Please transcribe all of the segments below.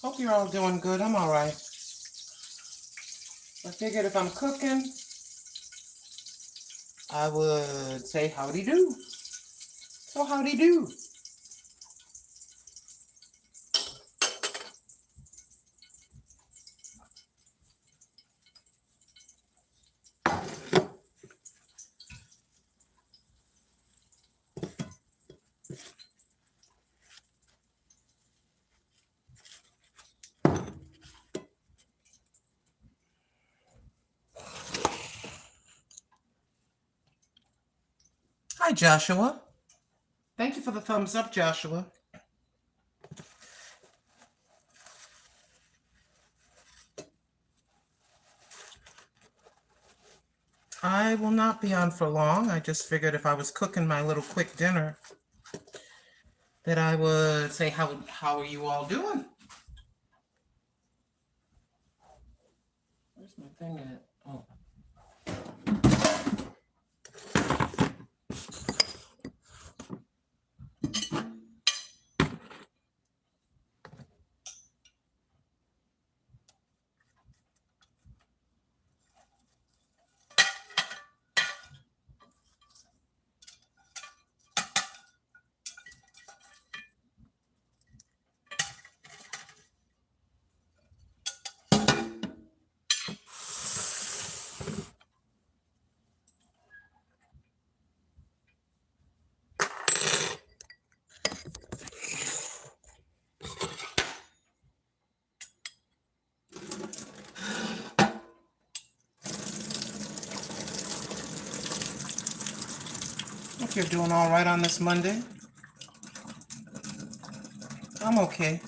Hope you're all doing good. I'm all right. I figured if I'm cooking, I would say howdy do. So howdy do. Hi, Joshua. Thank you for the thumbs up, Joshua. I will not be on for long. I just figured if I was cooking my little quick dinner that I would say how are you all doing? Where's my thing at? Oh. Hope you're doing all right on this Monday. I'm okay.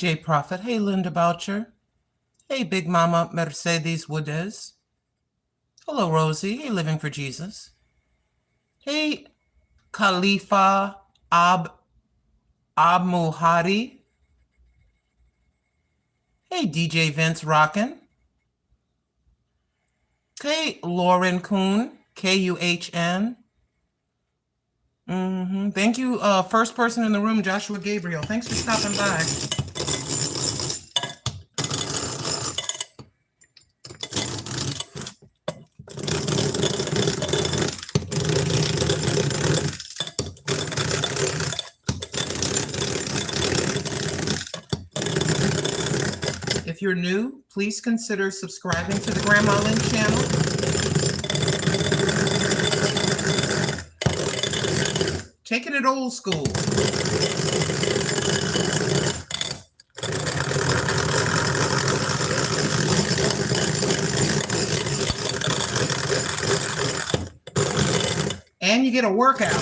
J Prophet. Hey, Linda Boucher. Hey, Big Mama Mercedes Woodez. Hello, Rosie. Hey, Living for Jesus. Hey, Khalifa Muhadi. Hey, DJ Vince Rockin'. Hey, Lauren Kuhn, Kuhn. Thank you, first person in the room, Joshua Gabriel. Thanks for stopping by. If you're new, please consider subscribing to the Grandma Lynn channel. Taking it old school. And you get a workout.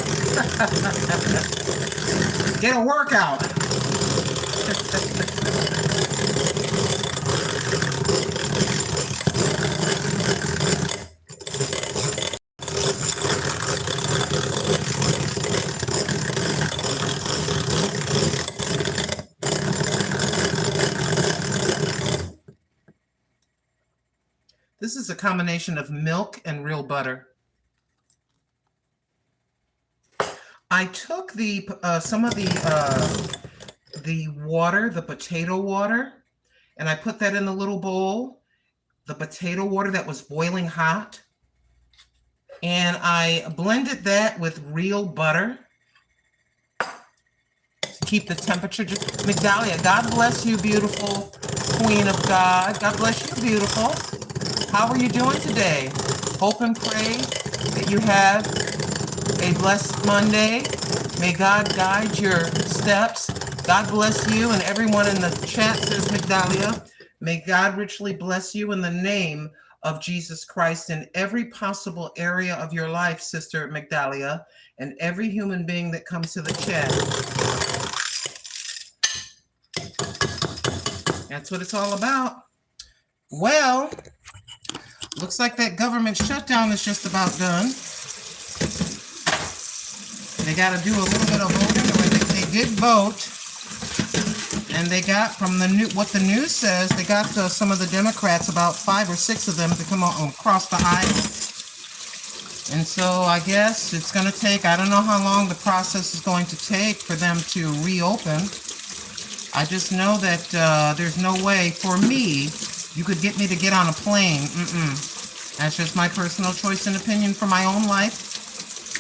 Get a workout. This is a combination of milk and real butter. I took the some of the water, the potato water, and I put that in the little bowl, the potato water that was boiling hot, and I blended that with real butter to keep the temperature. Migdalia, God bless you, beautiful Queen of God. God bless you, beautiful. How are you doing today? Hope and pray that you have a blessed Monday. May God guide your steps. God bless you and everyone in the chat, says Migdalia. May God richly bless you in the name of Jesus Christ in every possible area of your life, Sister Migdalia, and every human being that comes to the chat. That's what it's all about. Well, looks like that government shutdown is just about done. They got to do a little bit of voting. They did vote, and they got from what the news says. They got some of the Democrats, about 5 or 6 of them, to come across the aisle. And so I guess it's going to take. I don't know how long the process is going to take for them to reopen. I just know that there's no way for me. You could get me to get on a plane. That's just my personal choice and opinion for my own life.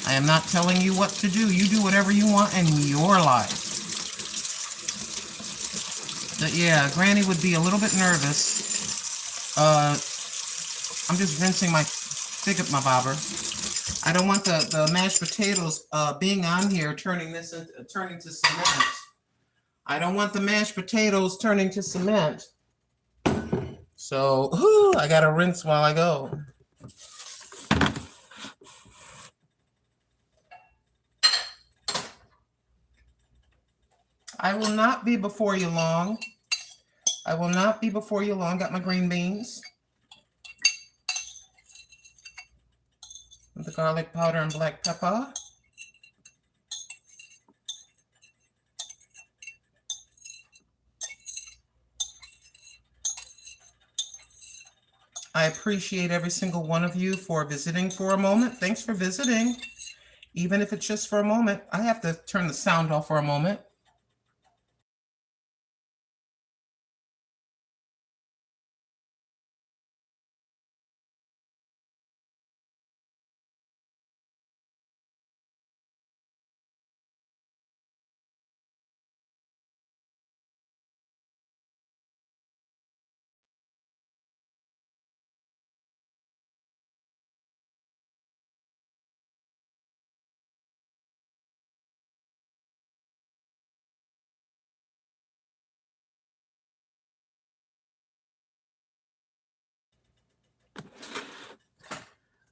I am not telling you what to do. You do whatever you want in your life. But yeah, Granny would be a little bit nervous. I'm just rinsing my bobber. I don't want the mashed potatoes being on here turning to cement. I don't want the mashed potatoes turning to cement. So, I gotta rinse while I go. I will not be before you long. I will not be before you long. Got my green beans. With the garlic powder and black pepper. I appreciate every single one of you for visiting for a moment. Thanks for visiting. Even if it's just for a moment. I have to turn the sound off for a moment.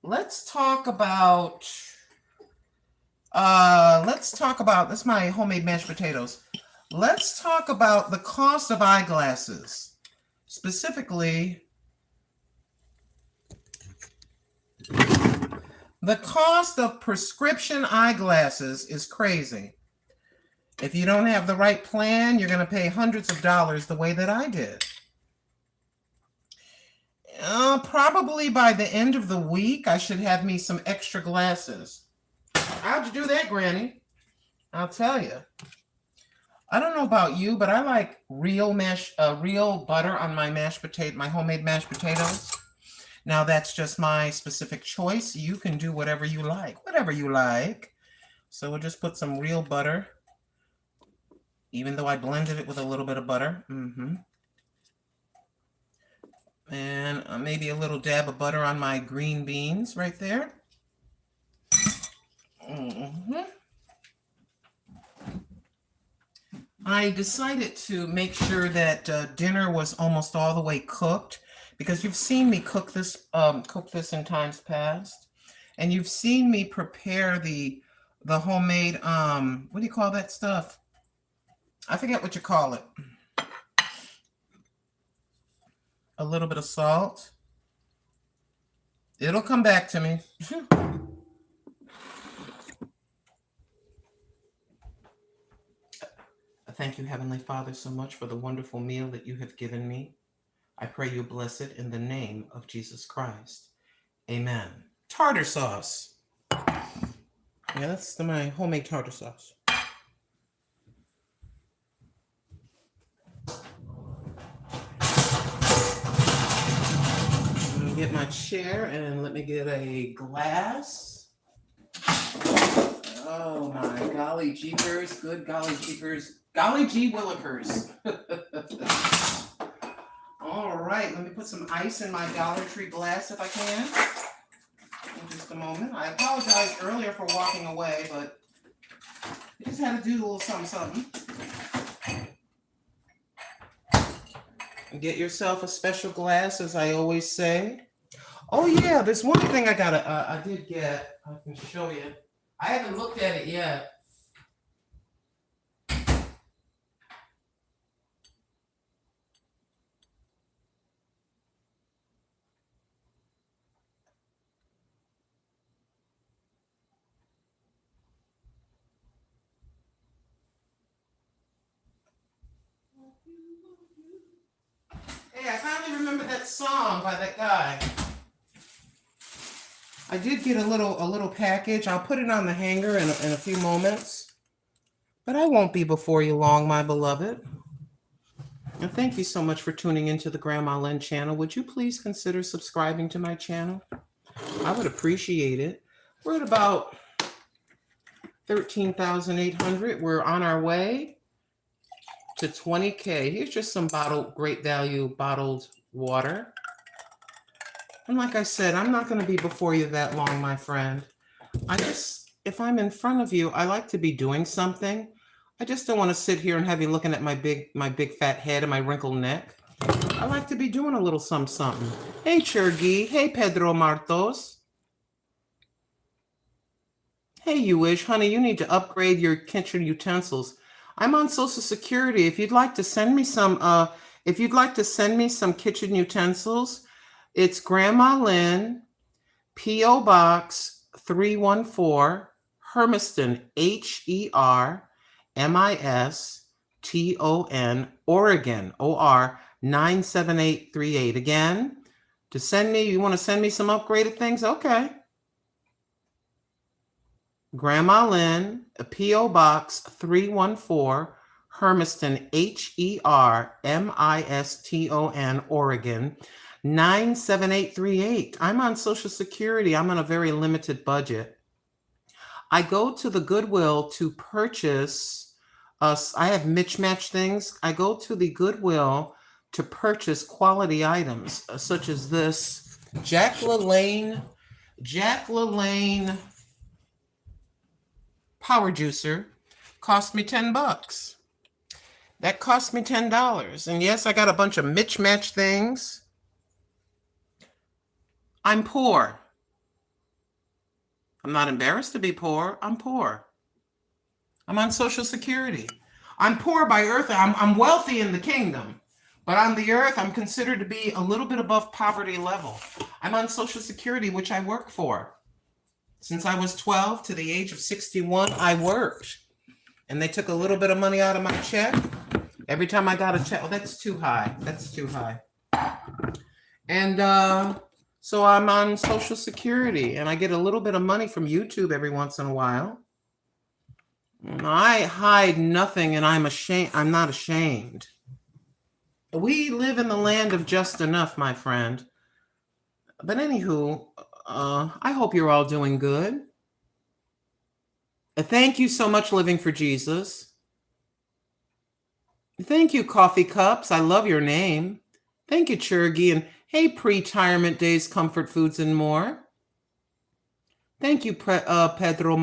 Let's talk about this is my homemade mashed potatoes. Let's talk about the cost of eyeglasses. Specifically, the cost of prescription eyeglasses is crazy. If you don't have the right plan, you're going to pay hundreds of dollars the way that I did. Probably by the end of the week, I should have me some extra glasses. How'd you do that, Granny? I'll tell you. I don't know about you, but I like real butter on my my homemade mashed potatoes. Now that's just my specific choice. You can do whatever you like, So we'll just put some real butter, even though I blended it with a little bit of butter. And maybe a little dab of butter on my green beans right there. I decided to make sure that dinner was almost all the way cooked, because you've seen me cook this in times past, and you've seen me prepare the homemade what do you call that stuff? I forget what you call it. A little bit of salt. It'll come back to me. Thank you, Heavenly Father, so much for the wonderful meal that you have given me. I pray you bless it in the name of Jesus Christ. Amen. Tartar sauce. Yeah, that's my homemade tartar sauce. Let me get my chair and let me get a glass. Oh my golly jeepers, good golly jeepers, golly gee willikers. All right, let me put some ice in my Dollar Tree glass if I can. In just a moment. I apologize earlier for walking away, but I just had to do a little something. Get yourself a special glass, as I always say. Oh yeah, there's one thing I did get. I can show you. I haven't looked at it yet. Hey, I finally remember that song by that guy. I did get a little package. I'll put it on the hanger in a few moments. But I won't be before you long, my beloved. And thank you so much for tuning into the Grandma Lynn channel. Would you please consider subscribing to my channel? I would appreciate it. We're at about 13,800. We're on our way to 20K. Here's just some great value bottled water. And like I said, I'm not going to be before you that long, my friend. If I'm in front of you, I like to be doing something. I just don't want to sit here and have you looking at my big fat head and my wrinkled neck. I like to be doing a little something. Hey, Chergi. Hey, Pedro Martos. Hey, you wish, honey, you need to upgrade your kitchen utensils. I'm on Social Security. If you'd like to send me some kitchen utensils, it's Grandma Lynn, P.O. Box 314, Hermiston, Hermiston, Oregon, OR 97838. Again, you want to send me some upgraded things? Okay. Grandma Lynn, P.O. Box 314, Hermiston, Hermiston, Oregon 97838. I'm on Social Security. I'm on a very limited budget. I go to the Goodwill to purchase I have mismatch things. I go to the Goodwill to purchase quality items, such as this Jack LaLanne power juicer. Cost me $10. That cost me $10. And yes, I got a bunch of mismatch things. I'm poor. I'm not embarrassed to be poor. I'm poor. I'm on Social Security. I'm poor by earth. I'm wealthy in the kingdom. But on the earth, I'm considered to be a little bit above poverty level. I'm on Social Security, which I work for. Since I was 12 to the age of 61, I worked. And they took a little bit of money out of my check. Every time I got a check, oh, that's too high. That's too high. And so I'm on Social Security, and I get a little bit of money from YouTube every once in a while. I hide nothing, and I'm not ashamed. We live in the land of just enough, my friend. But anywho, I hope you're all doing good. Thank you so much, Living for Jesus. Thank you, Coffee Cups. I love your name. Thank you, Churgi. And hey, Pre-Tirement Days, Comfort Foods, and more. Thank you, Pedro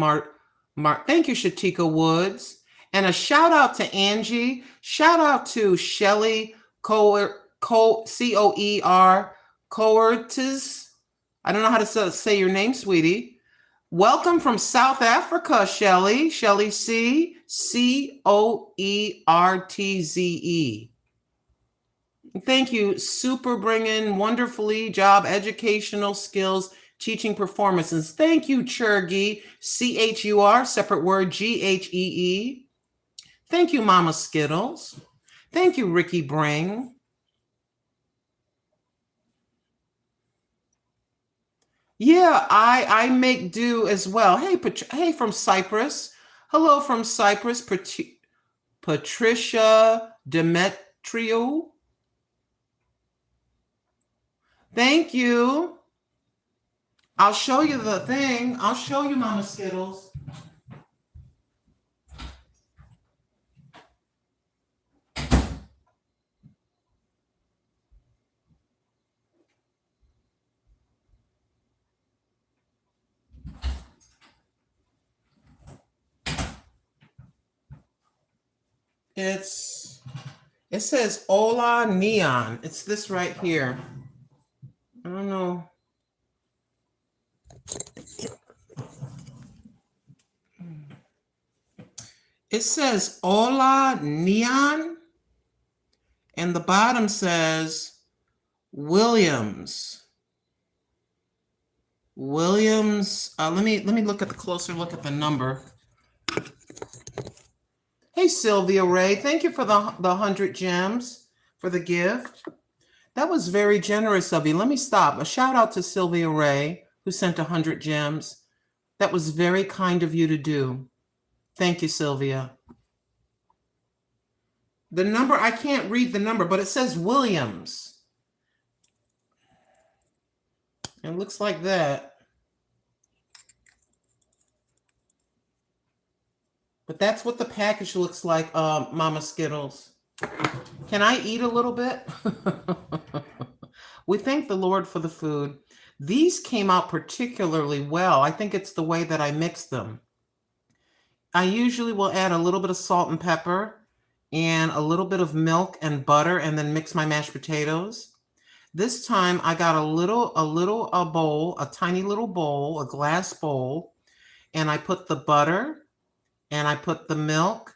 Thank you, Shatika Woods. And a shout out to Angie. Shout out to Shelly Coertes. Coertes. I don't know how to say your name, sweetie. Welcome from South Africa, Shelly. Shelly C. Coertze. Thank you. Super bringing wonderfully job, educational skills, teaching performances. Thank you, Churgi. CHUR, separate word, GHEE. Thank you, Mama Skittles. Thank you, Ricky Bring. Yeah, I make do as well. Hey, from Cyprus. Hello from Cyprus, Patricia Demetriou. Thank you. I'll show you the thing. I'll show you, Mama Skittles. It says Hola Neon. It's this right here. I don't know. It says Hola Neon, and the bottom says Williams. Let me look at the closer look at the number. Hey, Sylvia Ray, thank you for the 100 gems for the gift. That was very generous of you. Let me stop. A shout out to Sylvia Ray, who sent 100 gems. That was very kind of you to do. Thank you, Sylvia. The number, I can't read the number, but it says Williams. It looks like that. But that's what the package looks like, Mama Skittles. Can I eat a little bit? We thank the Lord for the food. These came out particularly well. I think it's the way that I mix them. I usually will add a little bit of salt and pepper and a little bit of milk and butter, and then mix my mashed potatoes. This time I got a bowl, a tiny little bowl, a glass bowl, and I put the butter and I put the milk,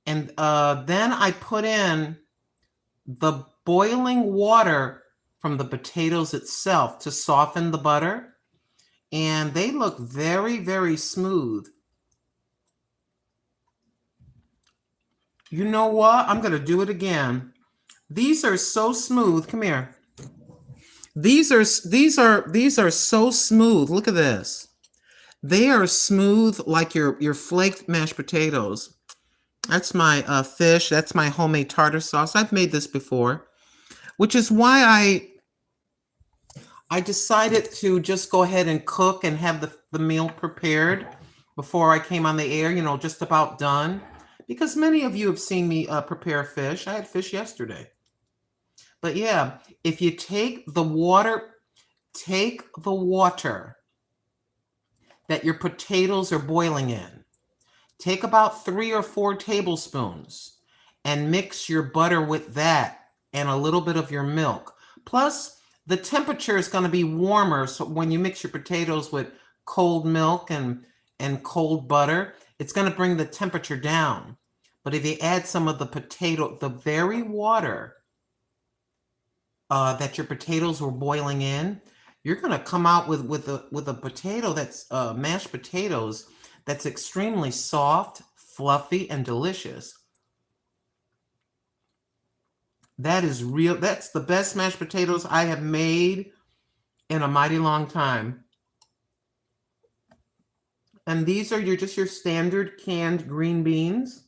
and then I put in the boiling water from the potatoes itself to soften the butter, and they look very, very smooth. You know what? I'm going to do it again. These are so smooth. Come here. These are so smooth. Look at this. They are smooth like your flaked mashed potatoes. That's my fish. That's my homemade tartar sauce. I've made this before, which is why I decided to just go ahead and cook and have the meal prepared before I came on the air, just about done. Because many of you have seen me prepare fish. I had fish yesterday. But yeah, if you take the water that your potatoes are boiling in, take about 3 or 4 tablespoons and mix your butter with that and a little bit of your milk. Plus, the temperature is going to be warmer, so when you mix your potatoes with cold milk and cold butter, it's going to bring the temperature down. But if you add some of the potato, the very water that your potatoes were boiling in, you're going to come out with a potato that's mashed potatoes that's extremely soft, fluffy, and delicious. That is real. That's the best mashed potatoes I have made in a mighty long time. And these are just your standard canned green beans.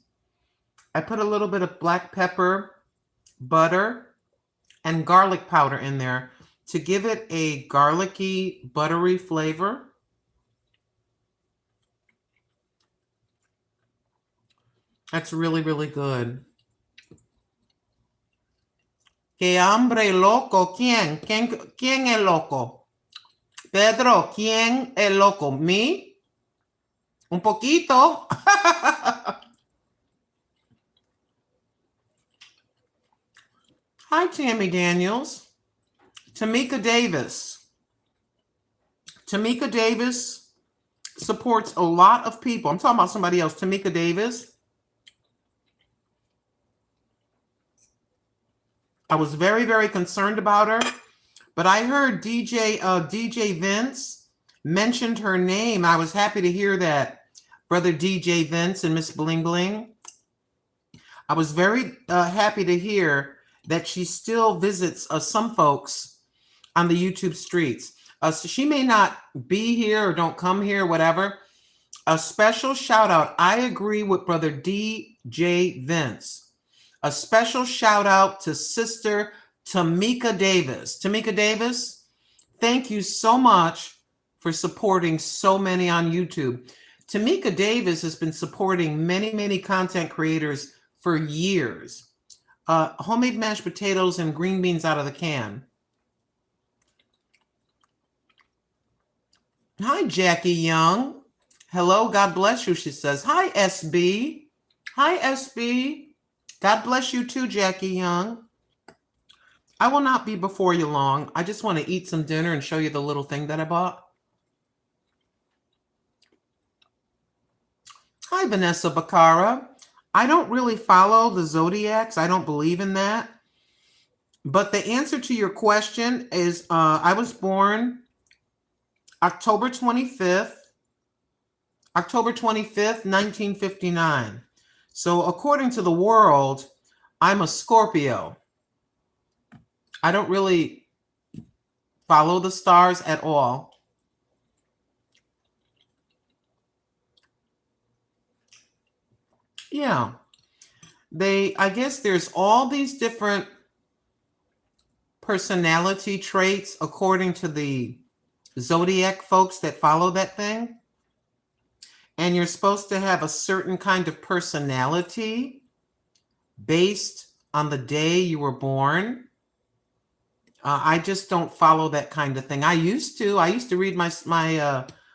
I put a little bit of black pepper, butter, and garlic powder in there to give it a garlicky, buttery flavor. That's really, really good. Que hambre loco. ¿Quién? ¿Quién es loco? Pedro, ¿quién es loco? ¿Me? Un poquito. Hi, Tammy Daniels. Tamika Davis. Tamika Davis supports a lot of people. I'm talking about somebody else. Tamika Davis. I was very, very concerned about her, but I heard DJ Vince mentioned her name. I was happy to hear that, Brother DJ Vince and Miss Bling Bling. I was very happy to hear that she still visits some folks on the YouTube streets. So she may not be here or don't come here, whatever. A special shout out. I agree with Brother DJ Vince. A special shout out to Sister Tamika Davis. Tamika Davis, thank you so much for supporting so many on YouTube. Tamika Davis has been supporting many, many content creators for years. Homemade mashed potatoes and green beans out of the can. Hi, Jackie Young. Hello, God bless you, she says. Hi, SB. Hi, SB. God bless you too, Jackie Young. I will not be before you long. I just want to eat some dinner and show you the little thing that I bought. Hi, Vanessa Bacara. I don't really follow the zodiacs. I don't believe in that. But the answer to your question is I was born October 25th, 1959. So according to the world, I'm a Scorpio. I don't really follow the stars at all. Yeah. I guess there's all these different personality traits according to the zodiac folks that follow that thing. And you're supposed to have a certain kind of personality based on the day you were born. I just don't follow that kind of thing. I used to read my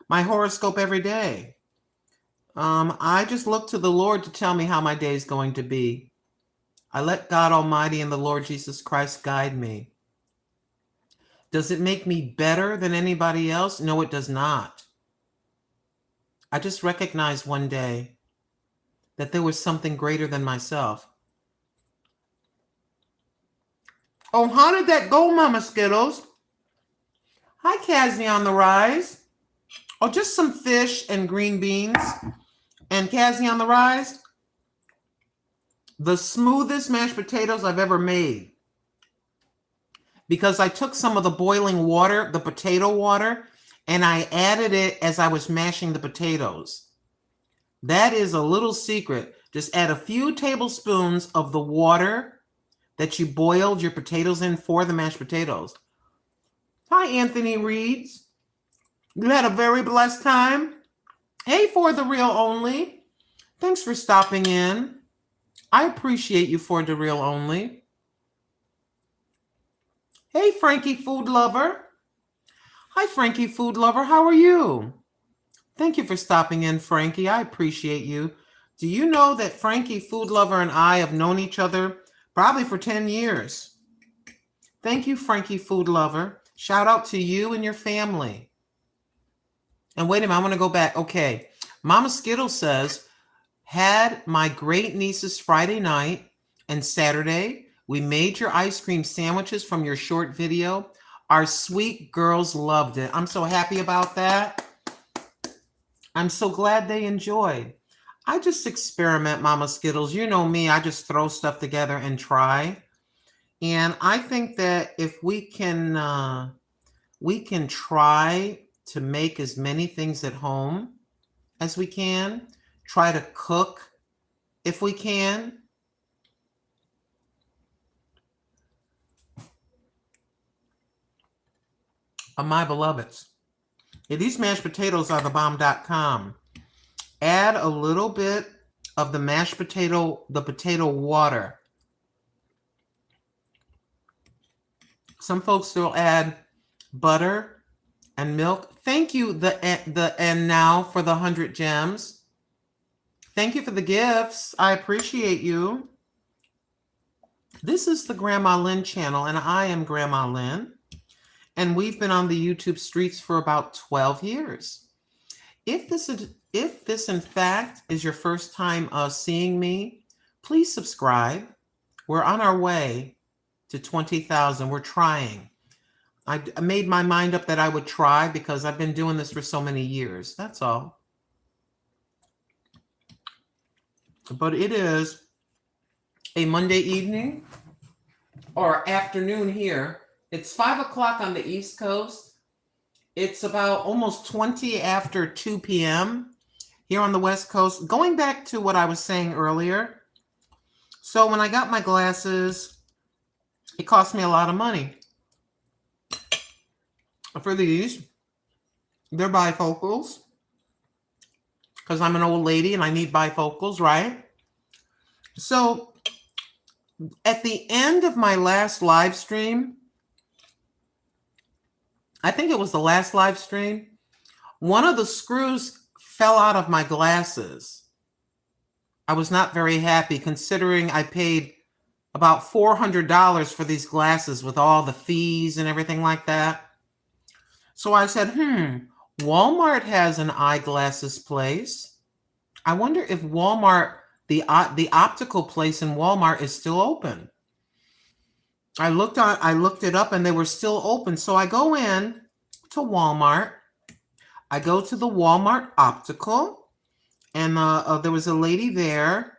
horoscope every day. I just look to the Lord to tell me how my day is going to be. I let God Almighty and the Lord Jesus Christ guide me. Does it make me better than anybody else? No, it does not. I just recognized one day that there was something greater than myself. Oh, how did that go, Mama Skittles? Hi, Cassie on the rise. Oh, just some fish and green beans. And Cassie on the rise, the smoothest mashed potatoes I've ever made. Because I took some of the boiling water, the potato water, and I added it as I was mashing the potatoes. That is a little secret. Just add a few tablespoons of the water that you boiled your potatoes in for the mashed potatoes. Hi, Anthony Reeds. You had a very blessed time. Hey, For the Real Only. Thanks for stopping in. I appreciate you, For the Real Only. Hey, Frankie Food Lover. Hi, Frankie Food Lover. How are you? Thank you for stopping in, Frankie. I appreciate you. Do you know that Frankie Food Lover and I have known each other probably for 10 years? Thank you, Frankie Food Lover. Shout out to you and your family. And wait a minute, I want to go back. Okay. Mama Skittle says, Had my great nieces Friday night and Saturday. We made your ice cream sandwiches from your short video. Our sweet girls loved it. I'm so happy about that. I'm so glad they enjoyed. I just experiment, Mama Skittles. You know me, I just throw stuff together and try. And I think that if we can try to make as many things at home as we can, try to cook if we can. My beloveds, these mashed potatoes are the bomb.com. Add a little bit of the mashed potato, the potato water. Some folks still add butter and milk. Thank you, and now for the 100 gems. Thank you for the gifts. I appreciate you. This is the Grandma Lynn channel, and I am Grandma Lynn. And we've been on the YouTube streets for about 12 years. If this in fact is your first time seeing me, please subscribe. We're on our way to 20,000. We're trying. I made my mind up that I would try because I've been doing this for so many years. That's all. But it is a Monday evening or afternoon here. It's 5 o'clock on the East Coast. It's about almost 20 after 2 p.m. here on the West Coast. Going back to what I was saying earlier. So when I got my glasses, it cost me a lot of money. For these, they're bifocals. Because I'm an old lady and I need bifocals, right? So at the end of my last live stream, I think it was the last live stream, one of the screws fell out of my glasses. I was not very happy considering I paid about $400 for these glasses with all the fees and everything like that. So I said, Walmart has an eyeglasses place. I wonder if Walmart, the optical place in Walmart is still open. I looked it up and they were still open. So I go in to Walmart. I go to the Walmart optical and there was a lady there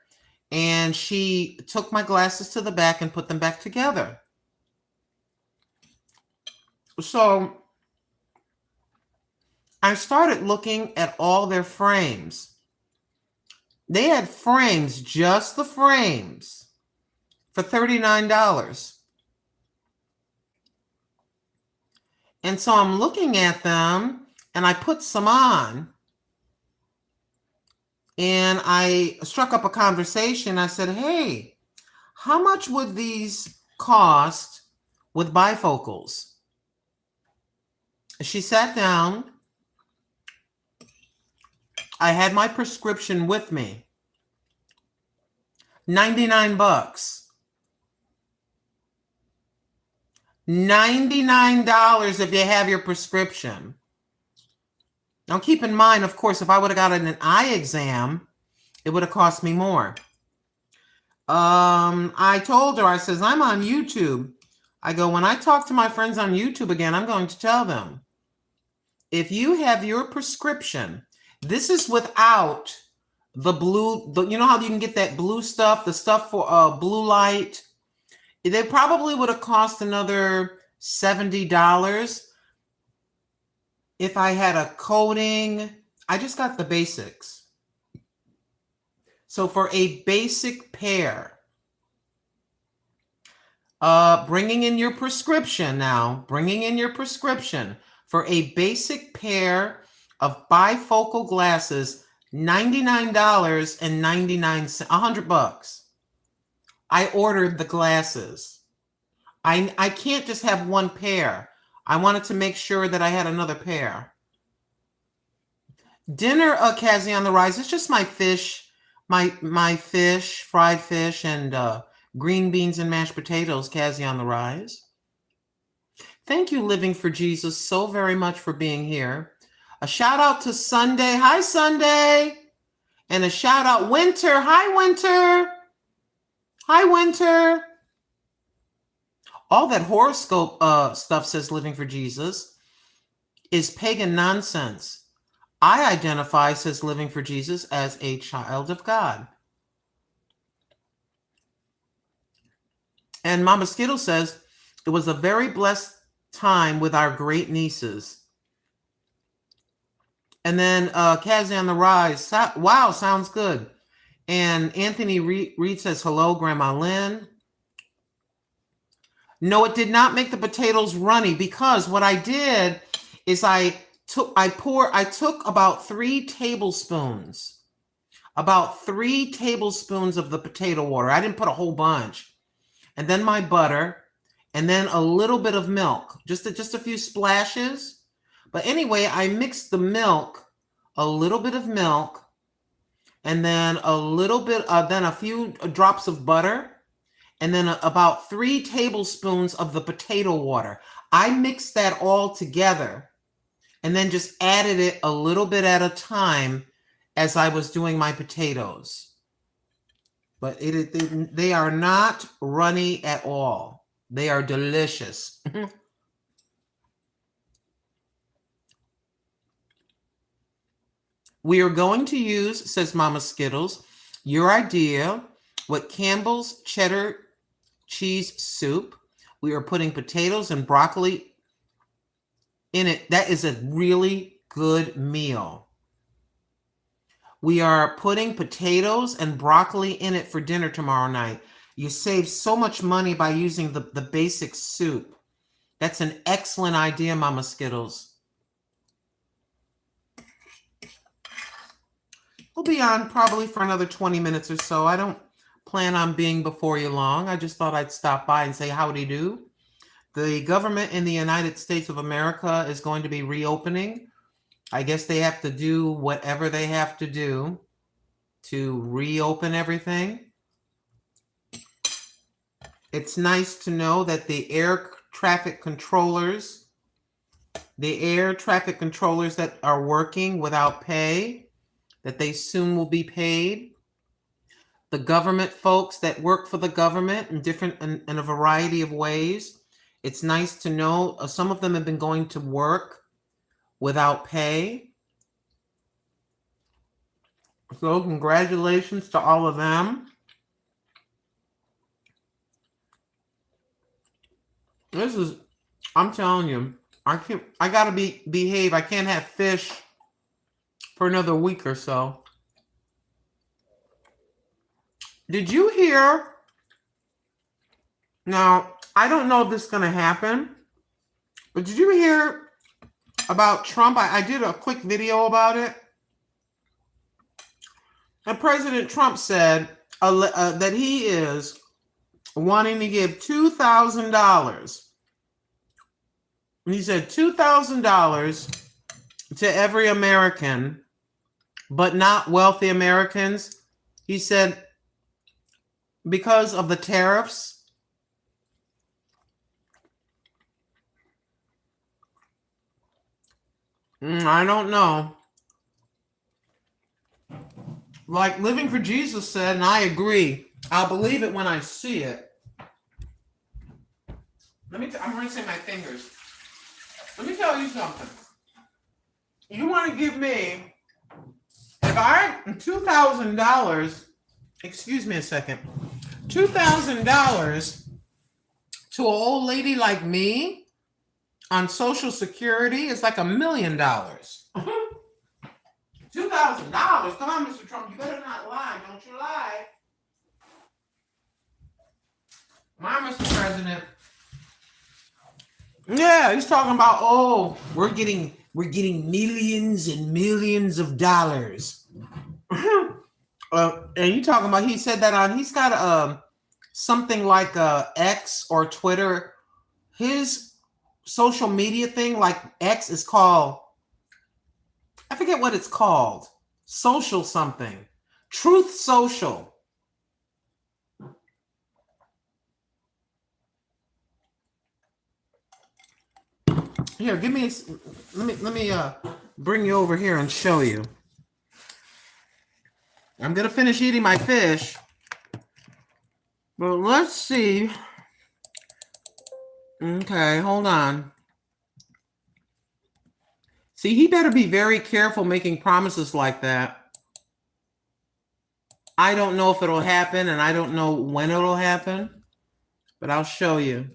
and she took my glasses to the back and put them back together. So I started looking at all their frames. They had frames, just the frames, for $39. And so I'm looking at them and I put some on and I struck up a conversation. I said, hey, how much would these cost with bifocals? She sat down. I had my prescription with me. $99. $99 if you have your prescription. Now keep in mind, of course, if I would have gotten an eye exam, it would have cost me more. I told her, I says, I'm on YouTube. I go, when I talk to my friends on YouTube again, I'm going to tell them, if you have your prescription, this is without the blue, you know how you can get that blue stuff, the stuff for blue light. They probably would have cost another $70 if I had a coating. I just got the basics. So for a basic pair, bringing in your prescription now, bringing in your prescription for a basic pair of bifocal glasses, $99.99, $100. I ordered the glasses. I can't just have one pair. I wanted to make sure that I had another pair. Dinner, Cassie on the Rise. It's just my fish, my fish, fried fish, and green beans and mashed potatoes, Cassie on the Rise. Thank you, Living for Jesus, so very much for being here. A shout out to Sunday. Hi, Sunday. And a shout out, Winter. Hi, Winter. Hi, Winter. All that horoscope stuff says living for Jesus is pagan nonsense. I identify, says living for Jesus, as a child of God. And Mama Skittle says, it was a very blessed time with our great nieces. And then Kazzy on the Rise. Wow, sounds good. And Anthony Reed says, hello, Grandma Lynn. No, it did not make the potatoes runny because what I did is I took about 3 tablespoons of the potato water. I didn't put a whole bunch. And then my butter, and then a little bit of milk, just a few splashes. But anyway, I mixed the milk, a little bit of milk, and then a few drops of butter, and then about 3 tablespoons of the potato water. I mixed that all together and then just added it a little bit at a time as I was doing my potatoes. But they are not runny at all. They are delicious. We are going to use, says Mama Skittles, your idea with Campbell's cheddar cheese soup. We are putting potatoes and broccoli in it. That is a really good meal. We are putting potatoes and broccoli in it for dinner tomorrow night. You save so much money by using the basic soup. That's an excellent idea, Mama Skittles. We'll be on probably for another 20 minutes or so. I don't plan on being before you long. I just thought I'd stop by and say howdy do. The government in the United States of America is going to be reopening. I guess they have to do whatever they have to do to reopen everything. It's nice to know that the air traffic controllers that are working without pay, that they soon will be paid. The government folks that work for the government in a variety of ways. It's nice to know some of them have been going to work without pay. So congratulations to all of them. I'm telling you, I gotta behave. I can't have fish for another week or so. Did you hear? Now, I don't know if this is gonna happen, but did you hear about Trump? I did a quick video about it. And President Trump said that he is wanting to give $2,000. He said $2,000 to every American, but not wealthy Americans. He said because of the tariffs. I don't know. Like Living for Jesus said, and I agree, I'll believe it when I see it. I'm rinsing my fingers. Let me tell you something. You want to give me, if I, $2,000, excuse me a second, $2,000 to an old lady like me on Social Security is like $1 million. $2,000? Come on, Mr. Trump, you better not lie. Don't you lie. My Mr. President. Yeah, he's talking about, oh, we're getting millions and millions of dollars. And you talking about, he said that he's got something like X or Twitter. His social media thing, like X, is called, I forget what it's called. Social something. Truth Social. Here, give me. Let me bring you over here and show you. I'm going to finish eating my fish. But let's see. Okay, hold on. See, he better be very careful making promises like that. I don't know if it'll happen, and I don't know when it'll happen, but I'll show you.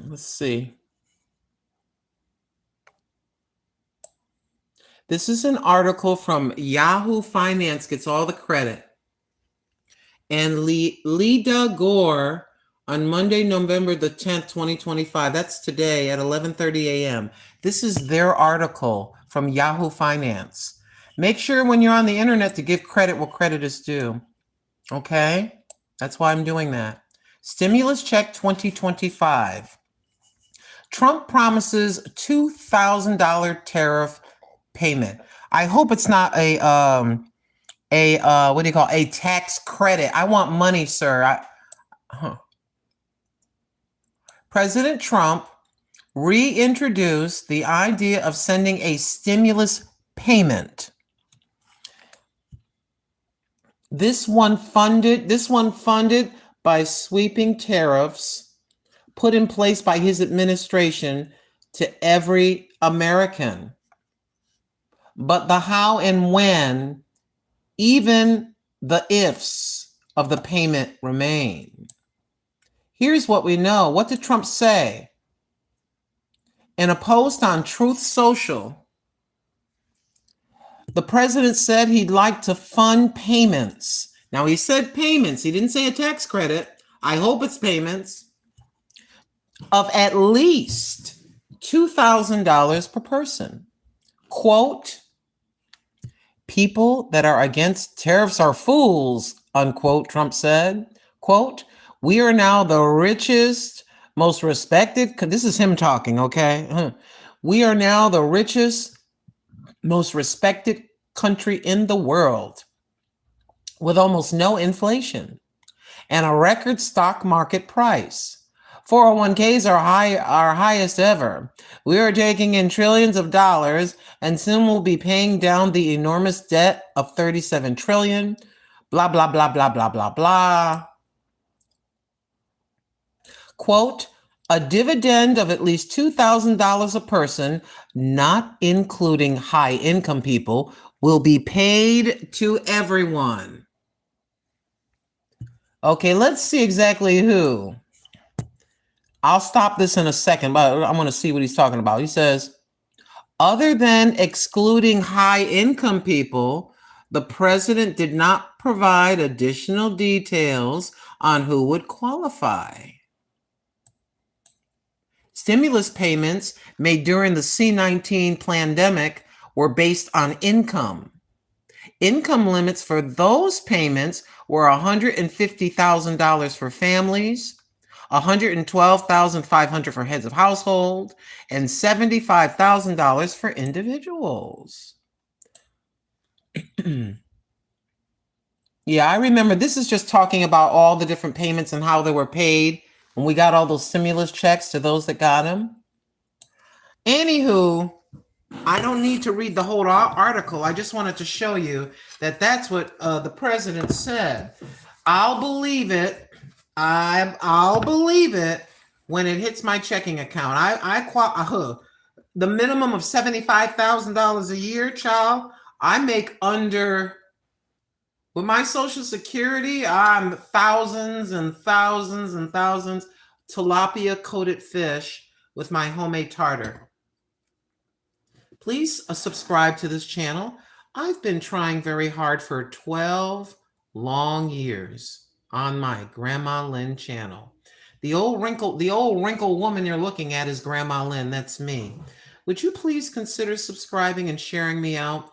Let's see. This is an article from Yahoo Finance, gets all the credit. And Lida Gore on Monday, November the 10th, 2025. That's today at 11:30 a.m. This is their article from Yahoo Finance. Make sure when you're on the internet to give credit where credit is due. Okay? That's why I'm doing that. Stimulus check 2025. Trump promises $2,000 tariff payment. I hope it's not a what do you call a tax credit. I want money, sir. President Trump reintroduced the idea of sending a stimulus payment. This one funded by sweeping tariffs put in place by his administration to every American. But the how and when, even the ifs of the payment remain. Here's what we know. What did Trump say? In a post on Truth Social, the president said he'd like to fund payments. Now, he said payments. He didn't say a tax credit. I hope it's payments of at least $2,000 per person. Quote, people that are against tariffs are fools, unquote, Trump said. Quote, we are now the richest, most respected, this is him talking, okay? We are now the richest, most respected country in the world with almost no inflation and a record stock market price. 401ks are our highest ever. We are taking in trillions of dollars and soon we'll be paying down the enormous debt of $37 trillion. Blah, blah, blah, blah, blah, blah, blah. Quote, a dividend of at least $2,000 a person, not including high income people, will be paid to everyone. Okay, let's see exactly who. I'll stop this in a second, but I want to see what he's talking about. He says, other than excluding high income people, the president did not provide additional details on who would qualify. Stimulus payments made during the C-19 pandemic were based on income. Income limits for those payments were $150,000 for families, $112,500 for heads of household, and $75,000 for individuals. Yeah, I remember this is just talking about all the different payments and how they were paid when we got all those stimulus checks to those that got them. Anywho, I don't need to read the whole article. I just wanted to show you that that's what the president said. I'll believe it. I'll believe it when it hits my checking account. The minimum of $75,000 a year, child. I make under, with my Social Security, I'm thousands and thousands and thousands tilapia coated fish with my homemade tartar. Please subscribe to this channel. I've been trying very hard for 12 long years on my Grandma Lynn channel. The old wrinkle woman you're looking at is Grandma Lynn. That's me. Would you please consider subscribing and sharing me out?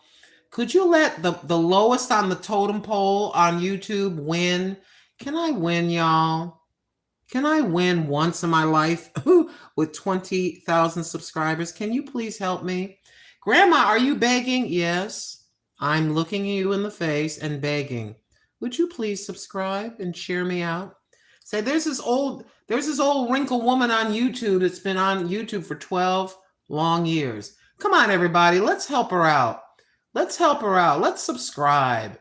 Could you let the lowest on the totem pole on YouTube win? Can I win, y'all? Can I win once in my life with 20,000 subscribers? Can you please help me? Grandma, are you begging? Yes, I'm looking you in the face and begging. Would you please subscribe and share me out? Say, there's this old wrinkled woman on YouTube that's been on YouTube for 12 long years. Come on, everybody, let's help her out. Let's help her out. Let's subscribe.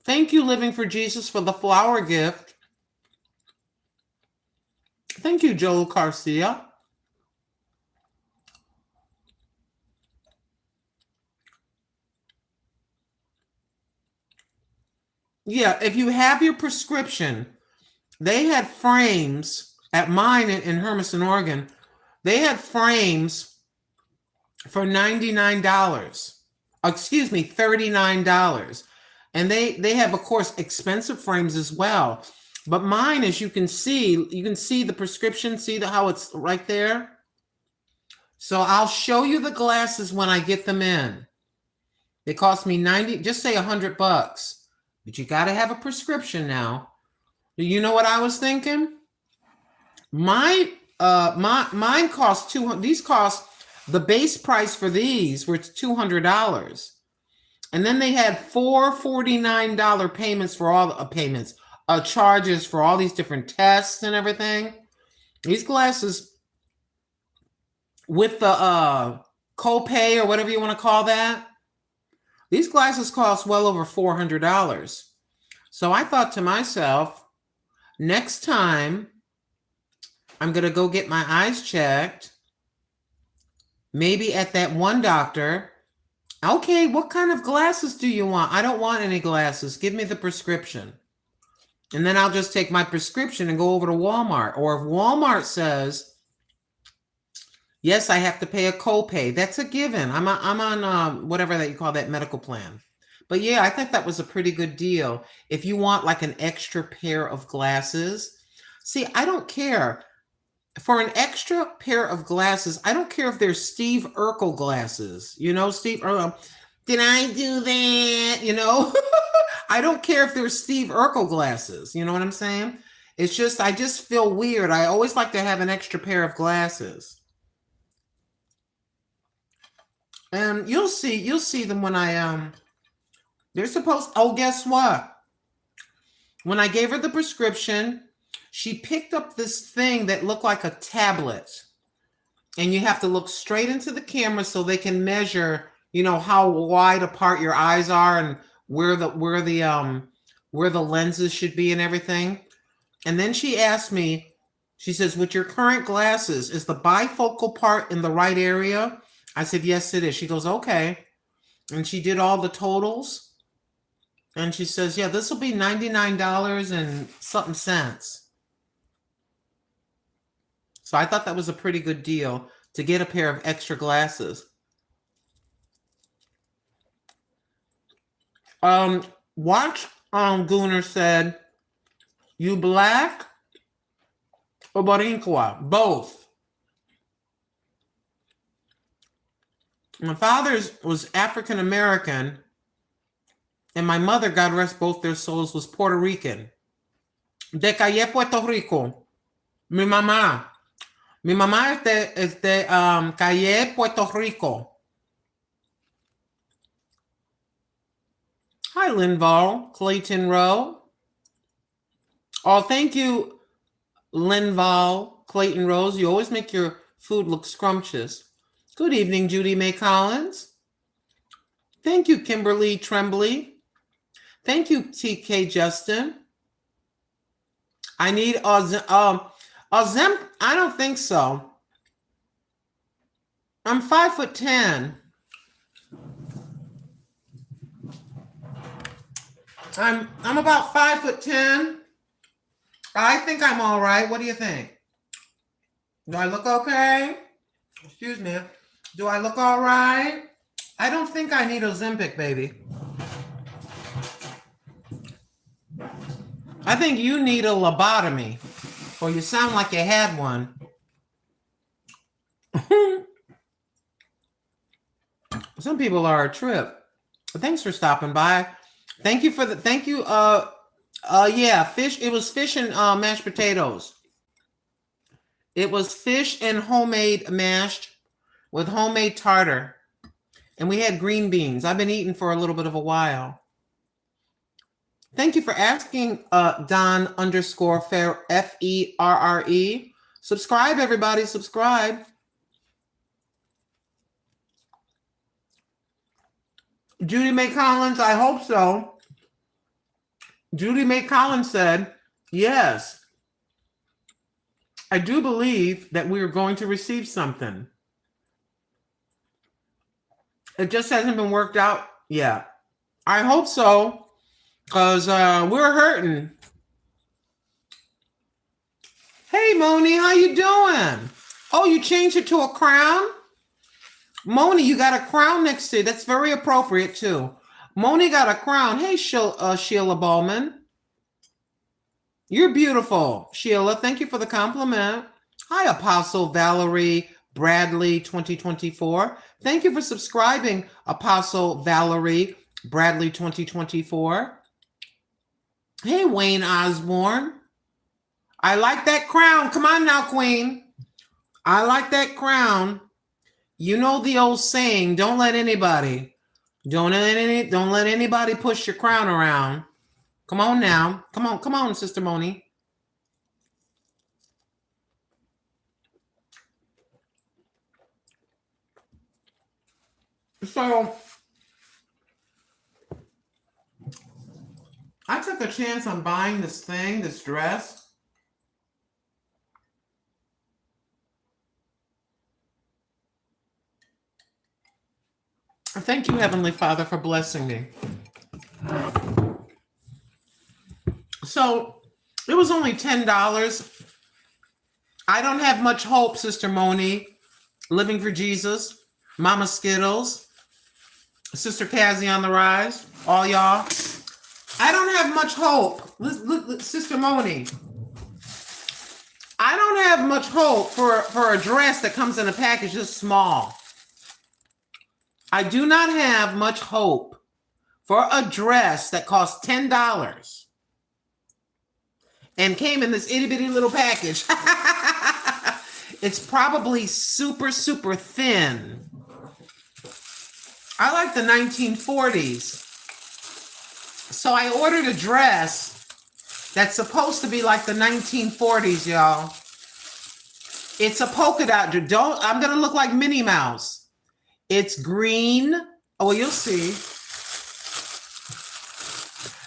Thank you, Living for Jesus, for the flower gift. Thank you, Joel Garcia. Yeah, if you have your prescription, they had frames at mine in Hermiston, Oregon. They had frames for $99. Excuse me, $39. And they have, of course, expensive frames as well. But mine, as you can see the prescription, see how it's right there? So I'll show you the glasses when I get them in. They cost me just say $100, but you got to have a prescription now. You know what I was thinking? Mine cost $200. These cost, the base price for these were $200, and then they had $449 payments for all the charges for all these different tests and everything. These glasses with the copay or whatever you want to call that. These glasses cost well over $400. So I thought to myself, next time I'm going to go get my eyes checked, maybe at that one doctor. Okay, what kind of glasses do you want? I don't want any glasses. Give me the prescription. And then I'll just take my prescription and go over to Walmart. Or if Walmart says, yes, I have to pay a copay, that's a given. I'm on whatever that you call that medical plan. But yeah, I think that was a pretty good deal. If you want like an extra pair of glasses, see, I don't care. For an extra pair of glasses, I don't care if they're Steve Urkel glasses. You know, Steve Urkel, did I do that? You know, I don't care if they're Steve Urkel glasses. You know what I'm saying? It's just, I just feel weird. I always like to have an extra pair of glasses. And you'll see them when they're supposed, oh, guess what? When I gave her the prescription, she picked up this thing that looked like a tablet. And you have to look straight into the camera so they can measure, you know, how wide apart your eyes are and where the lenses should be and everything. And then she asked me, she says, with your current glasses, is the bifocal part in the right area? I said, yes, it is. She goes, okay. And she did all the totals. And she says, yeah, this will be $99 and something cents. So I thought that was a pretty good deal to get a pair of extra glasses. Watch Gooner said, you black or Boricua? Both. My father was African American, and my mother, God rest both their souls, was Puerto Rican. De Calle, Puerto Rico. Mi mamá es de Calle, Puerto Rico. Hi, Linval, Clayton Rowe. Oh, thank you, Linval, Clayton Rose. You always make your food look scrumptious. Good evening, Judy May Collins. Thank you, Kimberly Tremblay. Thank you, TK Justin. I need Ozempic. I don't think so. I'm 5'10". I'm about 5'10". I think I'm all right. What do you think? Do I look okay? Excuse me. Do I look all right? I don't think I need Ozempic, baby. I think you need a lobotomy, or you sound like you had one. Some people are a trip. But thanks for stopping by. Thank you Yeah, fish. It was fish and mashed potatoes. It was fish and homemade mashed with homemade tartar. And we had green beans. I've been eating for a little bit of a while. Thank you for asking, Don underscore Ferre. Subscribe, everybody. Subscribe. Judy Mae Collins, I hope so. Judy Mae Collins said, yes, I do believe that we are going to receive something. It just hasn't been worked out yet. I hope so, because we're hurting. Hey, Moni, how you doing? Oh, you changed it to a crown? Moni, you got a crown next to you. That's very appropriate, too. Moni got a crown. Hey, Sheila Ballman. You're beautiful, Sheila. Thank you for the compliment. Hi, Apostle Valerie Bradley 2024. Thank you for subscribing, Apostle Valerie Bradley 2024. Hey, Wayne Osborne. I like that crown. Come on now, Queen. I like that crown. You know the old saying, don't let anybody push your crown around. Come on now. Come on, Sister Moni. So I took a chance on buying this dress. Thank you, Heavenly Father, for blessing me. So it was only $10. I don't have much hope, Sister Moni. Living for Jesus, Mama Skittles, Sister Cassie on the Rise, all y'all. I don't have much hope. Look, Sister Moni. I don't have much hope for a dress that comes in a package this small. I do not have much hope for a dress that costs $10 and came in this itty bitty little package. It's probably super, super thin. I like the 1940s. So I ordered a dress that's supposed to be like the 1940s, y'all. It's a polka dot. I'm going to look like Minnie Mouse. It's green. Oh, well, you'll see.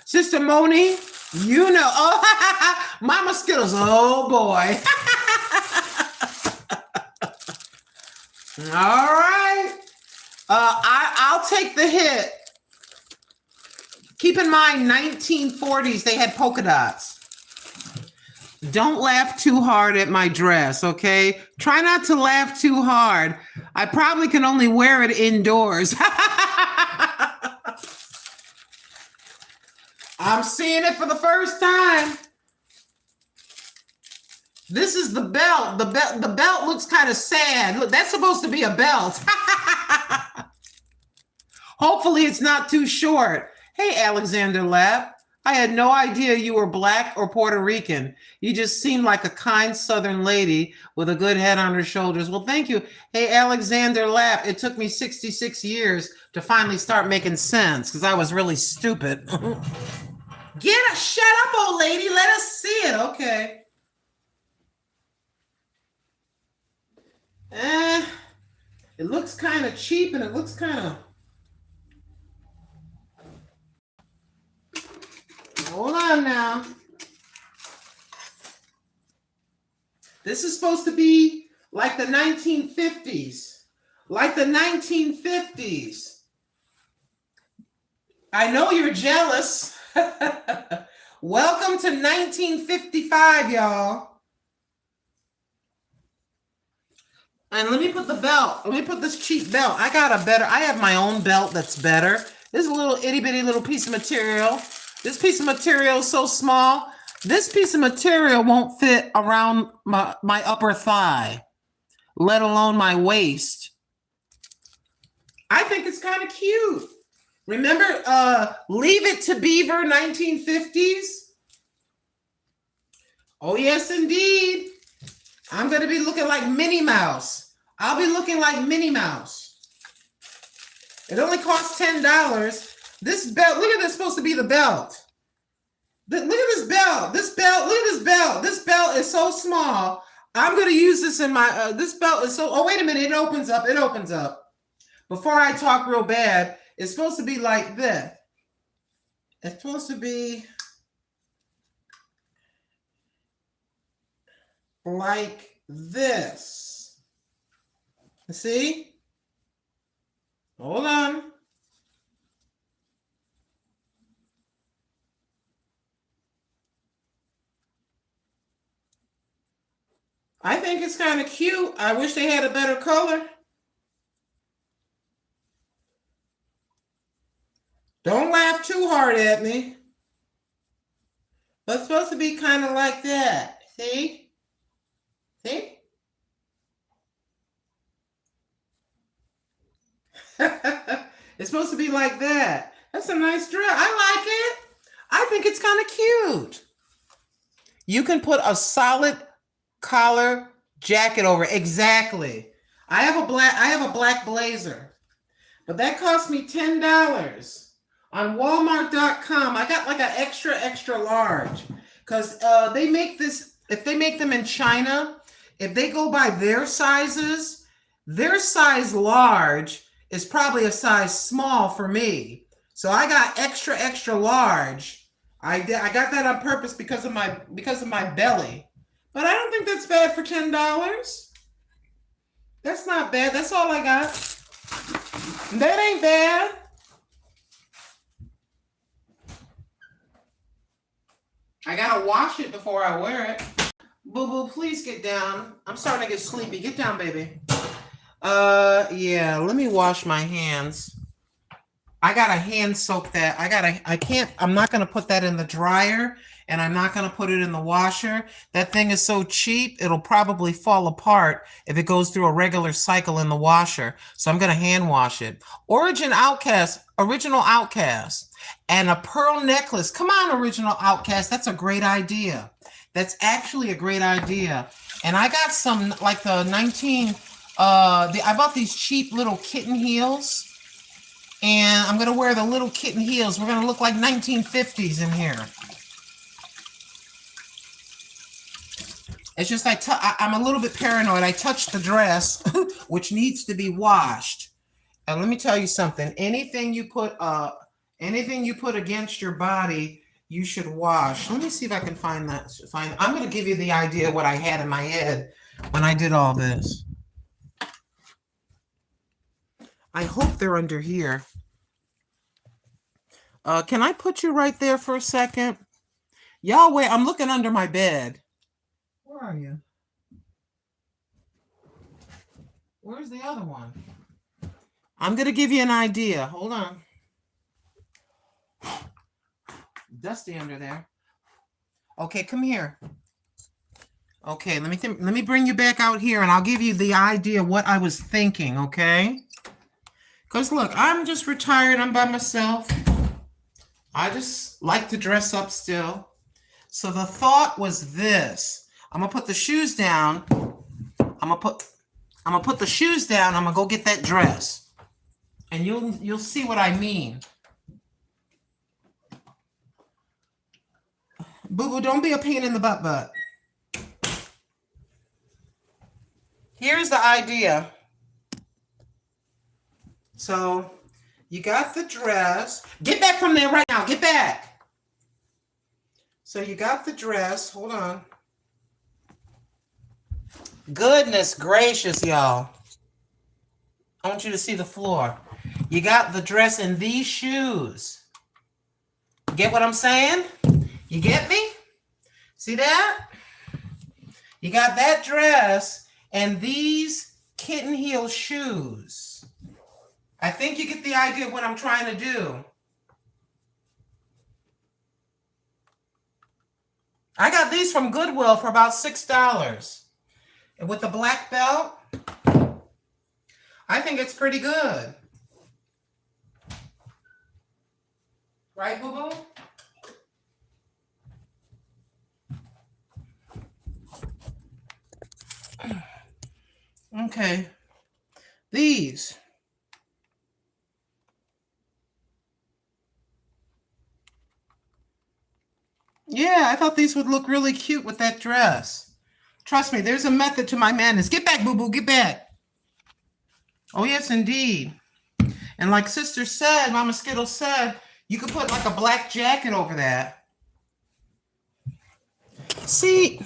Sister Moni, you know. Oh, Mama Skittles. Oh, boy. All right. I'll take the hit. Keep in mind, 1940s, they had polka dots. Don't laugh too hard at my dress, okay? Try not to laugh too hard. I probably can only wear it indoors. I'm seeing it for the first time. This is the belt. The belt looks kind of sad. Look, that's supposed to be a belt. Hopefully it's not too short. Hey, Alexander Lapp. I had no idea you were Black or Puerto Rican. You just seemed like a kind Southern lady with a good head on her shoulders. Well, thank you. Hey, Alexander Lapp. It took me 66 years to finally start making sense because I was really stupid. Shut up, old lady. Let us see it. Okay. It looks kind of cheap and it looks kind of... Hold on now. This is supposed to be like the 1950s. Like the 1950s. I know you're jealous. Welcome to 1955, y'all. And let me put the belt. Let me put this cheap belt. I have my own belt that's better. This is a little itty bitty little piece of material. This piece of material is so small. This piece of material won't fit around my upper thigh, let alone my waist. I think it's kind of cute. Remember, Leave It to Beaver 1950s? Oh, yes, indeed. I'm going to be looking like Minnie Mouse. I'll be looking like Minnie Mouse. It only costs $10. This belt, look at this, supposed to be the belt. Look at this belt. This belt, look at this belt. This belt is so small. I'm going to use this in my, this belt is so, oh, wait a minute. It opens up. It opens up. Before I talk real bad, it's supposed to be like this. It's supposed to be like this. See? Hold on. I think it's kind of cute. I wish they had a better color. Don't laugh too hard at me. But it's supposed to be kind of like that. See? See? It's supposed to be like that. That's a nice dress. I like it. I think it's kind of cute. You can put a solid collar jacket over. Exactly. I have a black blazer. But that cost me $10. On Walmart.com, I got like an extra large. Because they make this, if they make them in China, if they go by their sizes, their size large is probably a size small for me. So I got extra large. I got that on purpose because of my belly. But I don't think that's bad for $10. That's not bad. That's all I got. That ain't bad. I gotta wash it before I wear it. Boo Boo, please get down. I'm starting to get sleepy. Get down, baby. Yeah, let me wash my hands. I gotta hand soak that. I'm not gonna put that in the dryer, and I'm not gonna put it in the washer. That thing is so cheap, it'll probably fall apart if it goes through a regular cycle in the washer. So I'm gonna hand wash it. Original Outcast, and a pearl necklace. Come on, Original Outcast. That's a great idea. That's actually a great idea. And I got some, like the I bought these cheap little kitten heels. And I'm going to wear the little kitten heels. We're going to look like 1950s in here. It's just I'm a little bit paranoid. I touched the dress, which needs to be washed. And let me tell you something. Anything you put against your body, you should wash. Let me see if I can find that. I'm going to give you the idea of what I had in my head when I did all this. I hope they're under here. Can I put you right there for a second? Y'all wait, I'm looking under my bed. Where are you? Where's the other one? I'm going to give you an idea. Hold on. Dusty under there. Okay, come here. Okay, let me bring you back out here, and I'll give you the idea of what I was thinking, okay? Because look, I'm just retired. I'm by myself. I just like to dress up still. So the thought was this. I'm going to put the shoes down. I'm going to put the shoes down. I'm going to go get that dress. And you'll see what I mean. Boo Boo, don't be a pain in the butt. Here's the idea. So you got the dress. Get back from there right now. Get back. So you got the dress. Hold on. Goodness gracious, y'all. I want you to see the floor. You got the dress and these shoes. Get what I'm saying? You get me? See that? You got that dress and these kitten heel shoes. I think you get the idea of what I'm trying to do. I got these from Goodwill for about $6. And with the black belt, I think it's pretty good. Right, Boo Boo? Okay. These. Yeah, I thought these would look really cute with that dress. Trust me, there's a method to my madness. Get back, boo-boo, get back. Oh, yes, indeed. And like Sister said, Mama Skittle said, you could put like a black jacket over that. See,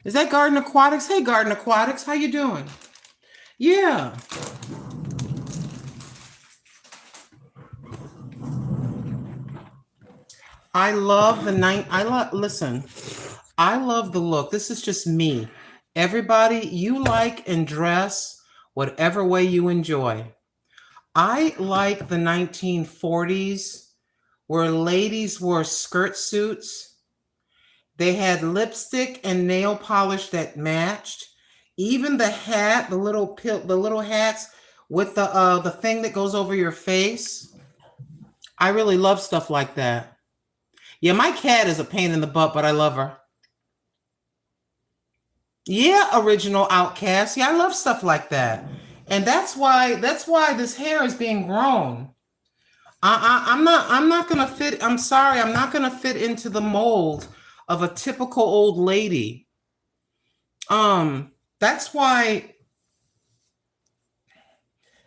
is that Garden Aquatics? Hey, Garden Aquatics, how you doing? Yeah. I love the night. Listen, I love the look. This is just me. Everybody, you like and dress whatever way you enjoy. I like the 1940s where ladies wore skirt suits. They had lipstick and nail polish that matched. Even the hat, the little hats with the thing that goes over your face. I really love stuff like that. Yeah, my cat is a pain in the butt, but I love her. Yeah, original Outcast. Yeah, I love stuff like that. And that's why this hair is being grown. I'm not gonna fit. I'm sorry, I'm not gonna fit into the mold of a typical old lady. That's why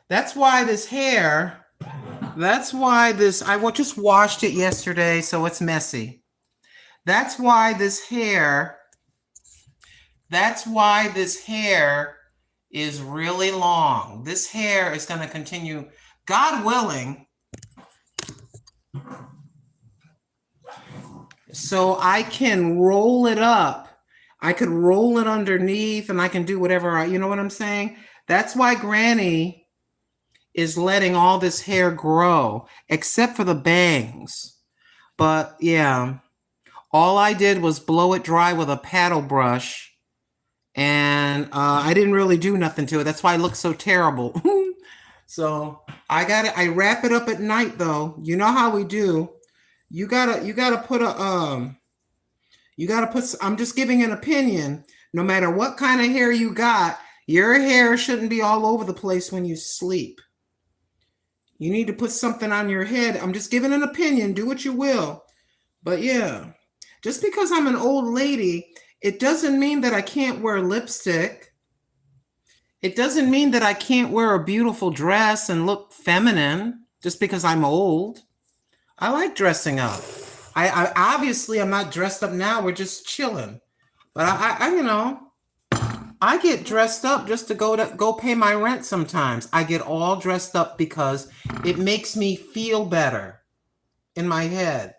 this hair, I just washed it yesterday, so it's messy. That's why this hair is really long. This hair is going to continue, God willing, so I can roll it up. I could roll it underneath and I can do whatever you know what I'm saying? That's why Granny is letting all this hair grow, except for the bangs. But yeah, all I did was blow it dry with a paddle brush, and I didn't really do nothing to it. That's why it looks so terrible. So I wrap it up at night though. You know how we do. You gotta put I'm just giving an opinion. No matter what kind of hair you got, your hair shouldn't be all over the place when you sleep. You need to put something on your head. I'm just giving an opinion. Do what you will. But yeah, just because I'm an old lady, it doesn't mean that I can't wear lipstick. It doesn't mean that I can't wear a beautiful dress and look feminine just because I'm old. I like dressing up. I obviously I'm not dressed up now. We're just chilling. But I get dressed up just to go pay my rent sometimes. I get all dressed up because it makes me feel better in my head.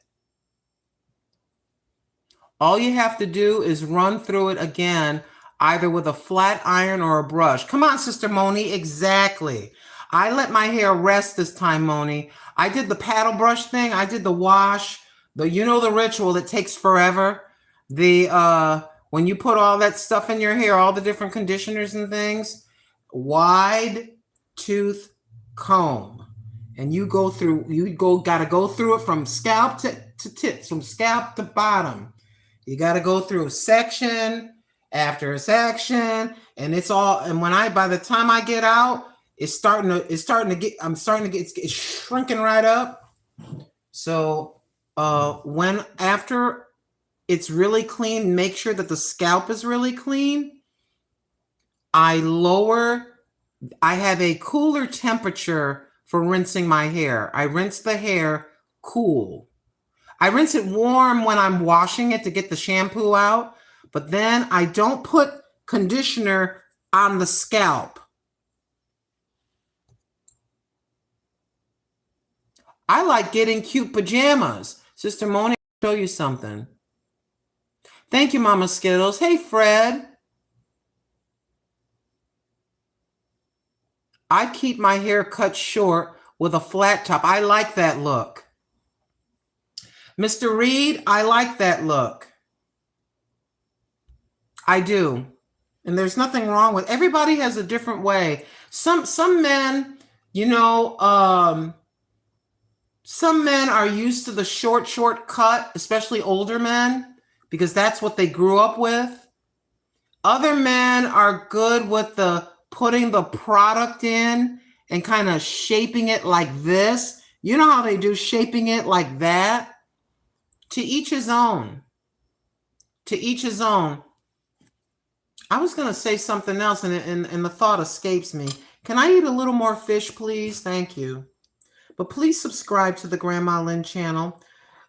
All you have to do is run through it again, either with a flat iron or a brush. Come on, Sister Moni. Exactly. I let my hair rest this time, Moni. I did the paddle brush thing. I did the wash. The ritual that takes forever. When you put all that stuff in your hair, all the different conditioners and things, wide tooth comb. And gotta go through it from scalp to tips, from scalp to bottom. You got to go through section after section, and by the time I get out, it's shrinking right up. So after it's really clean, make sure that the scalp is really clean. I have a cooler temperature for rinsing my hair. I rinse the hair cool. I rinse it warm when I'm washing it to get the shampoo out, but then I don't put conditioner on the scalp. I like getting cute pajamas. Sister Moni, I'll show you something. Thank you, Mama Skittles. Hey, Fred. I keep my hair cut short with a flat top. I like that look. Mr. Reed, I like that look. I do. And there's nothing wrong with everybody has a different way. Some men, some men are used to the short cut, especially older men. because that's what they grew up with. Other men are good with the putting the product in and kind of shaping it like this. You know how they do, shaping it like that? To each his own. To each his own. I was going to say something else, and the thought escapes me. Can I eat a little more fish, please? Thank you. But please subscribe to the Grandma Lynn channel.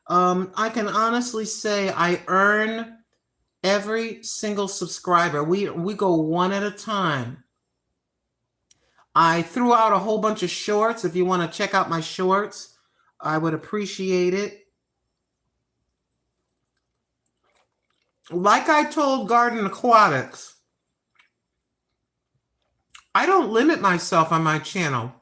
I can honestly say I earn every single subscriber. We go one at a time. I threw out a whole bunch of shorts. If you want to check out my shorts, I would appreciate it. Like I told Garden Aquatics, I don't limit myself on my channel.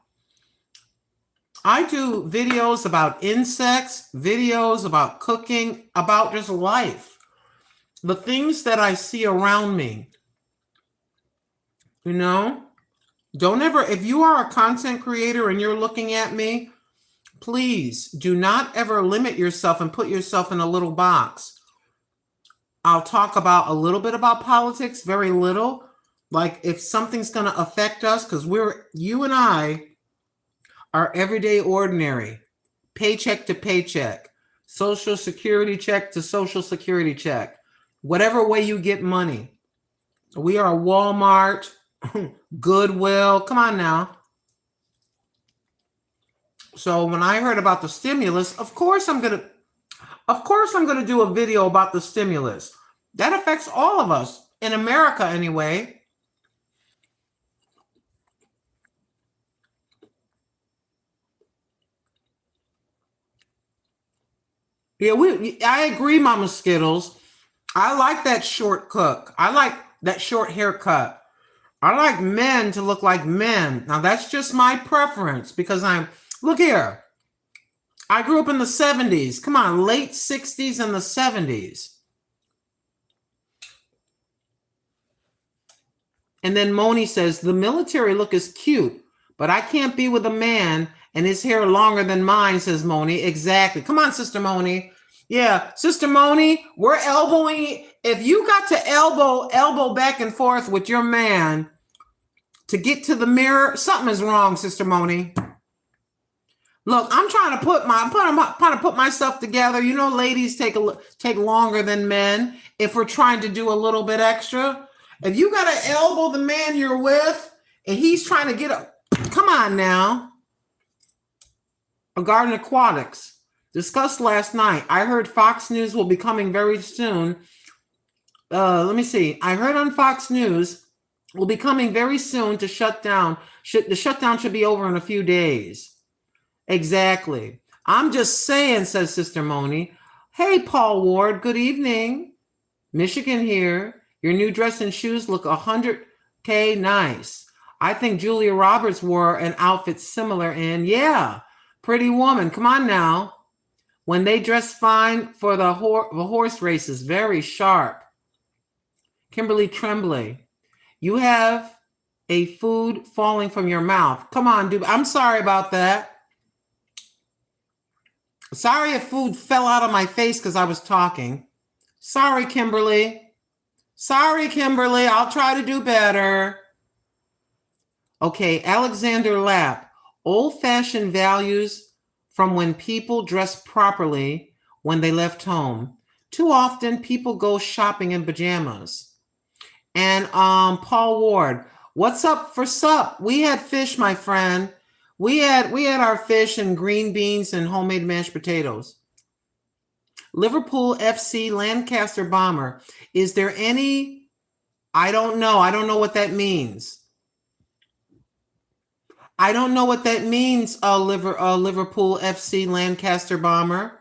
I do videos about insects, videos about cooking, about just life. The things that I see around me. You know? Don't ever, if you are a content creator and you're looking at me, please do not ever limit yourself and put yourself in a little box. I'll talk about a little bit about politics, very little. Like if something's going to affect us, because you and I are everyday ordinary, paycheck to paycheck, social security check to social security check, whatever way you get money. We are Walmart, Goodwill. Come on now. So when I heard about the stimulus, of course I'm going to do a video about the stimulus. That affects all of us in America anyway. Yeah, I agree, Mama Skittles. I like that short cook. I like that short haircut. I like men to look like men. Now that's just my preference because look here. I grew up in the 70s. Come on, late 60s and the 70s. And then Moni says, the military look is cute, but I can't be with a man and his hair longer than mine, says Moni. Exactly. Come on, Sister Moni. Yeah, Sister Moni, we're elbowing. If you got to elbow back and forth with your man to get to the mirror, something is wrong, Sister Moni. Look, I'm trying to put myself together. You know, ladies take longer than men if we're trying to do a little bit extra. If you got to elbow the man you're with and he's trying to get up, come on now. A Garden Aquatics discussed last night. I heard Fox News will be coming very soon. Let me see. I heard on Fox News will be coming very soon to shut down. The shutdown should be over in a few days. Exactly. I'm just saying, says Sister Moni. Hey, Paul Ward, good evening. Michigan here. Your new dress and shoes look 100K nice. I think Julia Roberts wore an outfit similar in, yeah, Pretty Woman. Come on now. When they dress fine for the horse races, very sharp. Kimberly Tremblay, you have a food falling from your mouth. Come on, dude. I'm sorry about that. Sorry if food fell out of my face because I was talking. Sorry, Kimberly. Sorry, Kimberly. I'll try to do better. Okay, Alexander Lapp. Old-fashioned values from when people dress properly when they left home. Too often, people go shopping in pajamas. And Paul Ward. What's up for sup? We had fish, my friend. We had our fish and green beans and homemade mashed potatoes. Liverpool FC Lancaster Bomber. Is there any? I don't know. I don't know what that means. I don't know what that means, Liverpool FC Lancaster Bomber.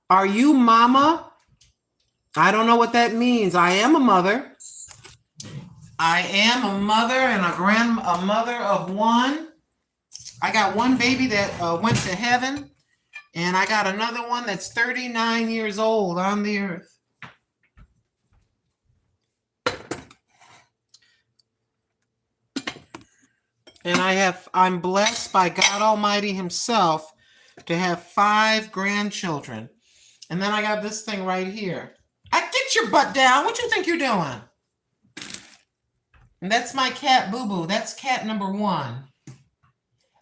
Are you mama? I don't know what that means. I am a mother. I am a mother and a mother of one. I got one baby that went to heaven, and I got another one that's 39 years old on the earth. And I'm blessed by God Almighty himself to have 5 grandchildren. And then I got this thing right here. I get your butt down. What you think you're doing? And that's my cat, Boo Boo. That's cat number 1.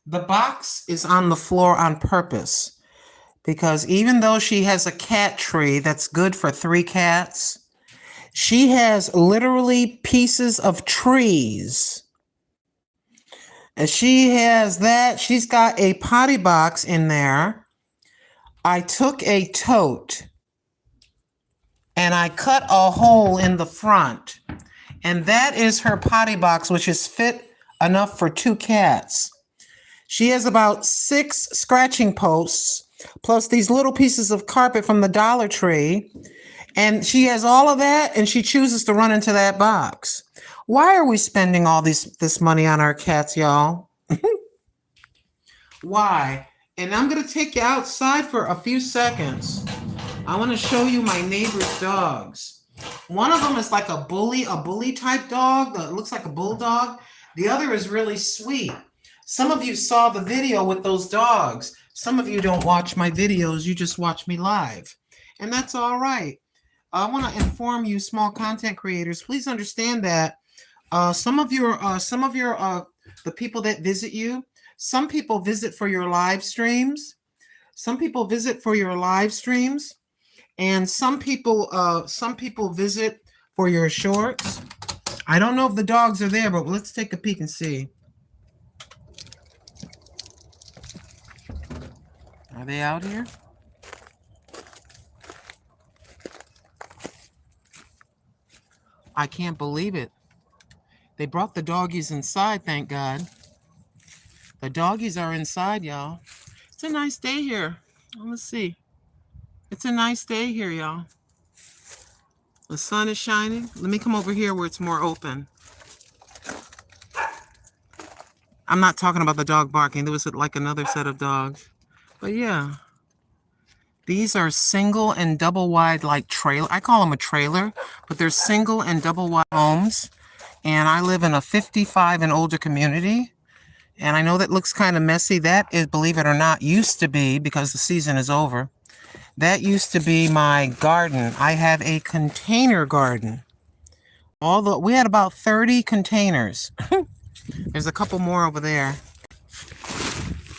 The box is on the floor on purpose because even though she has a cat tree that's good for 3 cats, she has literally pieces of trees. And she has that. She's got a potty box in there. I took a tote and I cut a hole in the front. And that is her potty box, which is fit enough for 2 cats. She has about 6 scratching posts, plus these little pieces of carpet from the Dollar Tree. And she has all of that, and she chooses to run into that box. Why are we spending all this money on our cats, y'all? Why? And I'm going to take you outside for a few seconds. I want to show you my neighbor's dogs. One of them is like a bully type dog that looks like a bulldog. The other is really sweet. Some of you saw the video with those dogs. Some of you don't watch my videos. You just watch me live. And that's all right. I want to inform you, small content creators, please understand that some of your the people that visit you, some people visit for your live streams. Some people visit for your live streams. And some people visit for your shorts. I don't know if the dogs are there, but let's take a peek and see. Are they out here? I can't believe it. They brought the doggies inside, thank God. The doggies are inside, y'all. It's a nice day here. Let's see. It's a nice day here, y'all. The sun is shining. Let me come over here where it's more open. I'm not talking about the dog barking. There was like another set of dogs. But yeah. These are single and double wide like trailer. I call them a trailer, but they're single and double wide homes. And I live in a 55 and older community. And I know that looks kind of messy. That is, believe it or not, used to be, because the season is over. That used to be my garden. I have a container garden. We had about 30 containers. There's a couple more over there.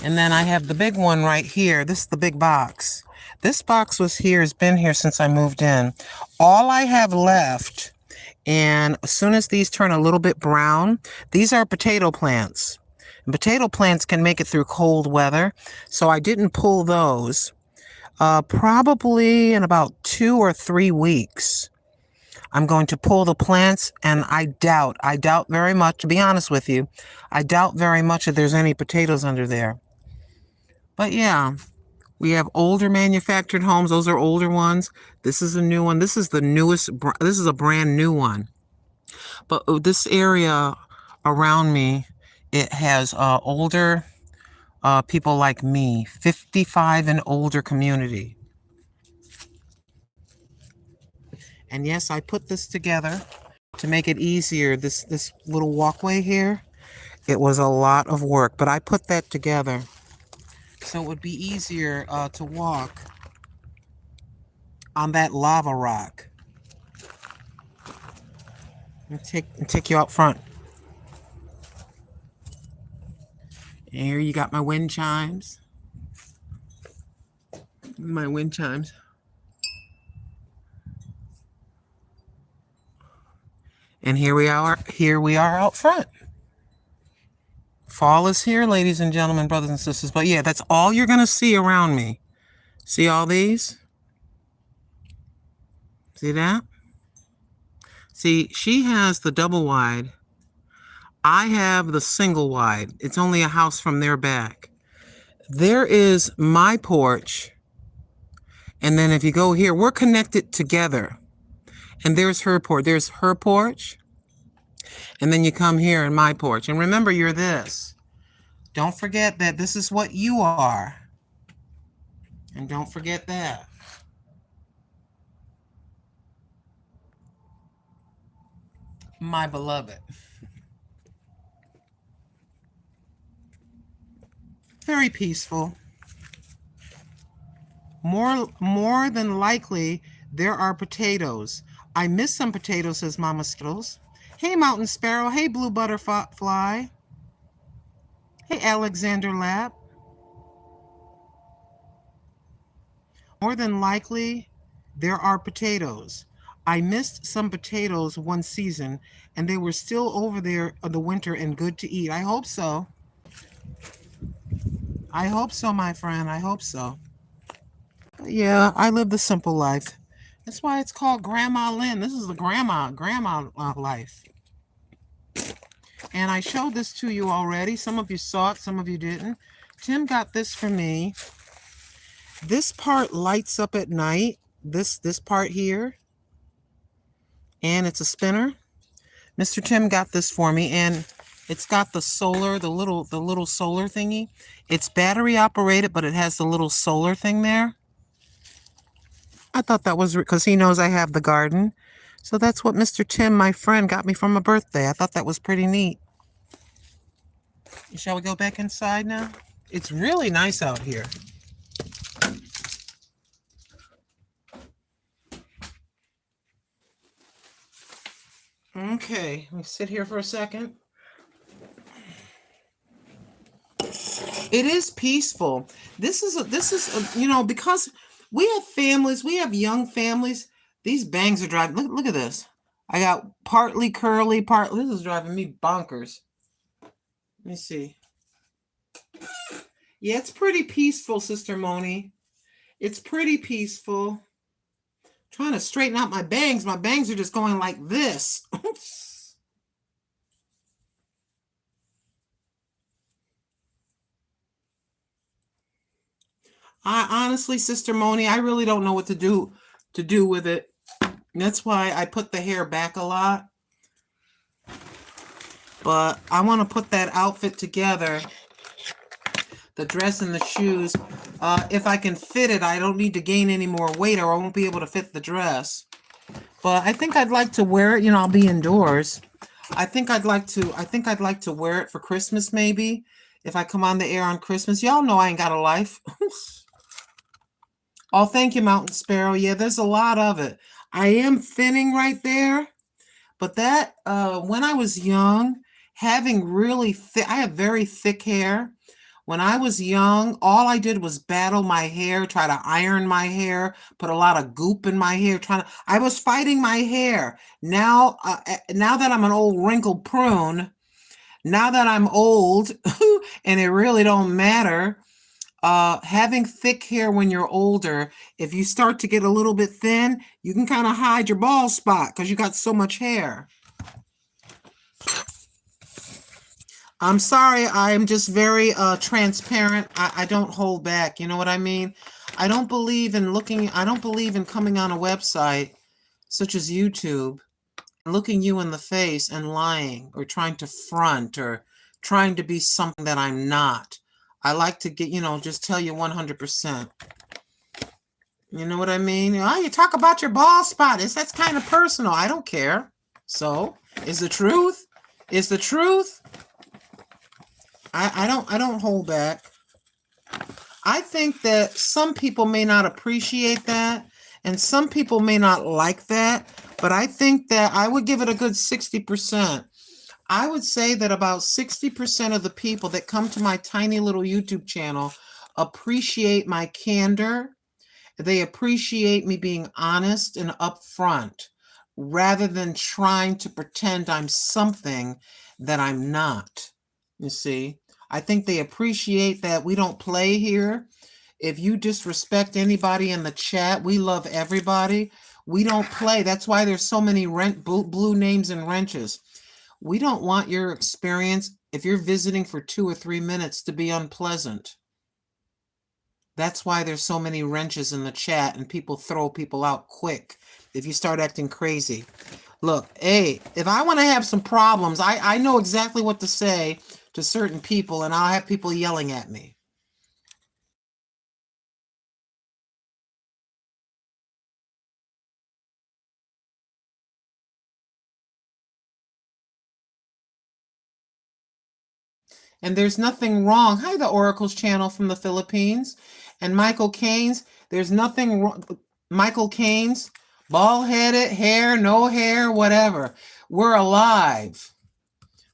And then I have the big one right here. This is the big box. This box has been here since I moved in. All I have left, and as soon as these turn a little bit brown, these are potato plants. And potato plants can make it through cold weather, so I didn't pull those. Probably in about 2 or 3 weeks, I'm going to pull the plants, and I doubt very much, to be honest with you, I doubt very much that there's any potatoes under there. But yeah, we have older manufactured homes. Those are older ones. This is a new one. This is the newest. This is a brand new one. But this area around me, it has older people like me, 55 and older community. And yes, I put this together to make it easier. This little walkway here, it was a lot of work, but I put that together so it would be easier to walk on that lava rock. And take you out front. And here you got my wind chimes. My wind chimes. And here we are out front. Fall is here, ladies and gentlemen, brothers and sisters. But yeah, that's all you're going to see around me. See all these? See that? See, she has the double wide. I have the single wide. It's only a house from their back. There is my porch. And then if you go here, we're connected together. And there's her porch. There's her porch. And then you come here in my porch. And remember, you're this. Don't forget that this is what you are. And don't forget that. My beloved. Very peaceful. More than likely, there are potatoes. I miss some potatoes, says Mama Skittles. Hey, Mountain Sparrow. Hey, Blue Butterfly. Hey, Alexander Lap. More than likely, there are potatoes. I missed some potatoes one season, and they were still over there in the winter and good to eat. I hope so. I hope so, my friend. I hope so. But yeah, I live the simple life. That's why it's called Grandma Lynn. This is the grandma life. And I showed this to you already. Some of you saw it, some of you didn't. Tim got this for me. This part lights up at night. This part here. And it's a spinner. Mr. Tim got this for me, and it's got the solar, the little solar thingy. It's battery operated, but it has the little solar thing there. I thought that was because he knows I have the garden. So that's what Mr. Tim, my friend, got me for my birthday. I thought that was pretty neat. Shall we go back inside now? It's really nice out here. Okay, let me sit here for a second. It is peaceful. This is you know, because we have families, we have young families. These bangs are driving. Look at this. I got partly curly, this is driving me bonkers. Let me see. Yeah, it's pretty peaceful, Sister Moni. It's pretty peaceful. Trying to straighten out my bangs. My bangs are just going like this. I honestly, Sister Moni, I really don't know what to do with it. That's why I put the hair back a lot. But I want to put that outfit together. The dress and the shoes. If I can fit it, I don't need to gain any more weight or I won't be able to fit the dress. But I think I'd like to wear it. You know, I'll be indoors. I think I'd like to wear it for Christmas maybe. If I come on the air on Christmas. Y'all know I ain't got a life. Oh, thank you, Mountain Sparrow. Yeah, there's a lot of it. I am thinning right there. But that, when I was young, having really thick, I have very thick hair. When I was young, all I did was battle my hair, try to iron my hair, put a lot of goop in my hair, I was fighting my hair. Now, now that I'm an old wrinkled prune, now that I'm old, and it really don't matter, having thick hair when you're older, if you start to get a little bit thin, you can kind of hide your bald spot because you got so much hair. I'm sorry, I'm just very transparent. I don't hold back, you know what I mean? I don't believe in coming on a website such as YouTube and looking you in the face and lying or trying to front or trying to be something that I'm not. I like to get, just tell you 100%. You know what I mean? Oh, you talk about your bald spot. That's kind of personal. I don't care. So, is the truth? Is the truth? I don't hold back. I think that some people may not appreciate that, and some people may not like that, but I think that I would give it a good 60%. I would say that about 60% of the people that come to my tiny little YouTube channel appreciate my candor. They appreciate me being honest and upfront rather than trying to pretend I'm something that I'm not. You see, I think they appreciate that we don't play here. If you disrespect anybody in the chat, we love everybody. We don't play. That's why there's so many blue names and wrenches. We don't want your experience, if you're visiting for 2 or 3 minutes, to be unpleasant. That's why there's so many wrenches in the chat and people throw people out quick if you start acting crazy. Look, hey, if I want to have some problems, I know exactly what to say to certain people, and I'll have people yelling at me. And there's nothing wrong. Hi, the Oracles channel from the Philippines. And Michael Keynes, There's nothing wrong. Michael Caine's bald-headed, hair, no hair, whatever. We're alive.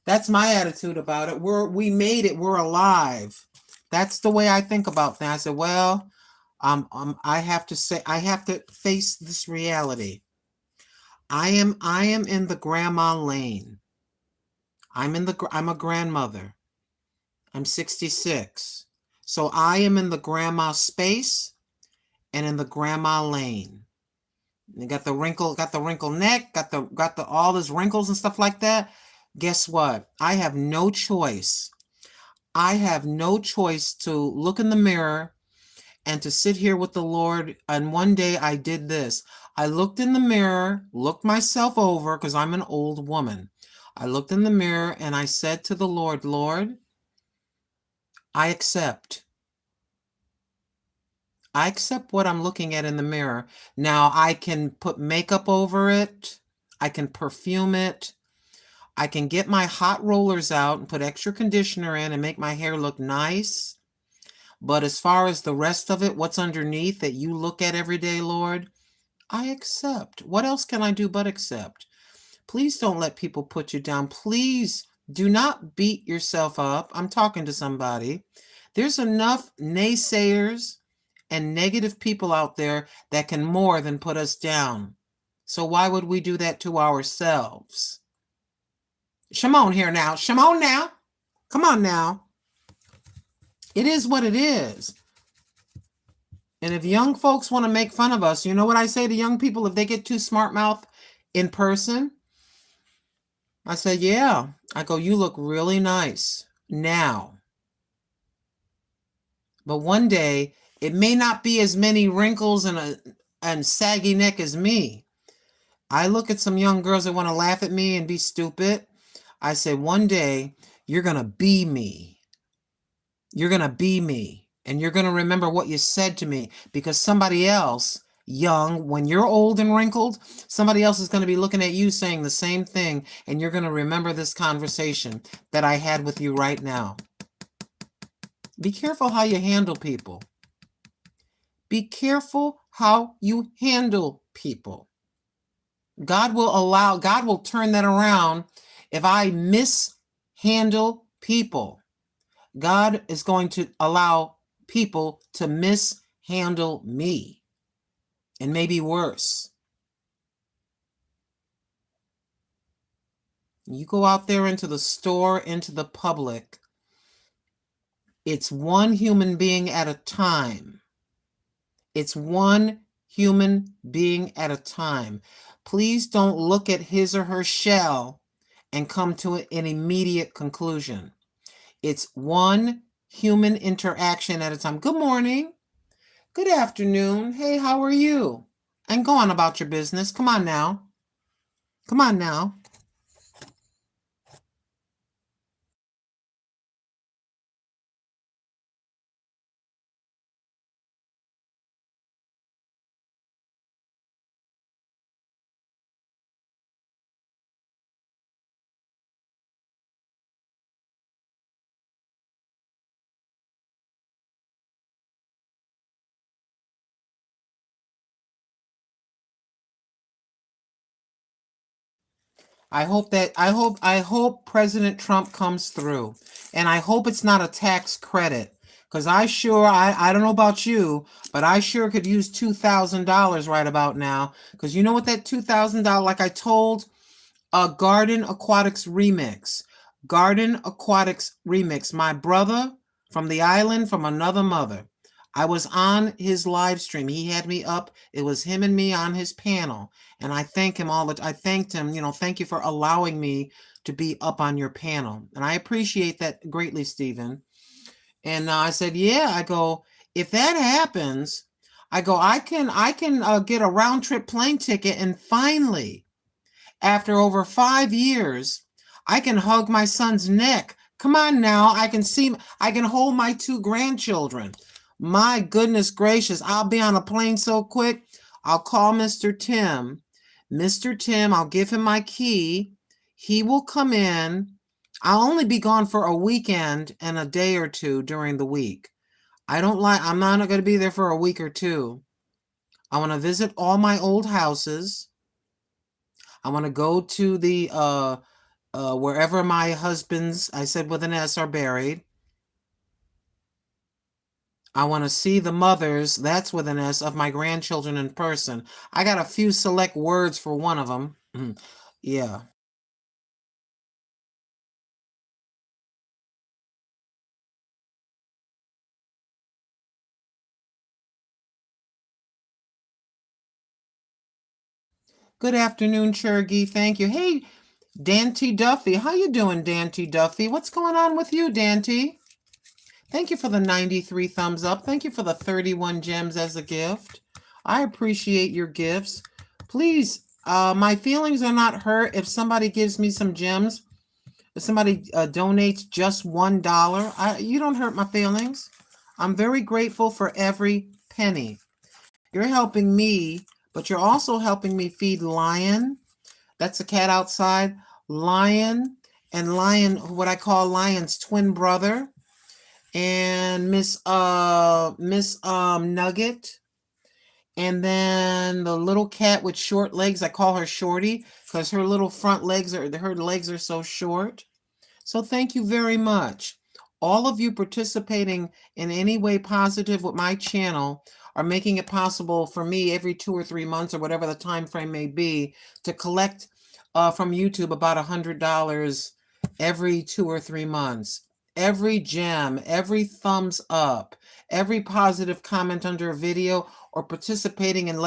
That's my attitude about it. We made it. We're alive. That's the way I think about things. I said, well, I have to face this reality. I am in the grandma lane. I'm a grandmother. I'm 66. So I am in the grandma space and in the grandma lane. You got the wrinkled neck, got the all those wrinkles and stuff like that. Guess what? I have no choice. I have no choice to look in the mirror and to sit here with the Lord. And one day I did this. I looked in the mirror, looked myself over because I'm an old woman. I looked in the mirror and I said to the Lord, Lord, I accept. I accept what I'm looking at in the mirror. Now I can put makeup over it. I can perfume it. I can get my hot rollers out and put extra conditioner in and make my hair look nice. But as far as the rest of it, what's underneath that you look at every day, Lord, I accept. What else can I do but accept? Please don't let people put you down. Please do not beat yourself up. I'm talking to somebody. There's enough naysayers and negative people out there that can more than put us down. So why would we do that to ourselves? Shimon here now. Shimon now. Come on now. It is what it is. And if young folks want to make fun of us, you know what I say to young people if they get too smart mouth in person? I say, yeah. I go, you look really nice now. But one day, it may not be as many wrinkles and saggy neck as me. I look at some young girls that want to laugh at me and be stupid. I say, one day, you're going to be me. You're going to be me. And you're going to remember what you said to me. Because somebody else, young, when you're old and wrinkled, somebody else is going to be looking at you saying the same thing. And you're going to remember this conversation that I had with you right now. Be careful how you handle people. Be careful how you handle people. God will turn that around if I mishandle people. God is going to allow people to mishandle me, and maybe worse. You go out there into the store, into the public, it's one human being at a time. It's one human being at a time. Please don't look at his or her shell and come to an immediate conclusion. It's one human interaction at a time. Good morning. Good afternoon. Hey, how are you? And go on about your business. Come on now. Come on now. I hope President Trump comes through, and I hope it's not a tax credit, because I don't know about you, but I sure could use $2,000 right about now, because you know what that $2,000, like I told Garden Aquatics Remix, my brother from the island from another mother. I was on his live stream. He had me up. It was him and me on his panel. And I thank him I thanked him, thank you for allowing me to be up on your panel. And I appreciate that greatly, Stephen. And I said, yeah, I go, if that happens, I go, I can get a round trip plane ticket. And finally, after over 5 years, I can hug my son's neck. Come on now. I can hold my 2 grandchildren. My goodness gracious, I'll be on a plane so quick. I'll call Mr. Tim. Mr. Tim, I'll give him my key. He will come in. I'll only be gone for a weekend and a day or two during the week. I'm not going to be there for a week or two. I want to visit all my old houses. I want to go to the wherever my husbands, I said with an S, are buried. I want to see the mothers, that's with an S, of my grandchildren in person. I got a few select words for one of them. Yeah. Good afternoon, Chergy. Thank you. Hey, Dante Duffy. How you doing, Dante Duffy? What's going on with you, Dante? Thank you for the 93 thumbs up. Thank you for the 31 gems as a gift. I appreciate your gifts. Please, my feelings are not hurt if somebody gives me some gems. If somebody donates just $1, you don't hurt my feelings. I'm very grateful for every penny. You're helping me, but you're also helping me feed Lion. That's a cat outside. Lion and Lion, what I call Lion's twin brother, and Miss Nugget, and then the little cat with short legs. I call her Shorty because her little front legs are so short. So thank you very much. All of you participating in any way positive with my channel are making it possible for me every 2 or 3 months or whatever the time frame may be to collect from YouTube about $100 every 2 or 3 months. Every gem, every thumbs up, every positive comment under a video, or participating and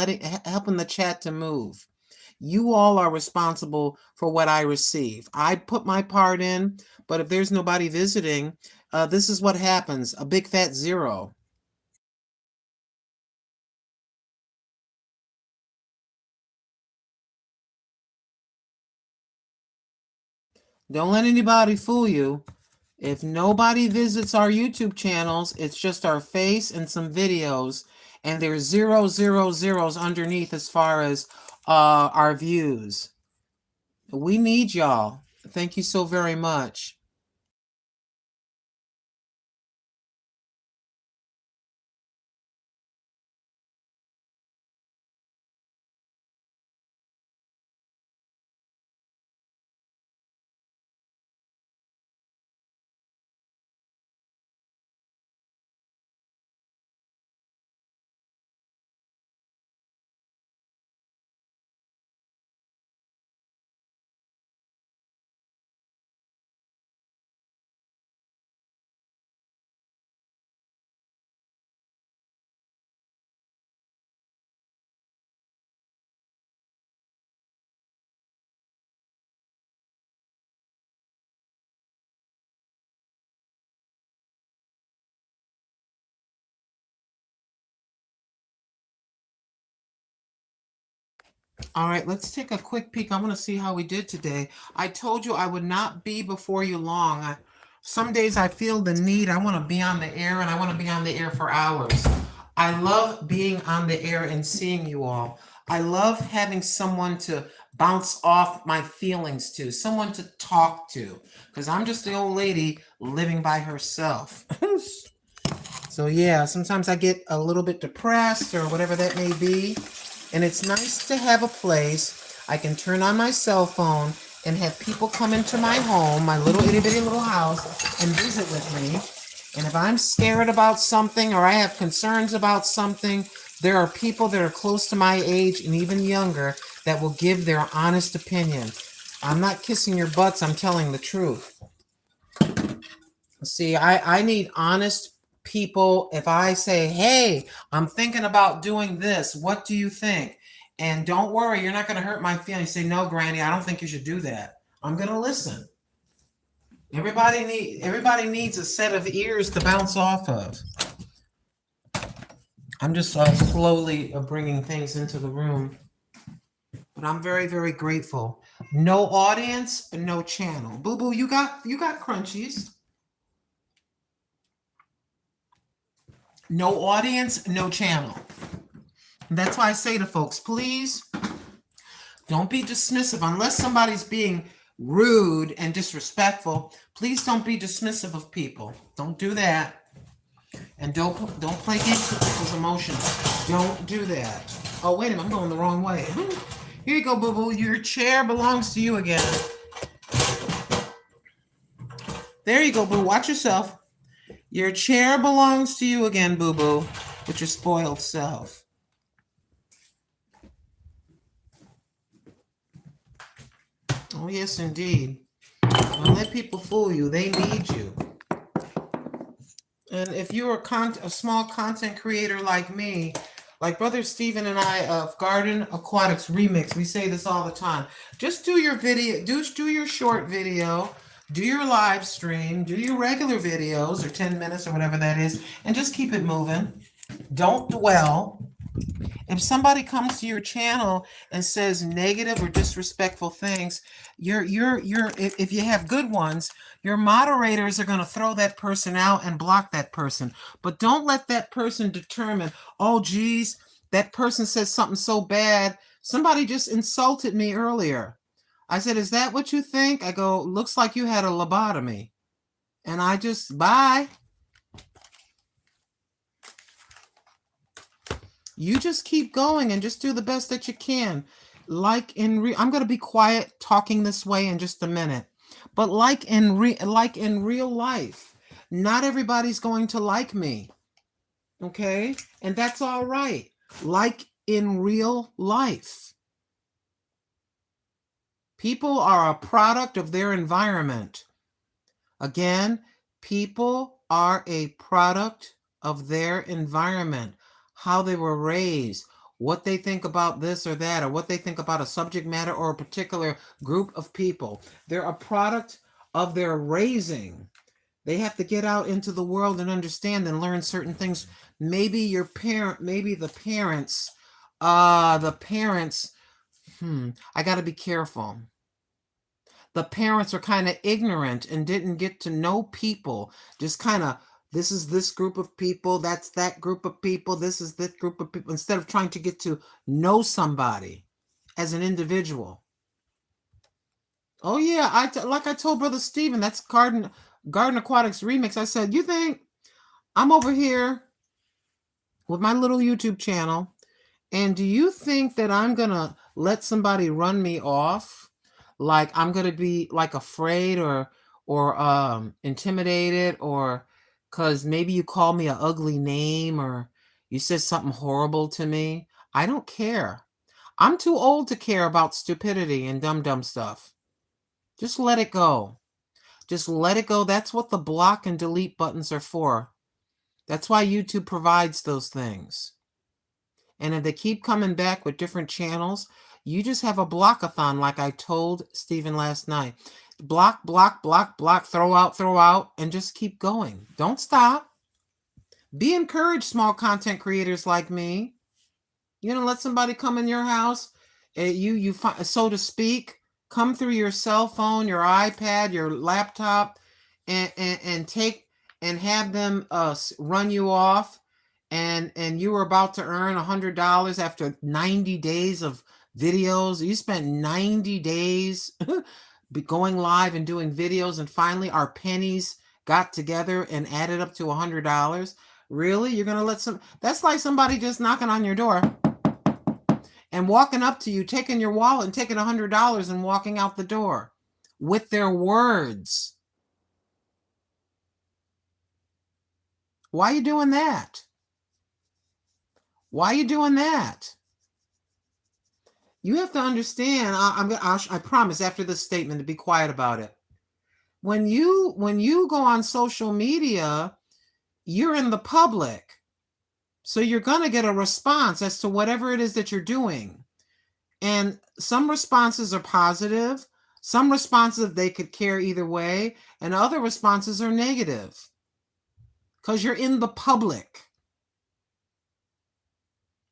helping the chat to move. You all are responsible for what I receive. I put my part in, but if there's nobody visiting, this is what happens, a big fat zero. Don't let anybody fool you. If nobody visits our YouTube channels, it's just our face and some videos, and there's 000 zeros underneath as far as our views. We need y'all. Thank you so very much. All right, let's take a quick peek. I want to see how we did today. I told you I would not be before you long. Some days I feel the need. I want to be on the air, and I want to be on the air for hours. I love being on the air and seeing you all. I love having someone to bounce off my feelings to, someone to talk to, because I'm just the old lady living by herself. So yeah, sometimes I get a little bit depressed or whatever that may be. And it's nice to have a place I can turn on my cell phone and have people come into my home, my little itty bitty little house, and visit with me. And if I'm scared about something or I have concerns about something, there are people that are close to my age and even younger that will give their honest opinion. I'm not kissing your butts, I'm telling the truth. See, I need honest people. If I say, hey, I'm thinking about doing this, what do you think? And don't worry, you're not going to hurt my feelings. Say, no, Granny, I don't think you should do that. I'm going to listen. Everybody needs a set of ears to bounce off of. I'm just slowly bringing things into the room. But I'm very, very grateful. No audience, no channel. Boo Boo, you got crunchies. No audience, no channel. That's why I say to folks, please don't be dismissive unless somebody's being rude and disrespectful. Please don't be dismissive of people. Don't do that. And don't play games with people's emotions. Don't do that. Oh, wait a minute. I'm going the wrong way. Here you go, boo-boo. Your chair belongs to you again. There you go, boo. Watch yourself. Your chair belongs to you again, boo-boo, with your spoiled self. Oh, yes, indeed. Don't let people fool you. They need you. And if you're a small content creator like me, like Brother Stephen and I of Garden Aquatics Remix, we say this all the time. Just do your video, do your short video, do your live stream, do your regular videos or 10 minutes or whatever that is, and just keep it moving. Don't dwell. If somebody comes to your channel and says negative or disrespectful things, if you have good ones, your moderators are going to throw that person out and block that person. But don't let that person determine, oh, geez, that person says something so bad. Somebody just insulted me earlier. I said, is that what you think? I go, looks like you had a lobotomy. And I just, bye. You just keep going and just do the best that you can. I'm going to be quiet talking this way in just a minute. But like in real life, not everybody's going to like me. Okay? And that's all right. Like in real life. People are a product of their environment. Again, people are a product of their environment. How they were raised, what they think about this or that, or what they think about a subject matter or a particular group of people. They're a product of their raising. They have to get out into the world and understand and learn certain things. Maybe the parents, I got to be careful. The parents are kind of ignorant and didn't get to know people, just kind of, this is this group of people, that's that group of people, this is this group of people, instead of trying to get to know somebody as an individual. Oh yeah, like I told Brother Stephen, that's Garden Aquatics Remix. I said, you think I'm over here with my little YouTube channel, and do you think that I'm gonna let somebody run me off? Like I'm gonna be like afraid or intimidated, or because maybe you call me an ugly name or you said something horrible to me? I don't care. I'm too old to care about stupidity and dumb stuff. Just let it go. Just let it go. That's what the block and delete buttons are for. That's why YouTube provides those things. And if they keep coming back with different channels, you just have a blockathon, like I told Stephen last night. Block, block, block, block, throw out, and just keep going. Don't stop. Be encouraged, small content creators like me. You're going to let somebody come in your house, so to speak, come through your cell phone, your iPad, your laptop, and take and have them run you off, and you were about to earn $100 after 90 days of videos. You spent 90 days going live and doing videos, and finally our pennies got together and added up to $100. Really? You're gonna let that's like somebody just knocking on your door and walking up to you, taking your wallet and taking $100 and walking out the door with their words. Why are you doing that? Why are you doing that? You have to understand, I promise after this statement to be quiet about it. When you go on social media, you're in the public. So you're going to get a response as to whatever it is that you're doing. And some responses are positive. Some responses, they could care either way. And other responses are negative. Because you're in the public.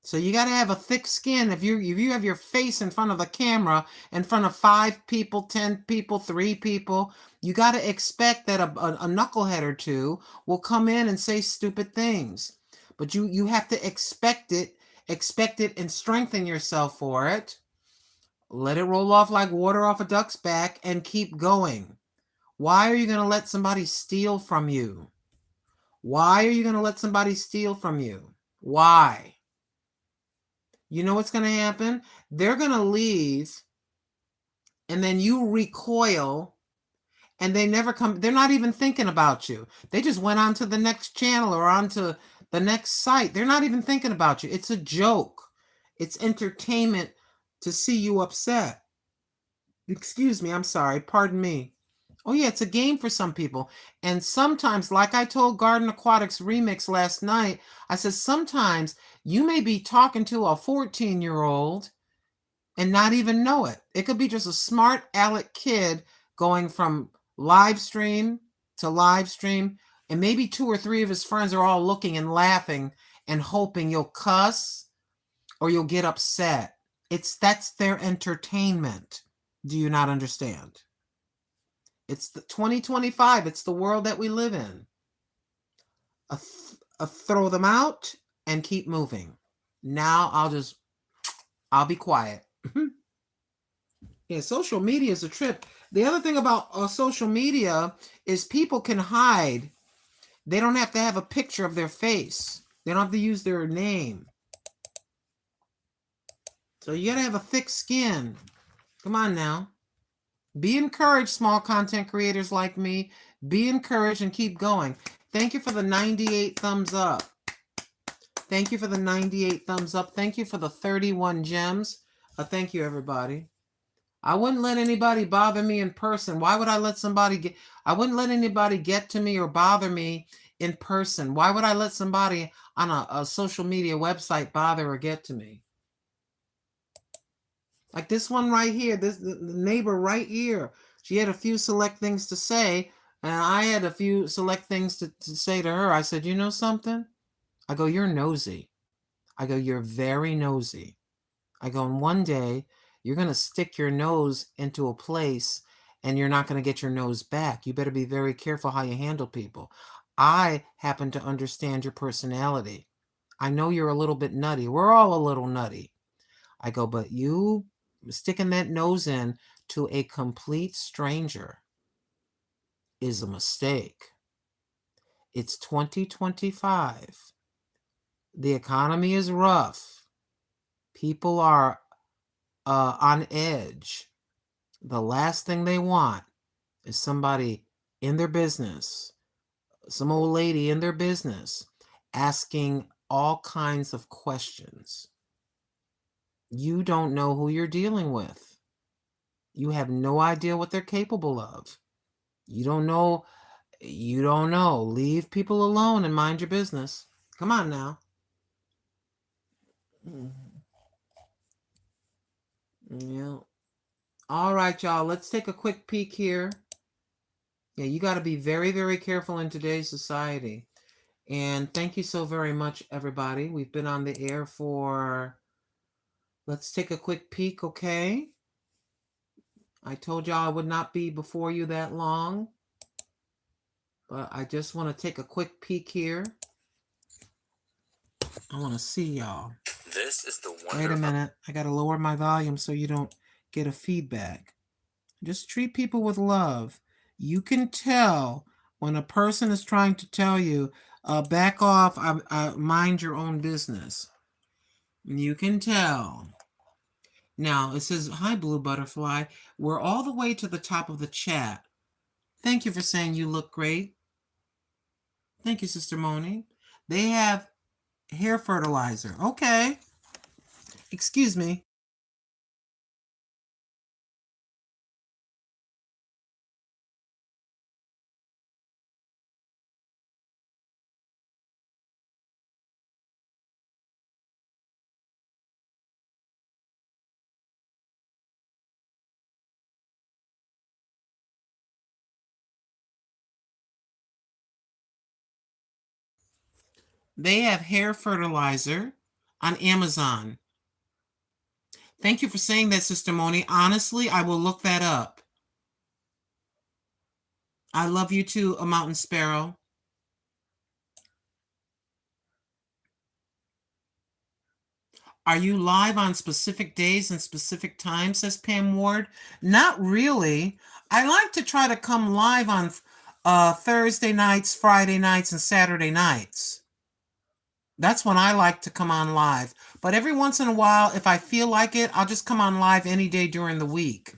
So you got to have a thick skin. If you have your face in front of the camera, in front of 5 people, 10 people, 3 people, you got to expect that a knucklehead or two will come in and say stupid things. But you have to expect it and strengthen yourself for it. Let it roll off like water off a duck's back and keep going. Why are you going to let somebody steal from you? Why are you going to let somebody steal from you? Why? You know what's going to happen? They're going to leave, and then you recoil, and they never come. They're not even thinking about you. They just went on to the next channel or onto the next site. They're not even thinking about you. It's a joke. It's entertainment to see you upset. Excuse me, I'm sorry. Pardon me. Oh yeah, it's a game for some people. And sometimes, like I told Garden Aquatics Remix last night, I said sometimes you may be talking to a 14-year-old and not even know it. It could be just a smart aleck kid going from live stream to live stream, and maybe 2 or 3 of his friends are all looking and laughing and hoping you'll cuss or you'll get upset. That's their entertainment. Do you not understand? It's the 2025. It's the world that we live in. Throw them out and keep moving. Now I'll be quiet. Yeah, social media is a trip. The other thing about social media is people can hide. They don't have to have a picture of their face. They don't have to use their name. So you gotta have a thick skin. Come on now. Be encouraged, small content creators like me. Be encouraged and keep going. Thank you for the 98 thumbs up. Thank you for the 98 thumbs up. Thank you for the 31 gems. Thank you, everybody. I wouldn't let anybody bother me in person. Why would I let I wouldn't let anybody get to me or bother me in person. Why would I let somebody on a social media website bother or get to me? Like this one right here, the neighbor right here. She had a few select things to say, and I had a few select things to say to her. I said, you know something? I go, you're nosy. I go, you're very nosy. I go, and one day you're going to stick your nose into a place and you're not going to get your nose back. You better be very careful how you handle people. I happen to understand your personality. I know you're a little bit nutty. We're all a little nutty. I go, but you sticking that nose in to a complete stranger is a mistake. It's 2025. The economy is rough. People are on edge. The last thing they want is somebody in their business, some old lady in their business, asking all kinds of questions. You don't know who you're dealing with. You have no idea what they're capable of. You don't know. You don't know. Leave people alone and mind your business. Come on now. Yeah. All right, y'all. Let's take a quick peek here. Yeah, you got to be very, very careful in today's society. And thank you so very much, everybody. We've been on the air for, let's take a quick peek, okay? I told y'all I would not be before you that long, but I just want to take a quick peek here. I want to see y'all. This is the wonder. Wait a minute. I got to lower my volume so you don't get a feedback. Just treat people with love. You can tell when a person is trying to tell you, back off, mind your own business. You can tell. Now, it says, hi, Blue Butterfly. We're all the way to the top of the chat. Thank you for saying you look great. Thank you, Sister Moni. They have hair fertilizer. Okay. Excuse me. They have hair fertilizer on Amazon. Thank you for saying that, Sister Moni. Honestly, I will look that up. I love you too, a mountain sparrow. Are you live on specific days and specific times, says Pam Ward? Not really. I like to try to come live on Thursday nights, Friday nights, and Saturday nights. That's when I like to come on live. But every once in a while, if I feel like it, I'll just come on live any day during the week.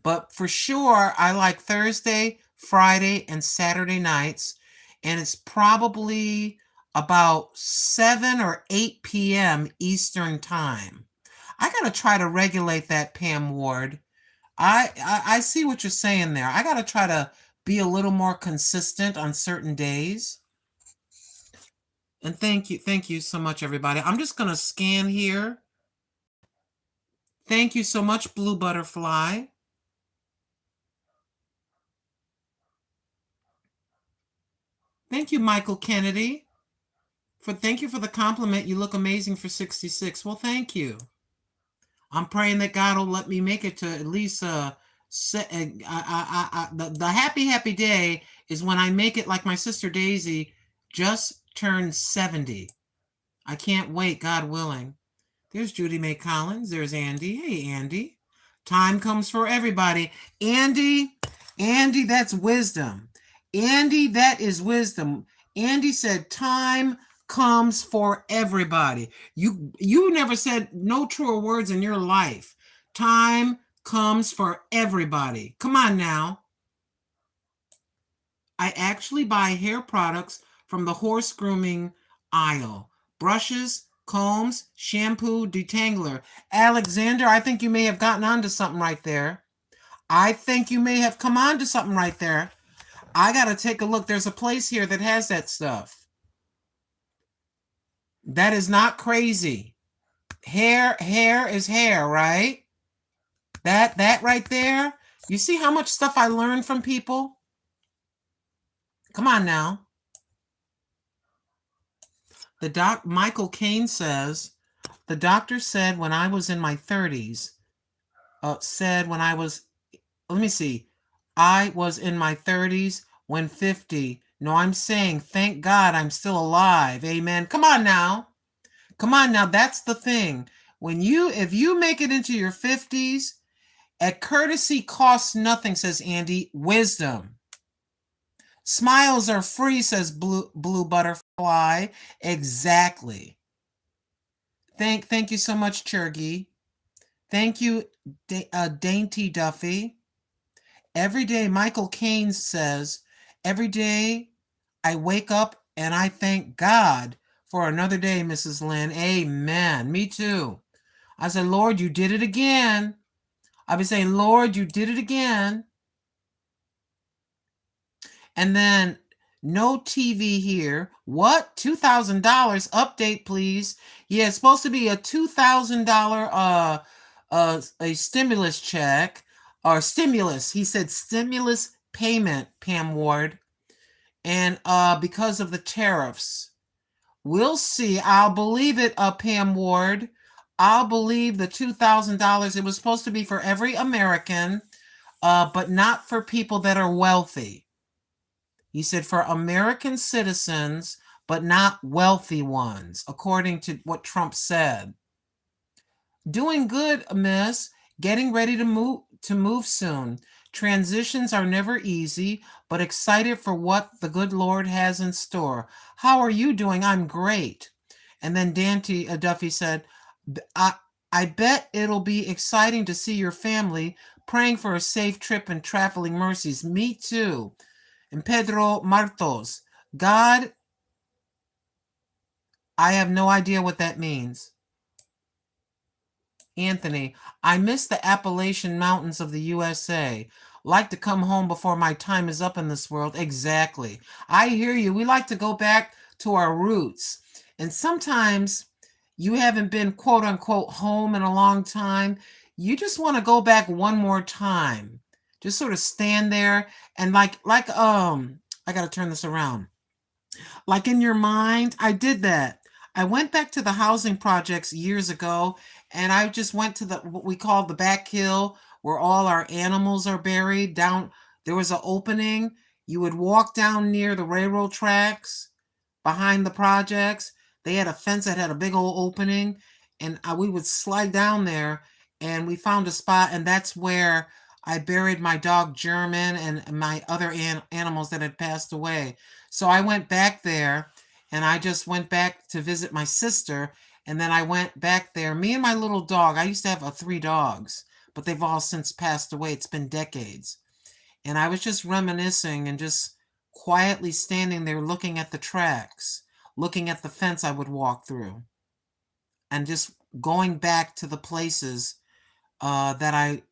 But for sure, I like Thursday, Friday, and Saturday nights. And it's probably about 7 or 8 p.m. Eastern Time. I got to try to regulate that, Pam Ward. I see what you're saying there. I got to try to be a little more consistent on certain days. And thank you so much, everybody. I'm just going to scan here. Thank you so much, Blue Butterfly. Thank you, Michael Kennedy. Thank you for the compliment. You look amazing for 66. Well, thank you. I'm praying that God will let me make it to at least the happy day is when I make it like my sister Daisy just turned 70. I can't wait, God willing. There's Judy May Collins. There's Andy. Hey, Andy. Time comes for everybody. Andy, that's wisdom. Andy, that is wisdom. Andy said time comes for everybody. You never said no truer words in your life. Time comes for everybody. Come on now. I actually buy hair products from the horse grooming aisle. Brushes, combs, shampoo, detangler. Alexander, I think you may have gotten onto something right there. I think you may have come on to something right there. I got to take a look. There's a place here that has that stuff. That is not crazy. Hair is hair, right? That right there. You see how much stuff I learned from people? Come on now. Michael Caine says, the doctor said when I was in my 30s, said when I was, let me see, I was in my 30s when 50. No, I'm saying, thank God I'm still alive. Amen. Come on now. Come on now. That's the thing. If you make it into your 50s, a courtesy costs nothing, says Andy. Wisdom. Smiles are free, says Blue Butterfly. Exactly. Thank you so much, Chergy. Thank you, Dainty Duffy. Every day, Michael Caine says, every day I wake up and I thank God for another day, Mrs. Lynn. Amen. Me too. I said, Lord, you did it again. I've been saying, Lord, you did it again. And then no TV here. What? $2,000 update, please. Yeah, it's supposed to be a $2,000 a stimulus check or stimulus. He said stimulus payment, Pam Ward. And because of the tariffs. We'll see. I'll believe it, Pam Ward. I'll believe the $2,000. It was supposed to be for every American, but not for people that are wealthy. He said for American citizens, but not wealthy ones, according to what Trump said. Doing good, miss. Getting ready to move soon. Transitions are never easy, but excited for what the good Lord has in store. How are you doing? I'm great. And then Dante Duffy said, I bet it'll be exciting to see your family. Praying for a safe trip and traveling mercies. Me too. And Pedro Martos, God, I have no idea what that means. Anthony, I miss the Appalachian Mountains of the USA. Like to come home before my time is up in this world. Exactly. I hear you. We like to go back to our roots. And sometimes you haven't been quote unquote home in a long time. You just want to go back one more time. Just sort of stand there and I got to turn this around. Like in your mind, I did that. I went back to the housing projects years ago, and I just went to what we call the back hill where all our animals are buried. Down there was an opening. You would walk down near the railroad tracks behind the projects. They had a fence that had a big old opening, and we would slide down there, and we found a spot, and that's where I buried my dog German and my other animals that had passed away. So I went back there, And I just went back to visit my sister, and then I went back there. Me and my little dog, I used to have 3 dogs, but they've all since passed away. It's been decades. And I was just reminiscing and just quietly standing there looking at the tracks, looking at the fence I would walk through, and just going back to the places that I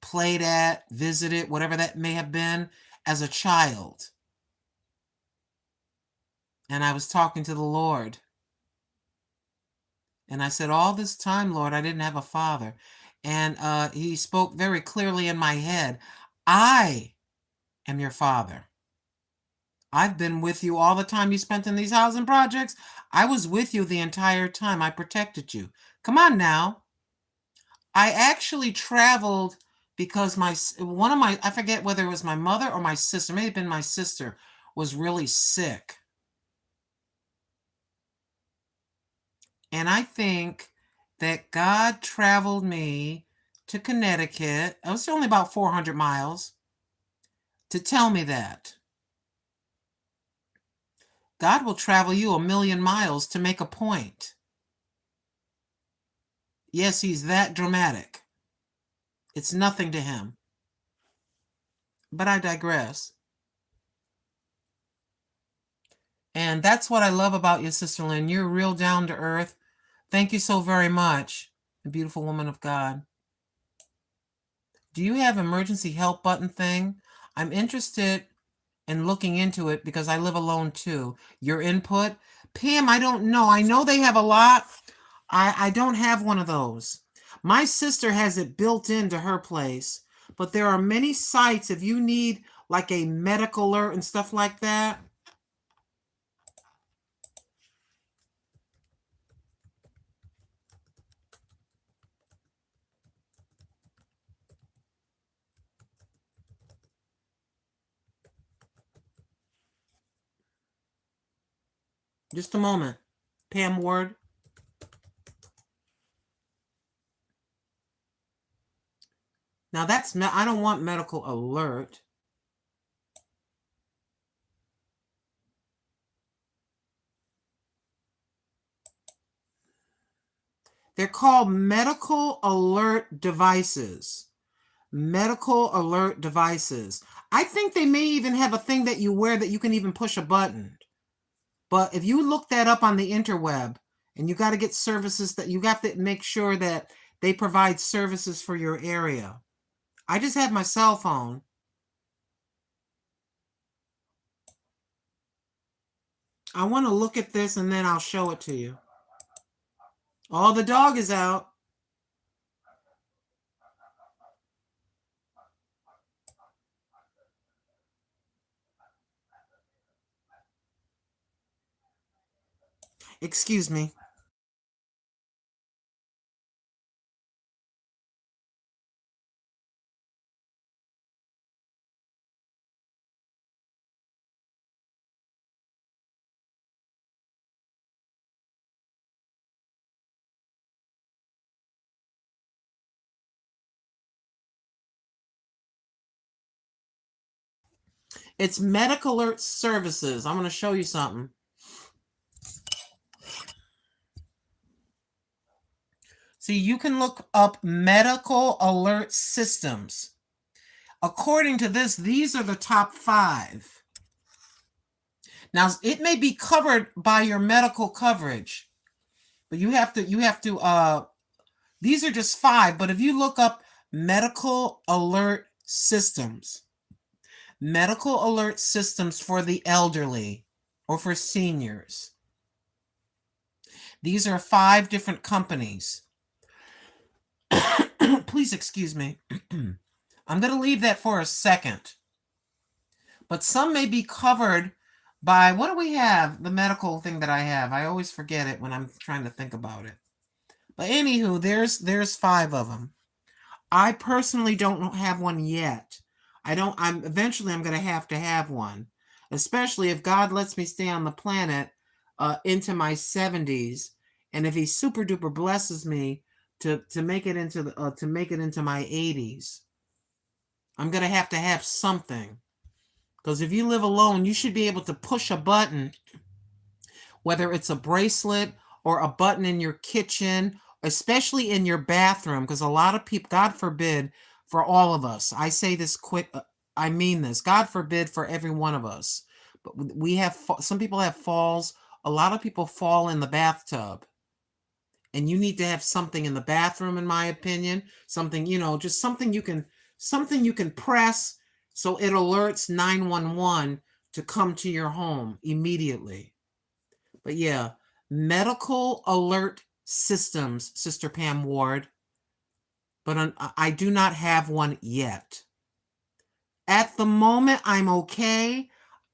played at, visited, whatever that may have been as a child. And I was talking to the Lord. And I said, all this time, Lord, I didn't have a father. And he spoke very clearly in my head, I am your father. I've been with you all the time you spent in these housing projects. I was with you the entire time. I protected you. Come on now. I actually traveled because I forget whether it was my mother or my sister, may have been my sister, was really sick. And I think that God traveled me to Connecticut. It was only about 400 miles to tell me that. God will travel you 1,000,000 miles to make a point. Yes, he's that dramatic. It's nothing to him. But I digress. And that's what I love about you, Sister Lynn. You're real down to earth. Thank you so very much, the beautiful woman of God. Do you have emergency help button thing? I'm interested in looking into it because I live alone too. Your input? Pam, I don't know. I know they have a lot. I don't have one of those. My sister has it built into her place, but there are many sites if you need like a medical alert and stuff like that. Just a moment. Pam Ward. Now that's, I don't want medical alert. They're called medical alert devices. Medical alert devices. I think they may even have a thing that you wear that you can even push a button. But if you look that up on the interweb, and you got to get services that you have to make sure that they provide services for your area. I just have my cell phone. I want to look at this and then I'll show it to you. Oh, the dog is out. Excuse me. It's medical alert services. I'm going to show you something. See, you can look up medical alert systems. According to this, these are the top 5. Now, it may be covered by your medical coverage, but you have to, these are just 5, but if you look up medical alert systems for the elderly or for seniors, these are 5 different companies. Please excuse me. I'm going to leave that for a second. But some may be covered by, what do we have? The medical thing that I have. I always forget it when I'm trying to think about it. But anywho, there's 5 of them. I personally don't have one yet. Eventually I'm going to have one, especially if God lets me stay on the planet into my 70s, and if he super duper blesses me to make it into my 80s. I'm going to have something. Because if you live alone, you should be able to push a button whether it's a bracelet or a button in your kitchen, especially in your bathroom, because a lot of people, God forbid, for all of us, I say this quick, I mean this, God forbid for every one of us, but we have, some people have falls, a lot of people fall in the bathtub, and you need to have something in the bathroom, in my opinion, something, just something you can press so it alerts 911 to come to your home immediately. But yeah, medical alert systems, Sister Pam Ward, but I do not have one yet. At the moment, I'm okay.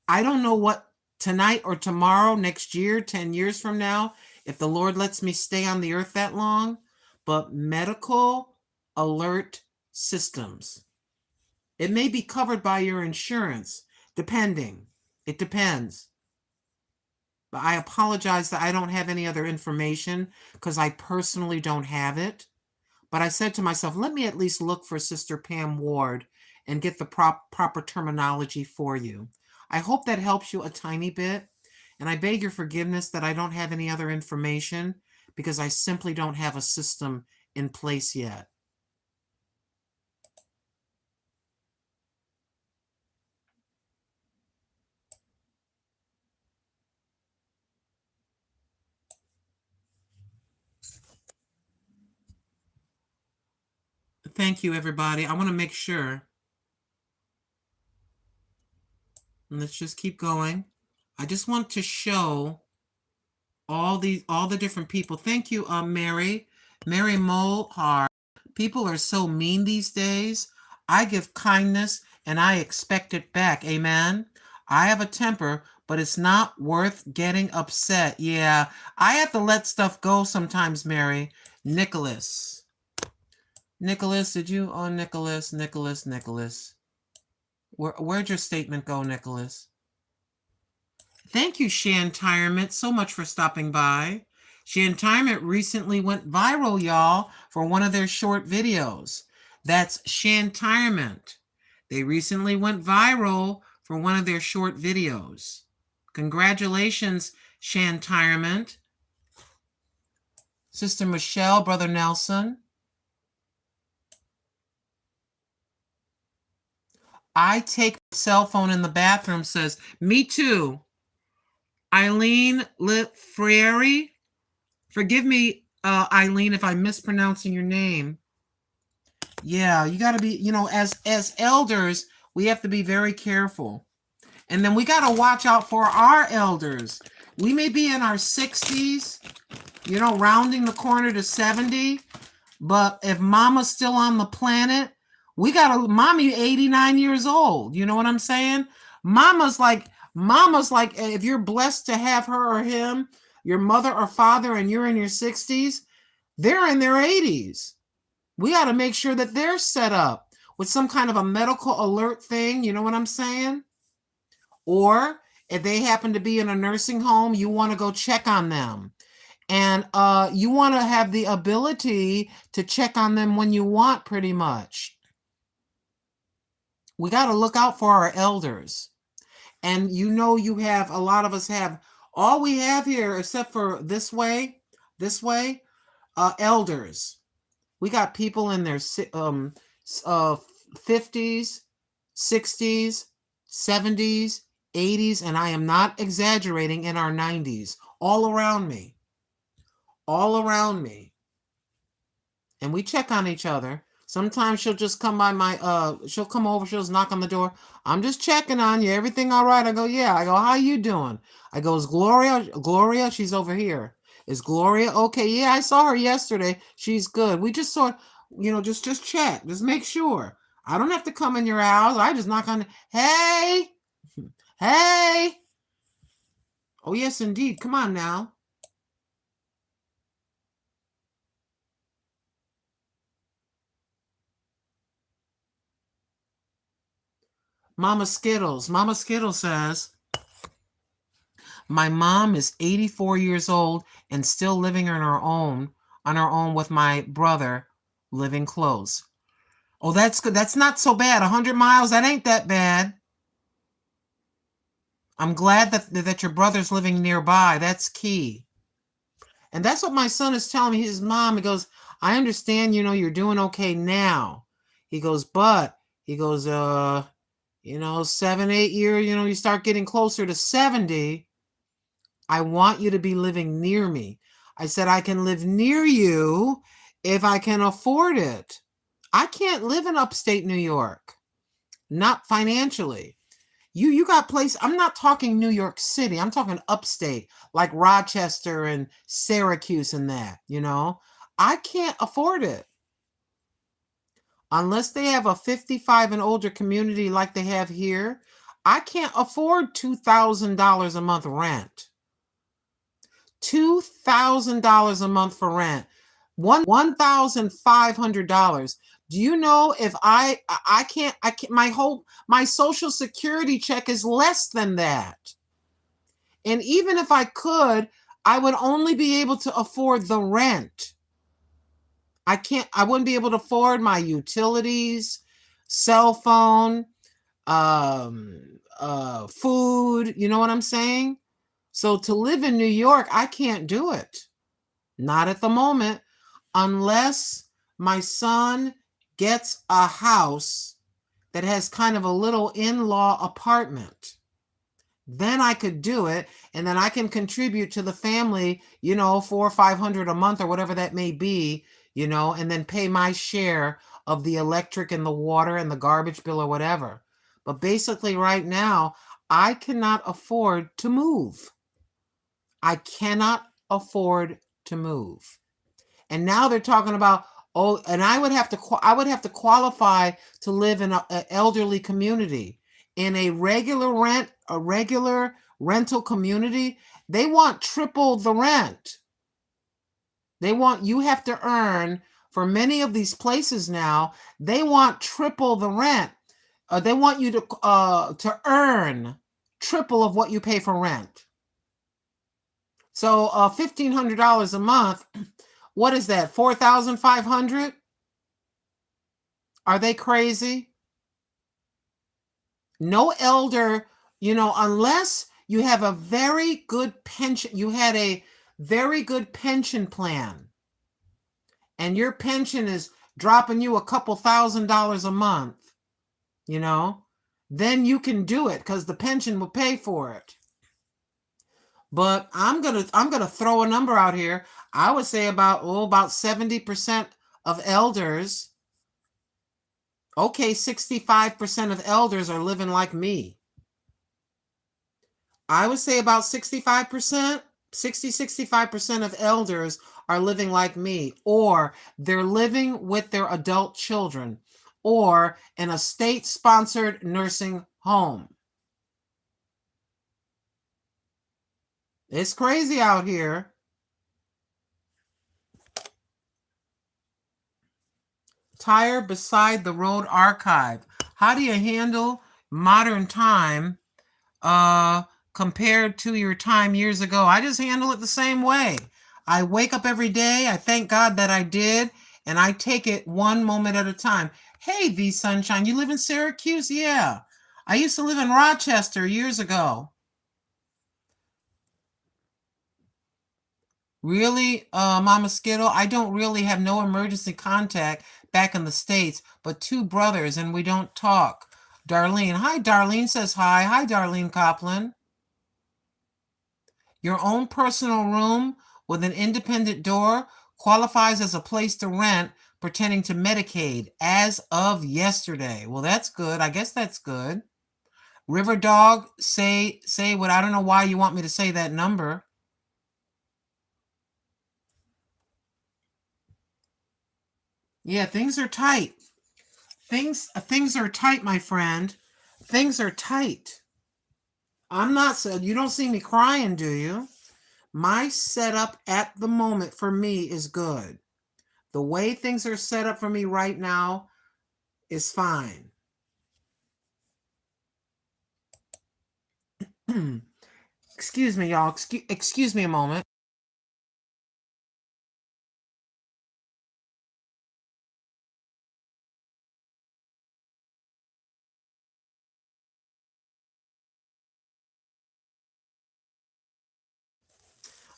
I don't know what tonight or tomorrow, next year, 10 years from now, if the Lord lets me stay on the earth that long, but medical alert systems. It may be covered by your insurance, depending. It depends. But I apologize that I don't have any other information because I personally don't have it. But I said to myself, let me at least look for Sister Pam Ward and get the proper terminology for you. I hope that helps you a tiny bit. And I beg your forgiveness that I don't have any other information because I simply don't have a system in place yet. Thank you, everybody. I want to make sure. And let's just keep going. I just want to show all the different people. Thank you, Mary Molhar. People are so mean these days. I give kindness and I expect it back. Amen. I have a temper, but it's not worth getting upset. Yeah, I have to let stuff go sometimes, Mary. Nicholas, did you? Oh, Nicholas. Where'd your statement go, Nicholas? Thank you, Shantirement, so much for stopping by. Shantirement recently went viral, y'all, for one of their short videos. That's Shantirement. They recently went viral for one of their short videos. Congratulations, Shantirement. Sister Michelle, Brother Nelson. I take my cell phone in the bathroom, says, me too. Eileen Lefreri. Forgive me, Eileen, if I'm mispronouncing your name. Yeah, you got to be, as elders, we have to be very careful. And then we got to watch out for our elders. We may be in our 60s, rounding the corner to 70. But if mama's still on the planet, mommy 89 years old. You know what I'm saying? Mama's like, if you're blessed to have her or him, your mother or father, and you're in your 60s, they're in their 80s. We got to make sure that they're set up with some kind of a medical alert thing. You know what I'm saying? Or if they happen to be in a nursing home, you want to go check on them. And you want to have the ability to check on them when you want, pretty much. We got to look out for our elders. And you have, a lot of us have, all we have here, except for this way, elders. We got people in their 50s, 60s, 70s, 80s, and I am not exaggerating, in our 90s, all around me. And we check on each other. Sometimes she'll just come by she'll come over, she'll just knock on the door. I'm just checking on you. Everything all right? I go, yeah. I go, how you doing? I go, is Gloria? She's over here. Is Gloria okay? Yeah, I saw her yesterday. She's good. We just sort, just check. Just make sure. I don't have to come in your house. I just knock on. Hey. Oh, yes, indeed. Come on now. Mama Skittles says, my mom is 84 years old and still living on her own with my brother living close. Oh, that's good. That's not so bad. 100 miles, that ain't that bad. I'm glad that your brother's living nearby. That's key. And that's what my son is telling me. His mom, he goes, I understand, you're doing okay now. He goes, but he goes, 7, 8 years, you start getting closer to 70. I want you to be living near me. I said, I can live near you if I can afford it. I can't live in upstate New York, not financially. You got place. I'm not talking New York City. I'm talking upstate, like Rochester and Syracuse and that, I can't afford it. Unless they have a 55 and older community like they have here, I can't afford $2,000 a month rent. $2,000 a month for rent. $1,500. Do you know if I can't my social security check is less than that. And even if I could, I would only be able to afford the rent. I wouldn't be able to afford my utilities, cell phone, food, you know what I'm saying? So to live in New York, I can't do it. Not at the moment, unless my son gets a house that has kind of a little in-law apartment. Then I could do it, and then I can contribute to the family, $400 or $500 a month or whatever that may be, and then pay my share of the electric and the water and the garbage bill or whatever. But basically right now, I cannot afford to move. I cannot afford to move. And now they're talking about, and I would have to qualify to live in an elderly community. In a regular rental community, they want triple the rent. You have to earn, for many of these places now, they want triple the rent. They want you to earn triple of what you pay for rent. So $1,500 a month, what is that? $4,500? Are they crazy? No elder, unless you have a very good pension, you had a very good pension plan, and your pension is dropping you a couple $1,000s a month, then you can do it because the pension will pay for it. But I'm gonna throw a number out here. I would say about 70% of elders. Okay, 65% of elders are living like me. I would say about 65%, 65% of elders are living like me, or they're living with their adult children, or in a state-sponsored nursing home. It's crazy out here. Tire beside the road archive. How do you handle modern time compared to your time years ago? I just handle it the same way. I wake up every day. I thank God that I did, and I take it one moment at a time. Hey, V Sunshine, you live in Syracuse? Yeah. I used to live in Rochester years ago. Really, Mama Skittle, I don't really have no emergency contact back in the States, but 2 brothers, and we don't talk. Darlene. Hi, Darlene says hi. Hi, Darlene Copland. Your own personal room with an independent door qualifies as a place to rent pertaining to Medicaid as of yesterday. Well, that's good. I guess that's good. River Dog, say what. I don't know why you want me to say that number. Yeah, things are tight. Things are tight, my friend. Things are tight. I'm not said you don't see me crying, do you? My setup at the moment for me is good. The way things are set up for me right now is fine. Excuse me, y'all. Excuse me a moment.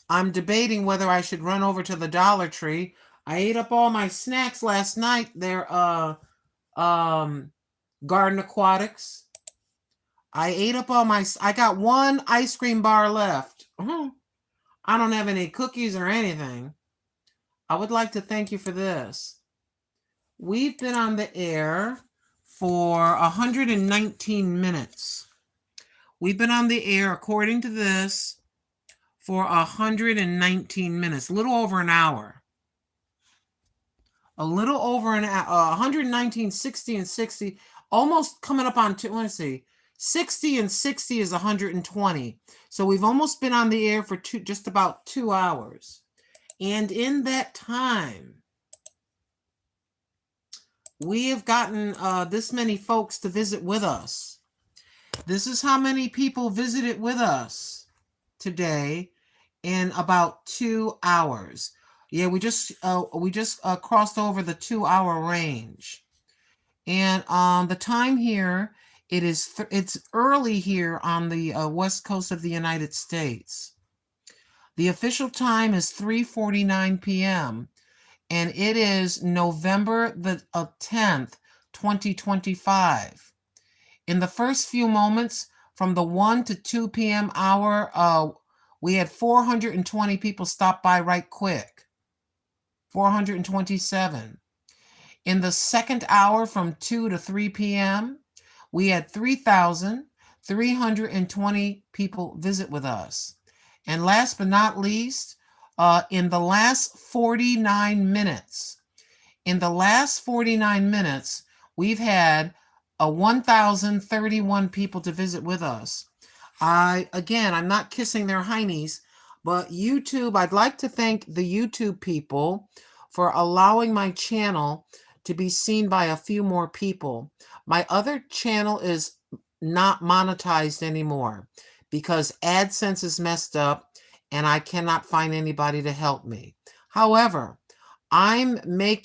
I'm debating whether I should run over to the Dollar Tree. I ate up all my snacks last night. They're Garden Aquatics. I ate up all my. I got one ice cream bar left. I don't have any cookies or anything. I would like to thank you for this. We've been on the air for 119 minutes. We've been on the air, according to this, for 119 minutes, a little over an hour. A little over an hour, 119, 60, and 60, almost coming up on, let's see, 60 and 60 is 120. So we've almost been on the air for just about 2 hours. And in that time, we have gotten this many folks to visit with us. This is how many people visited with us today in about 2 hours. Yeah, we just crossed over the 2-hour range. And the time here, it's early here on the west coast of the United States. The official time is 3:49 p.m. and it is November the 10th, 2025. In the first few moments, from the 1 to 2 p.m. hour, we had 420 people stop by right quick. 427. In the second hour, from 2 to 3 p.m., we had 3,320 people visit with us. And last but not least, in the last 49 minutes, we've had 1,031 people to visit with us. I'm not kissing their heinies, but YouTube, I'd like to thank the YouTube people for allowing my channel to be seen by a few more people. My other channel is not monetized anymore because AdSense is messed up and I cannot find anybody to help me. However, I'm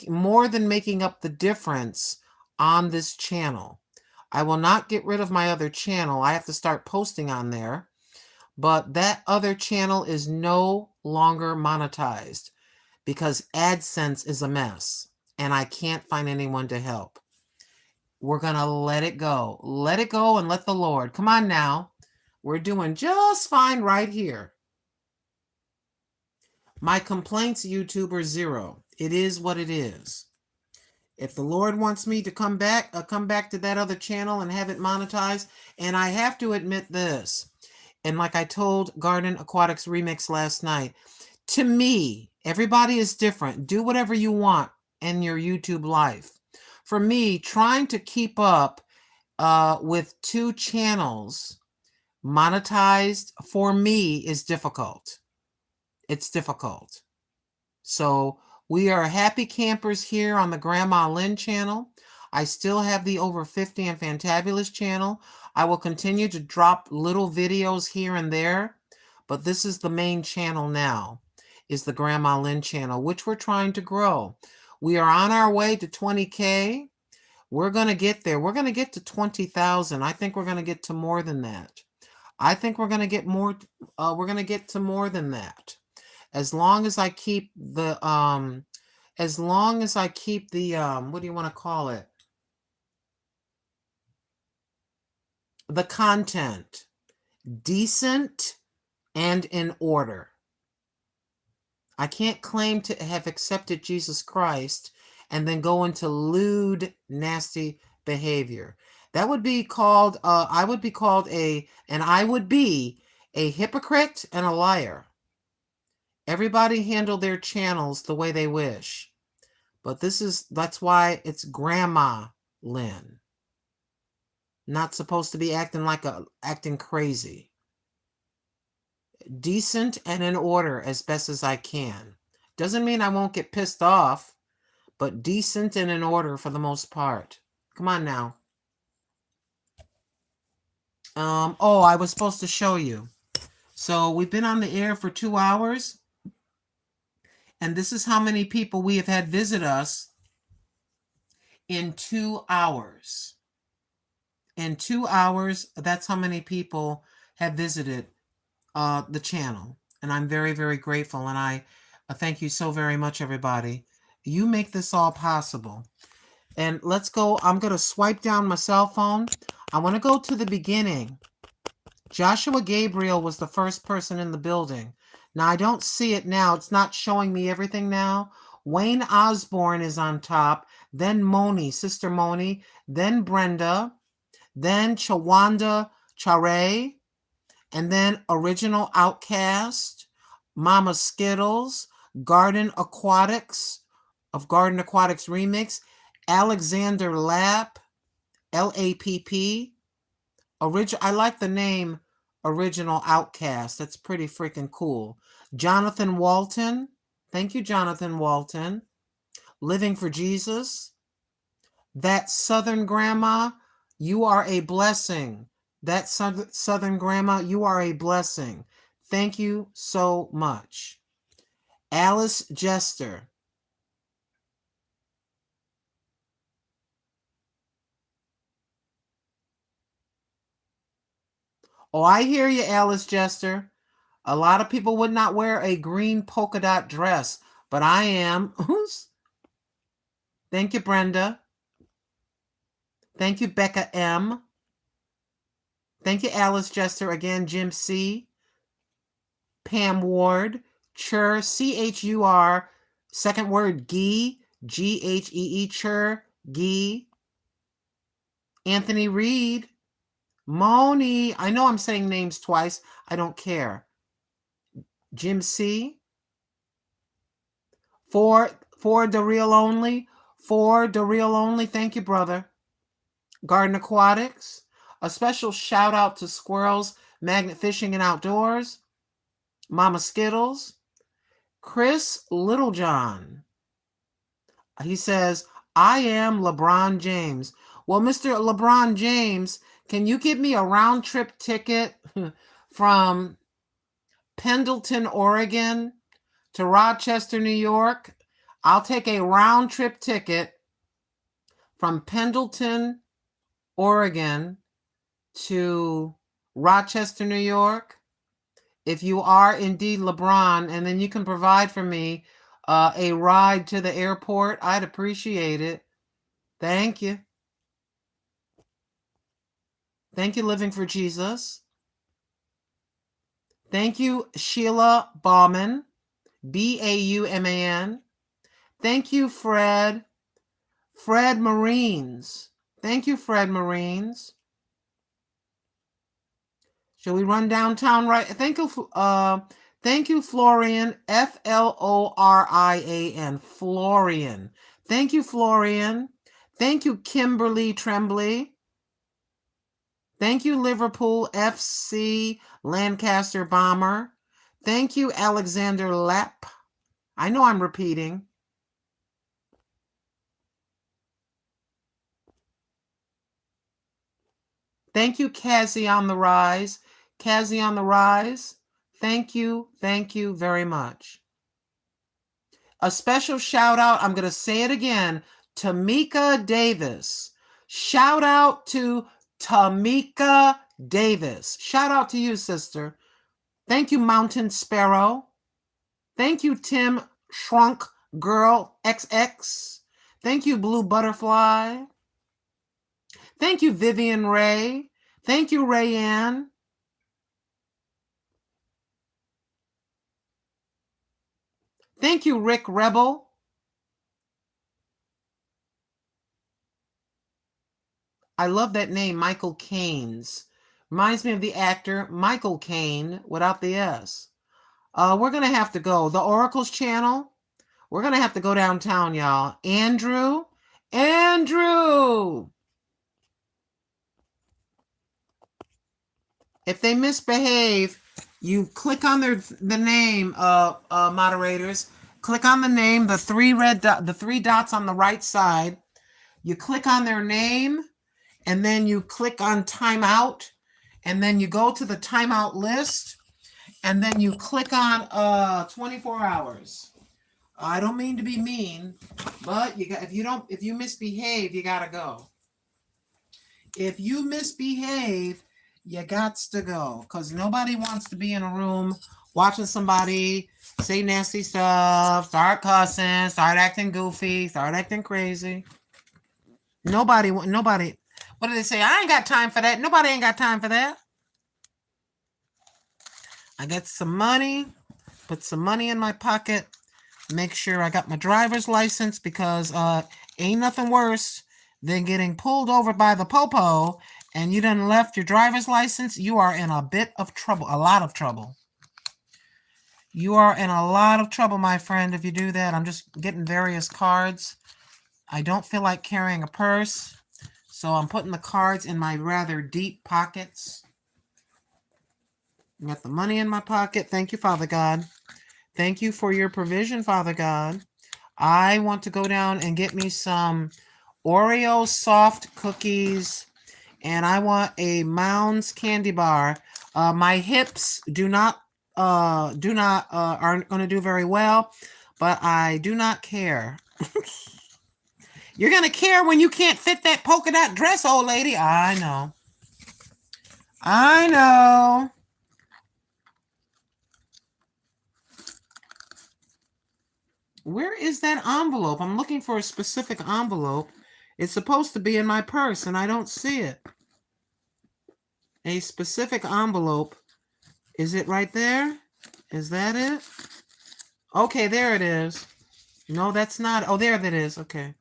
more than making up the difference on this channel. I will not get rid of my other channel. I have to start posting on there. But that other channel is no longer monetized because AdSense is a mess and I can't find anyone to help. We're going to let it go. Let it go and let the Lord. Come on now. We're doing just fine right here. My complaints, YouTuber, 0. It is what it is. If the Lord wants me to come back to that other channel and have it monetized, and I have to admit this, and like I told Garden Aquatics Remix last night, to me, everybody is different. Do whatever you want in your YouTube life. For me, trying to keep up with 2 channels monetized, for me, is difficult. It's difficult. So we are happy campers here on the Grandma Lynn channel. I still have the Over 50 and Fantabulous channel. I will continue to drop little videos here and there, but this is the main channel now, is the Grandma Lynn channel, which we're trying to grow. We are on our way to 20K. We're going to get there. We're going to get to 20,000. I think we're going to get to more than that. I think we're going to get more. We're going to get to more than that. As long as I keep the, what do you want to call it? The content decent and in order. I can't claim to have accepted Jesus Christ and then go into lewd, nasty behavior. That would be called, I would be a hypocrite and a liar. Everybody handle their channels the way they wish. But that's why it's Grandma Lynn. Not supposed to be acting crazy. Decent and in order as best as I can. Doesn't mean I won't get pissed off, but decent and in order for the most part. Come on now. I was supposed to show you. So we've been on the air for 2 hours. And this is how many people we have had visit us in 2 hours. In 2 hours, that's how many people have visited the channel. And I'm very, very grateful. And I thank you so very much, everybody. You make this all possible. And let's go. I'm going to swipe down my cell phone. I want to go to the beginning. Joshua Gabriel was the first person in the building. Now, I don't see it now. It's not showing me everything now. Wayne Osborne is on top. Then Moni, Sister Moni. Then Brenda. Then Chawanda Chare. And then Original Outcast. Mama Skittles. Garden Aquatics of Garden Aquatics Remix. Alexander Lapp. LAPP. I like the name Original Outcast. That's pretty freaking cool. Jonathan Walton. Thank you, Jonathan Walton. Living for Jesus. That Southern Grandma, you are a blessing. That Southern Grandma, you are a blessing. Thank you so much. Alice Jester. Oh, I hear you, Alice Jester. A lot of people would not wear a green polka dot dress, but I am. Thank you, Brenda. Thank you, Becca M. Thank you, Alice Jester. Again, Jim C. Pam Ward. Chur, C-H-U-R. Second word, Gee. G-H-E-E. Chur, Gee. Anthony Reed. Moni. I know I'm saying names twice. I don't care. Jim C. For the real only. For the real only. Thank you, brother. Garden Aquatics. A special shout out to Squirrels, Magnet Fishing and Outdoors. Mama Skittles. Chris Littlejohn. He says, I am LeBron James. Well, Mr. LeBron James, can you give me a round trip ticket from Pendleton, Oregon to Rochester, New York? I'll take a round trip ticket from Pendleton, Oregon to Rochester, New York. If you are indeed LeBron, and then you can provide for me a ride to the airport, I'd appreciate it. Thank you. Thank you, Living for Jesus. Thank you, Sheila Bauman, B-A-U-M-A-N. Thank you, Fred. Fred Marines. Thank you, Fred Marines. Shall we run downtown right? Thank you, Florian. F-L-O-R-I-A-N. Florian. Thank you, Florian. Thank you, Kimberly Tremblay. Thank you, Liverpool FC Lancaster Bomber. Thank you, Alexander Lapp. I know I'm repeating. Thank you, Cassie on the Rise. Cassie on the Rise. Thank you very much. A special shout out, I'm going to say it again, Tamika Davis. Shout out to Tamika Davis. Shout out to you, sister. Thank you, Mountain Sparrow. Thank you, Tim Shrunk Girl XX. Thank you, Blue Butterfly. Thank you, Vivian Ray. Thank you, Rayanne. Thank you, Rick Rebel. I love that name, Michael Caines. Reminds me of the actor Michael Caine without the S. We're going to have to go. The Oracles channel, we're going to have to go downtown, y'all. Andrew. If they misbehave, you click on the name, moderators. Click on the name, the three dots on the right side. You click on their name, and then you click on timeout, and then you go to the timeout list, and then you click on 24 hours. I don't mean to be mean, but if you misbehave, you gotta go. If you misbehave, You gots to go, because nobody wants to be in a room watching somebody say nasty stuff, start cussing, start acting goofy, start acting crazy. Nobody. What do they say? I ain't got time for that. Nobody ain't got time for that. I get some money, put some money in my pocket, make sure I got my driver's license, because ain't nothing worse than getting pulled over by the popo and you done left your driver's license. You are in a bit of trouble, a lot of trouble. You are in a lot of trouble, my friend, if you do that. I'm just getting various cards. I don't feel like carrying a purse, so I'm putting the cards in my rather deep pockets. I got the money in my pocket. Thank you, Father God. Thank you for your provision, Father God. I want to go down and get me some Oreo soft cookies, and I want a Mounds candy bar. My hips aren't going to do very well, but I do not care. You're going to care when you can't fit that polka dot dress, old lady. I know. I know. Where is that envelope? I'm looking for a specific envelope. It's supposed to be in my purse, and I don't see it. A specific envelope. Is it right there? Is that it? Okay, there it is. No, that's not. Oh, there that is. Okay.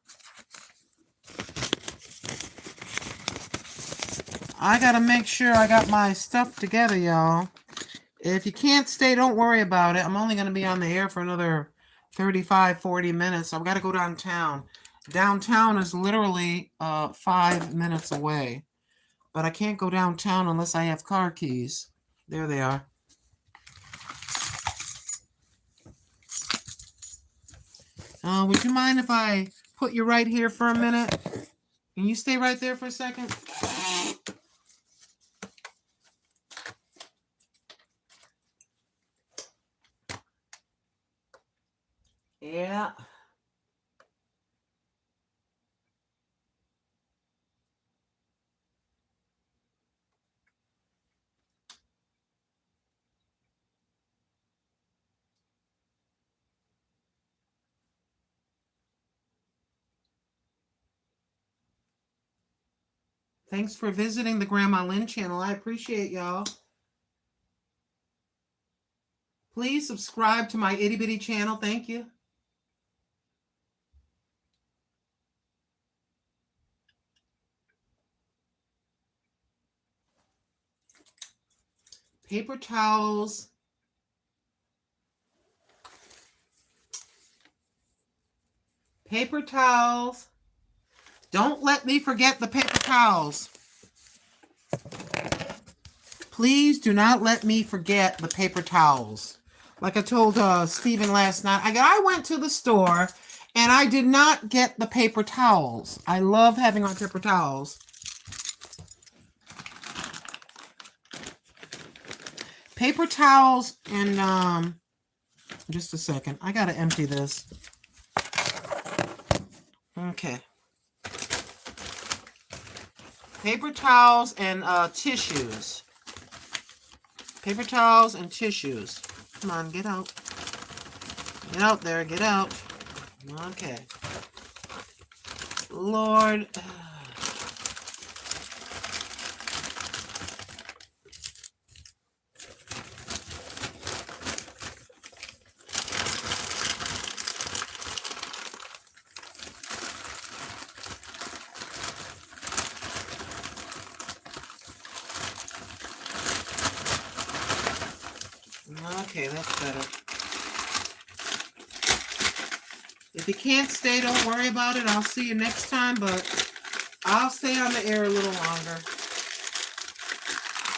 I gotta make sure I got my stuff together, y'all. If you can't stay, don't worry about it. I'm only gonna be on the air for another 35, 40 minutes. I've got to go downtown. Downtown is literally 5 minutes away. But I can't go downtown unless I have car keys. There they are. Would you mind if I put you right here for a minute? Can you stay right there for a second? Yeah. Thanks for visiting the Grandma Lynn channel. I appreciate y'all. Please subscribe to my itty bitty channel. Thank you. Paper towels. Paper towels. Don't let me forget the paper towels. Please do not let me forget the paper towels. Like I told Stephen last night, I went to the store and I did not get the paper towels. I love having my paper towels. Paper towels and just a second. I gotta empty this. Okay. Paper towels and tissues. Paper towels and tissues. Come on, get out. Get out there, get out. Okay. Lord. Okay, that's better. If you can't stay, don't worry about it. I'll see you next time, but I'll stay on the air a little longer.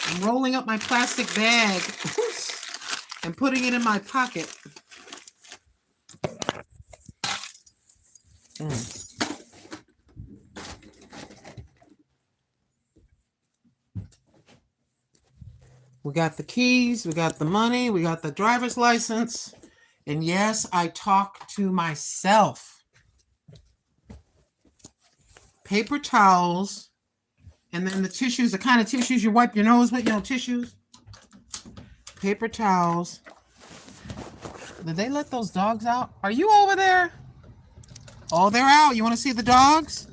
I'm rolling up my plastic bag and putting it in my pocket. We got the keys, we got the money, we got the driver's license, and yes, I talk to myself. Paper towels And then the tissues, the kind of tissues you wipe your nose with, tissues. Paper towels. Did they let those dogs out? Are you over there? Oh, they're out. You want to see the dogs?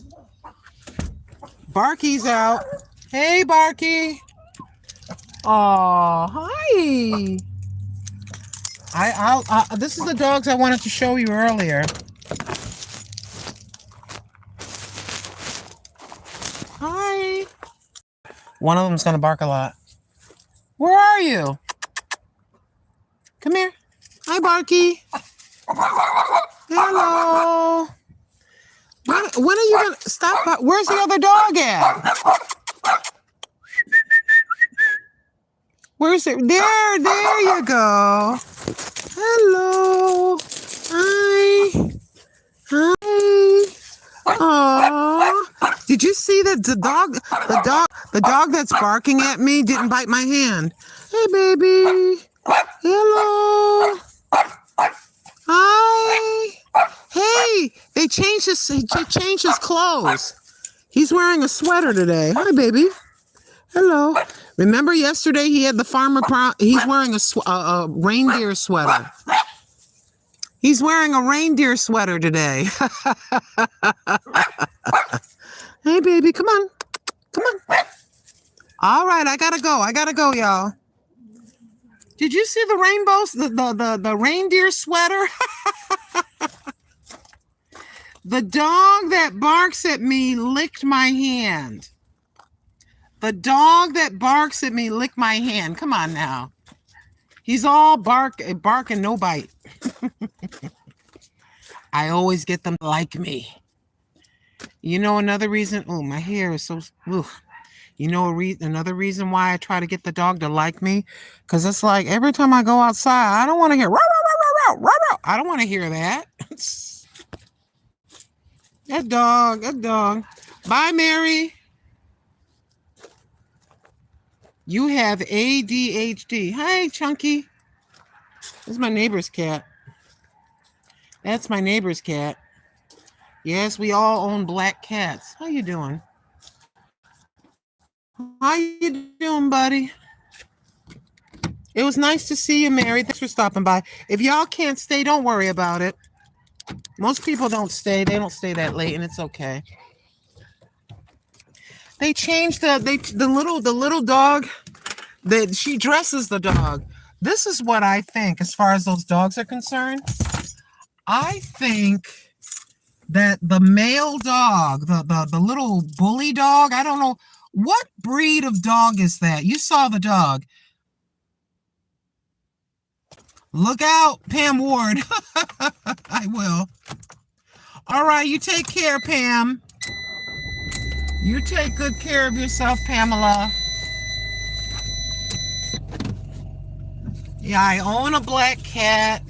Barky's out. Hey, Barky. Oh, hi. This is the dogs I wanted to show you earlier. Hi. One of them's gonna bark a lot. Where are you? Come here. Hi, Barky. Hello. When are you gonna stop? Where's the other dog at? Where's it? There you go. Hello. Hi. Aww. Did you see that the dog that's barking at me didn't bite my hand? Hey, baby. Hello. Hi. Hey, they changed his clothes. He's wearing a sweater today. Hi, baby. Hello. Remember yesterday he had the he's wearing a reindeer sweater. He's wearing a reindeer sweater today. Hey, baby, come on. Come on. All right, I gotta go, y'all. Did you see the rainbows? The reindeer sweater? The dog that barks at me licked my hand. The dog that barks at me licked my hand. Come on now. He's all bark and no bite. I always get them to like me. You know another reason? Oh, my hair is so... Ugh. You know another reason why I try to get the dog to like me? Because it's like every time I go outside, I don't want to hear... Row, row, row, row, row, row. I don't want to hear that. That dog. Bye, Mary. You have ADHD. Hi, Chunky. This is my neighbor's cat. That's my neighbor's cat. Yes, we all own black cats. How you doing? How you doing, buddy? It was nice to see you, Mary. Thanks for stopping by. If y'all can't stay, don't worry about it. Most people don't stay. They don't stay that late, and it's okay. They changed the little dog that she dresses the dog. This is what I think as far as those dogs are concerned. I think that the male dog, the little bully dog, I don't know what breed of dog is that. You saw the dog. Look out, Pam Ward. I will. All right, you take care, Pam. You take good care of yourself, Pamela. Yeah, I own a black cat.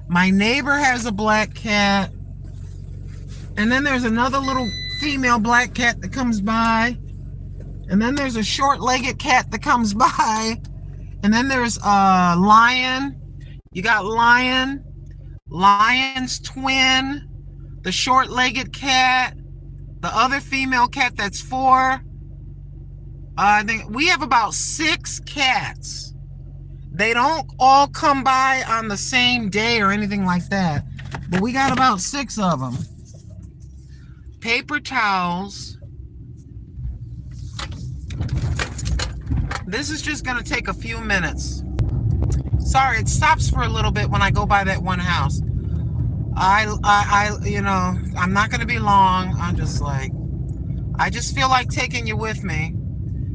My neighbor has a black cat. And then there's another little female black cat that comes by. And then there's a short-legged cat that comes by. And then there's a lion. You got Lion, Lion's twin, the short-legged cat, the other female cat that's 4. I think we have about 6 cats. They don't all come by on the same day or anything like that, but we got about 6 of them. Paper towels. This is just going to take a few minutes. Sorry, it stops for a little bit when I go by that one house. You know, I'm not going to be long. I'm just like, I just feel like taking you with me.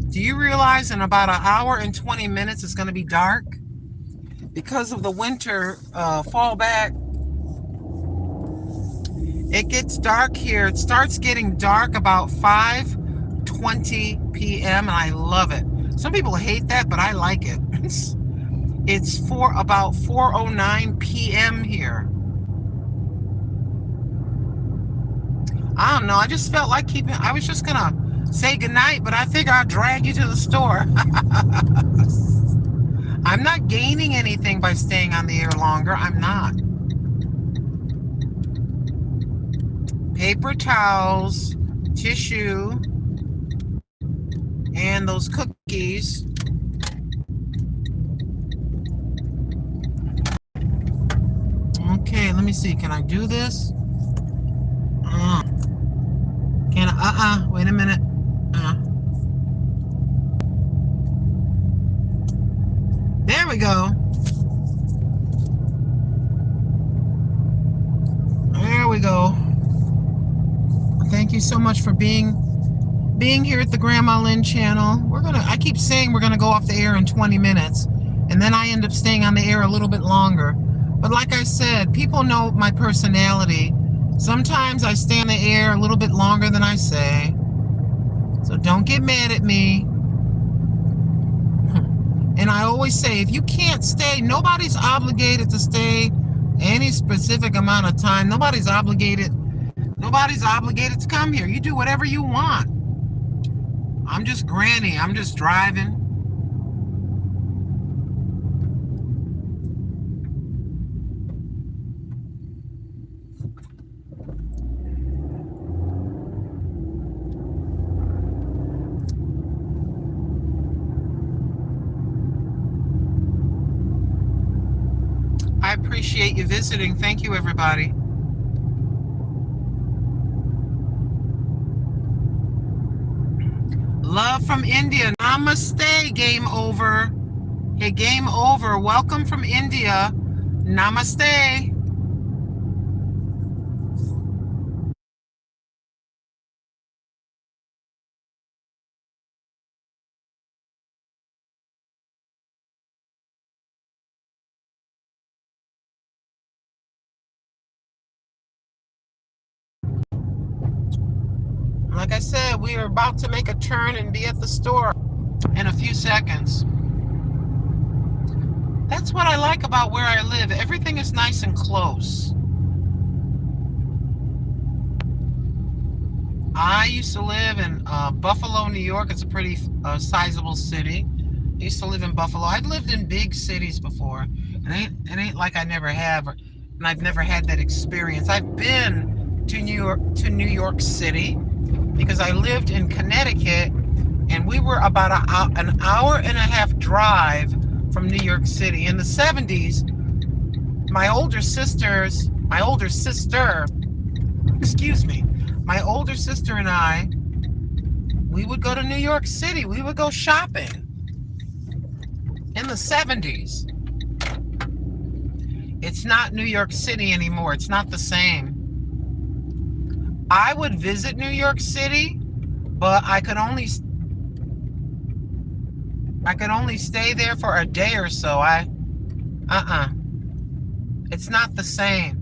Do you realize in about an hour and 20 minutes it's going to be dark? Because of the winter fallback, it gets dark here. It starts getting dark about 5:20 p.m. and I love it. Some people hate that, but I like it. It's about 4:09 p.m. here. I don't know. I just felt like I was just going to say goodnight, but I figure I'll drag you to the store. I'm not gaining anything by staying on the air longer. I'm not. Paper towels, tissue. and those cookies. Okay, let me see. Can I do this? Can I? Wait a minute. There we go. There we go. Thank you so much for being here at the Grandma Lynn channel. I keep saying we're gonna go off the air in 20 minutes, and then I end up staying on the air a little bit longer. But like I said, people know my personality. Sometimes I stay on the air a little bit longer than I say. So don't get mad at me. And I always say, if you can't stay, nobody's obligated to stay any specific amount of time. Nobody's obligated to come here. You do whatever you want. I'm just Granny. I'm just driving. I appreciate you visiting. Thank you, everybody. Love from India. Namaste. Game over. Hey, game over. Welcome from India. Namaste. Like I said, we are about to make a turn and be at the store in a few seconds. That's what I like about where I live. Everything is nice and close. I used to live in Buffalo, New York. It's a pretty sizable city. I used to live in Buffalo. I've lived in big cities before. It ain't like I never have, and I've never had that experience. I've been to New York City because I lived in Connecticut, and we were about an hour and a half drive from New York City. In the 70s, my older sister and I, we would go to New York City. We would go shopping in the 70s. It's not New York City anymore. It's not the same. I would visit New York City, but I could only stay there for a day or so. It's not the same.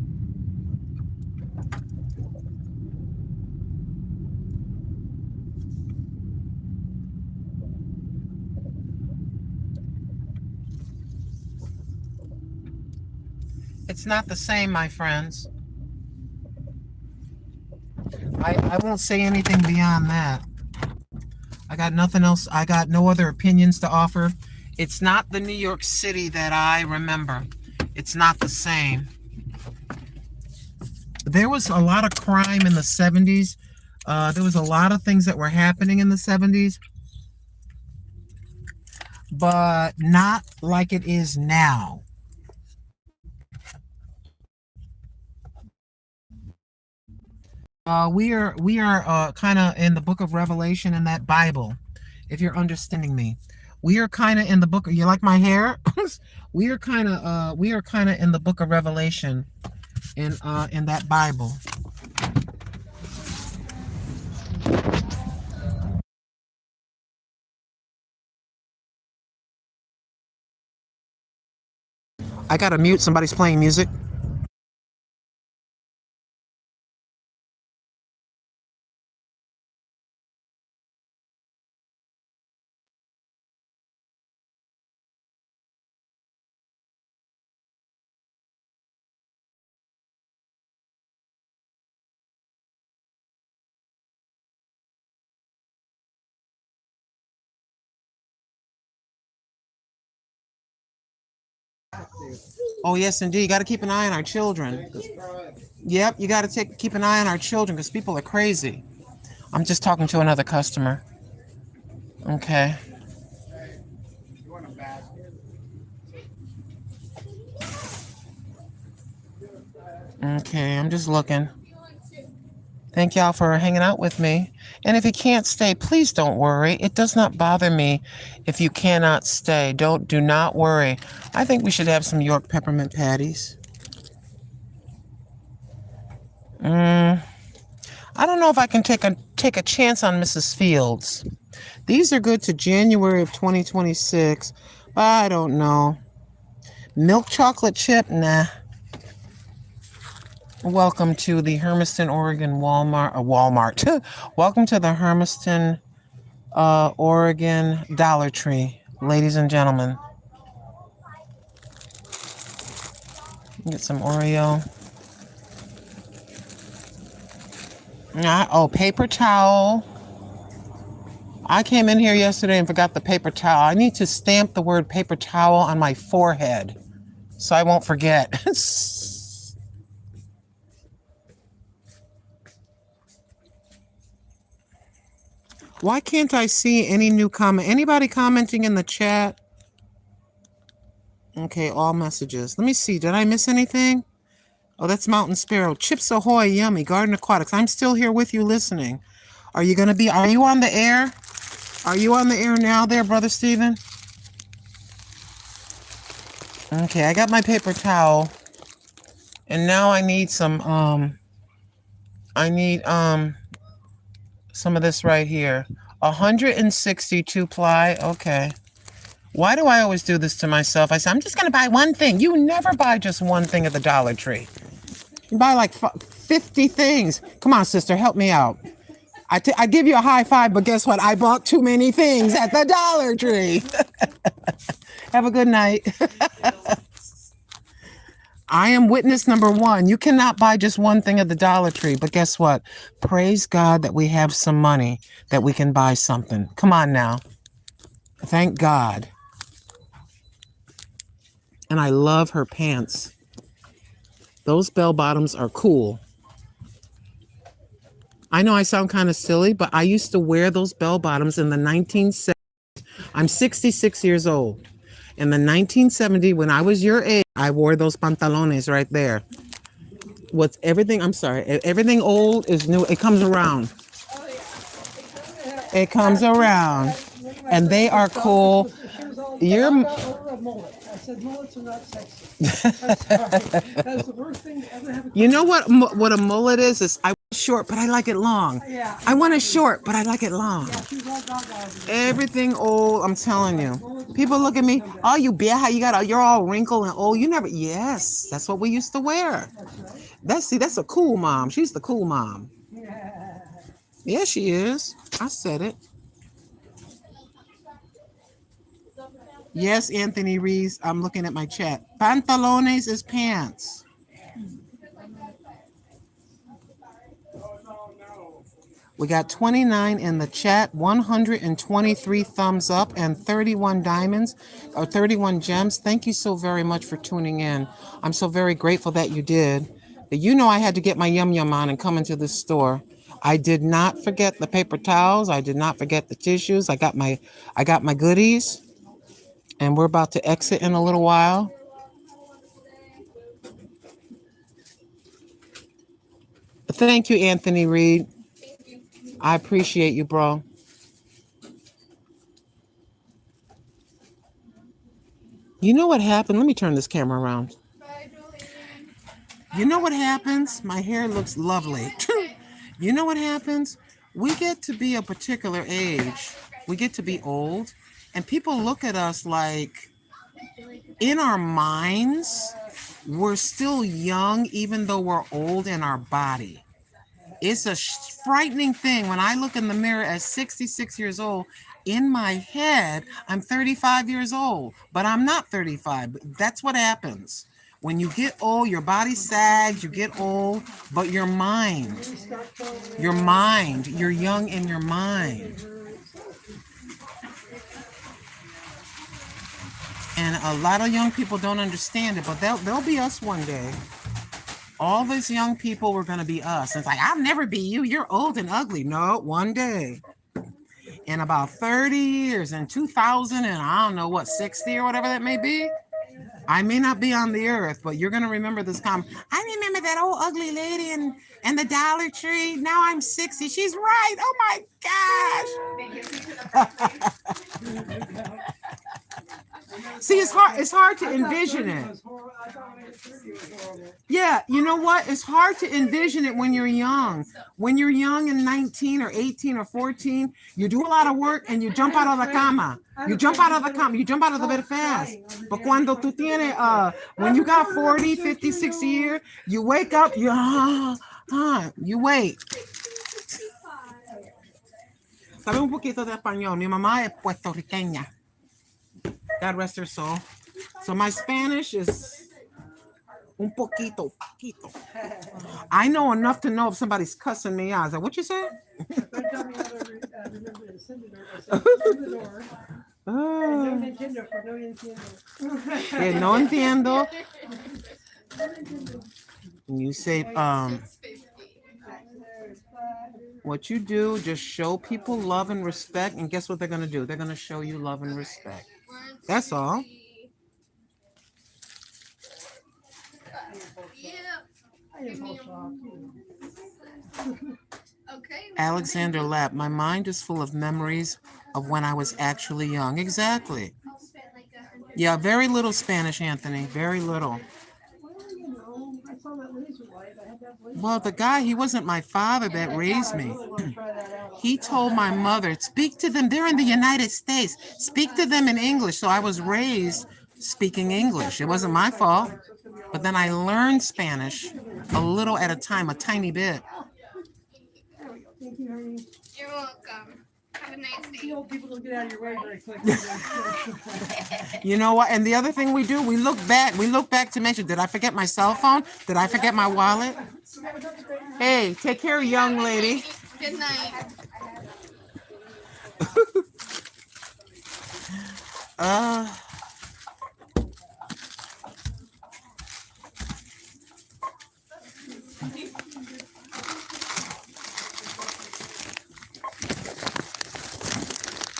It's not the same, my friends. I won't say anything beyond that. I got nothing else. I got no other opinions to offer. It's not the New York City that I remember. It's not the same. There was a lot of crime in the 70s. There was a lot of things that were happening in the 70s, but not like it is now. We are kind of in the book of Revelation in that Bible, if you're understanding me. We are kind of in the book. You like my hair? we are kind of in the book of Revelation in that Bible. I gotta mute. Somebody's playing music. Oh yes, indeed. You got to keep an eye on our children. Yep, you got to keep an eye on our children because people are crazy. I'm just talking to another customer. Okay. Okay, I'm just looking. Thank y'all for hanging out with me. And if you can't stay, please don't worry. It does not bother me if you cannot stay. Do not worry. I think we should have some York peppermint patties. I don't know if I can take a chance on Mrs. Fields. These are good to January of 2026, but I don't know. Milk chocolate chip? Nah. Welcome to the Hermiston, Oregon Walmart. Welcome to the Hermiston, Oregon Dollar Tree, ladies and gentlemen. Get some Oreo. Oh, paper towel. I came in here yesterday and forgot the paper towel. I need to stamp the word paper towel on my forehead so I won't forget. Why can't I see any new comment? Anybody commenting in the chat? Okay, all messages. Let me see. Did I miss anything? Oh, that's Mountain Sparrow. Chips Ahoy, yummy. Garden Aquatics. I'm still here with you listening. Are you on the air? Are you on the air now there, Brother Stephen? Okay, I got my paper towel. And now I need some of this right here. 162 ply. Okay. Why do I always do this to myself? I say, I'm just going to buy one thing. You never buy just one thing at the Dollar Tree. You buy like 50 things. Come on, sister, help me out. I give you a high five, but guess what? I bought too many things at the Dollar Tree. Have a good night. I am witness number one. You cannot buy just one thing at the Dollar Tree, but guess what? Praise God that we have some money that we can buy something. Come on now. Thank God. And I love her pants. Those bell bottoms are cool. I know I sound kind of silly, but I used to wear those bell bottoms in the 1970s. I'm 66 years old. In the 1970s, when I was your age, I wore those pantalones right there. Everything old is new. It comes around. It comes around. And they are cool. I said mullets are not sexy. That's the worst thing to ever happen. You know what a mullet is? I want short, but I like it long. Yeah. I want it short, but I like it long. Yeah, she's all everything old, I'm telling you. People look at me, oh, you you're all wrinkled and old. You never, yes, that's what we used to wear. That's right. That's a cool mom. She's the cool mom. Yeah, she is. I said it. Yes, Anthony Rees, I'm looking at my chat. Pantalones is pants. We got 29 in the chat, 123 thumbs up, and 31 diamonds, or 31 gems. Thank you so very much for tuning in. I'm so very grateful that you did. But you know I had to get my yum-yum on and come into this store. I did not forget the paper towels. I did not forget the tissues. I got my goodies. And we're about to exit in a little while. Thank you, Anthony Reed. I appreciate you, bro. You know what happened? Let me turn this camera around. You know what happens? My hair looks lovely. You know what happens? We get to be a particular age. We get to be old. And people look at us like, in our minds, we're still young, even though we're old in our body. It's a frightening thing when I look in the mirror at 66 years old. In my head, I'm 35 years old, but I'm not 35. That's what happens. When you get old, your body sags, you get old, but your mind, you're young in your mind. And a lot of young people don't understand it, but they'll be us one day. All these young people were going to be us. It's like, I'll never be you. You're old and ugly. No, one day. in about 30 years, in 2000 and I don't know what, 60 or whatever that may be. I may not be on the earth, but you're gonna remember this comment. I remember that old ugly lady and the Dollar Tree. Now I'm 60. She's right. Oh my gosh. See, it's hard to envision it. Yeah, you know what? It's hard to envision it when you're young. When you're young and 19 or 18 or 14, you do a lot of work and you jump out of the cama. You jump out of the bed fast. But cuando tú tienes, when you got 40, 50, 60 years, you wake up, you wait. Sabe un poquito de español. Mi mamá es puertorriqueña. God rest her soul. So my Spanish is un poquito. I know enough to know if somebody's cussing me out. I was like, what you say? No entiendo. You say, what you do, just show people love and respect, and guess what they're going to do? They're going to show you love and respect. That's all. Alexander Lapp, my mind is full of memories of when I was actually young. Exactly. Yeah, very little Spanish, Anthony. Very little. Well, the guy, he wasn't my father that raised me. He told my mother, speak to them. They're in the United States. Speak to them in English. So I was raised speaking English. It wasn't my fault. But then I learned Spanish a little at a time, a tiny bit. Thank you, honey. You're welcome. Have a nice day. You old people don't get out of your way very quick. You know what? And the other thing we do, we look back to make sure, did I forget my cell phone? Did I forget my wallet? Hey, take care, young lady. Good night.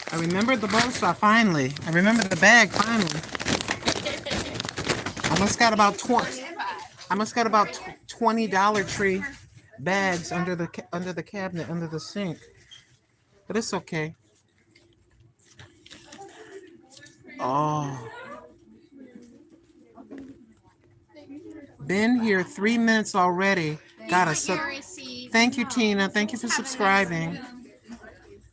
I remembered the bolsa finally. I remember the bag finally. I must got about 20 Dollar Tree bags under the cabinet, under the sink. But it's okay. Oh. Been here 3 minutes already. Thank you, Tina. Thank you for subscribing.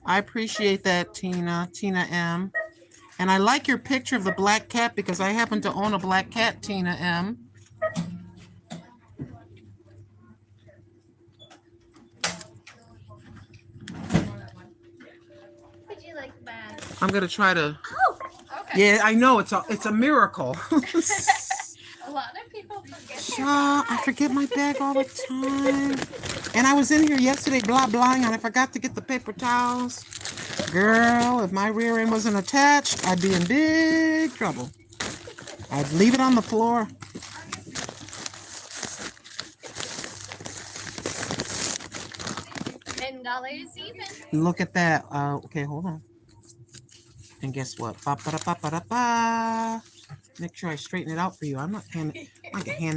I appreciate that, Tina M. And I like your picture of the black cat because I happen to own a black cat, Tina M. Would you like the bag? I'm gonna try to. Oh, okay. Yeah, I know it's a miracle. A lot of people forget. I forget my bag all the time. And I was in here yesterday, blah-blahing, and I forgot to get the paper towels. Girl, if my rear end wasn't attached, I'd be in big trouble. I'd leave it on the floor. $10 even. Look at that. Okay, hold on. And guess what? Ba-ba-da-ba-ba-da-ba. Make sure I straighten it out for you. I'm not handing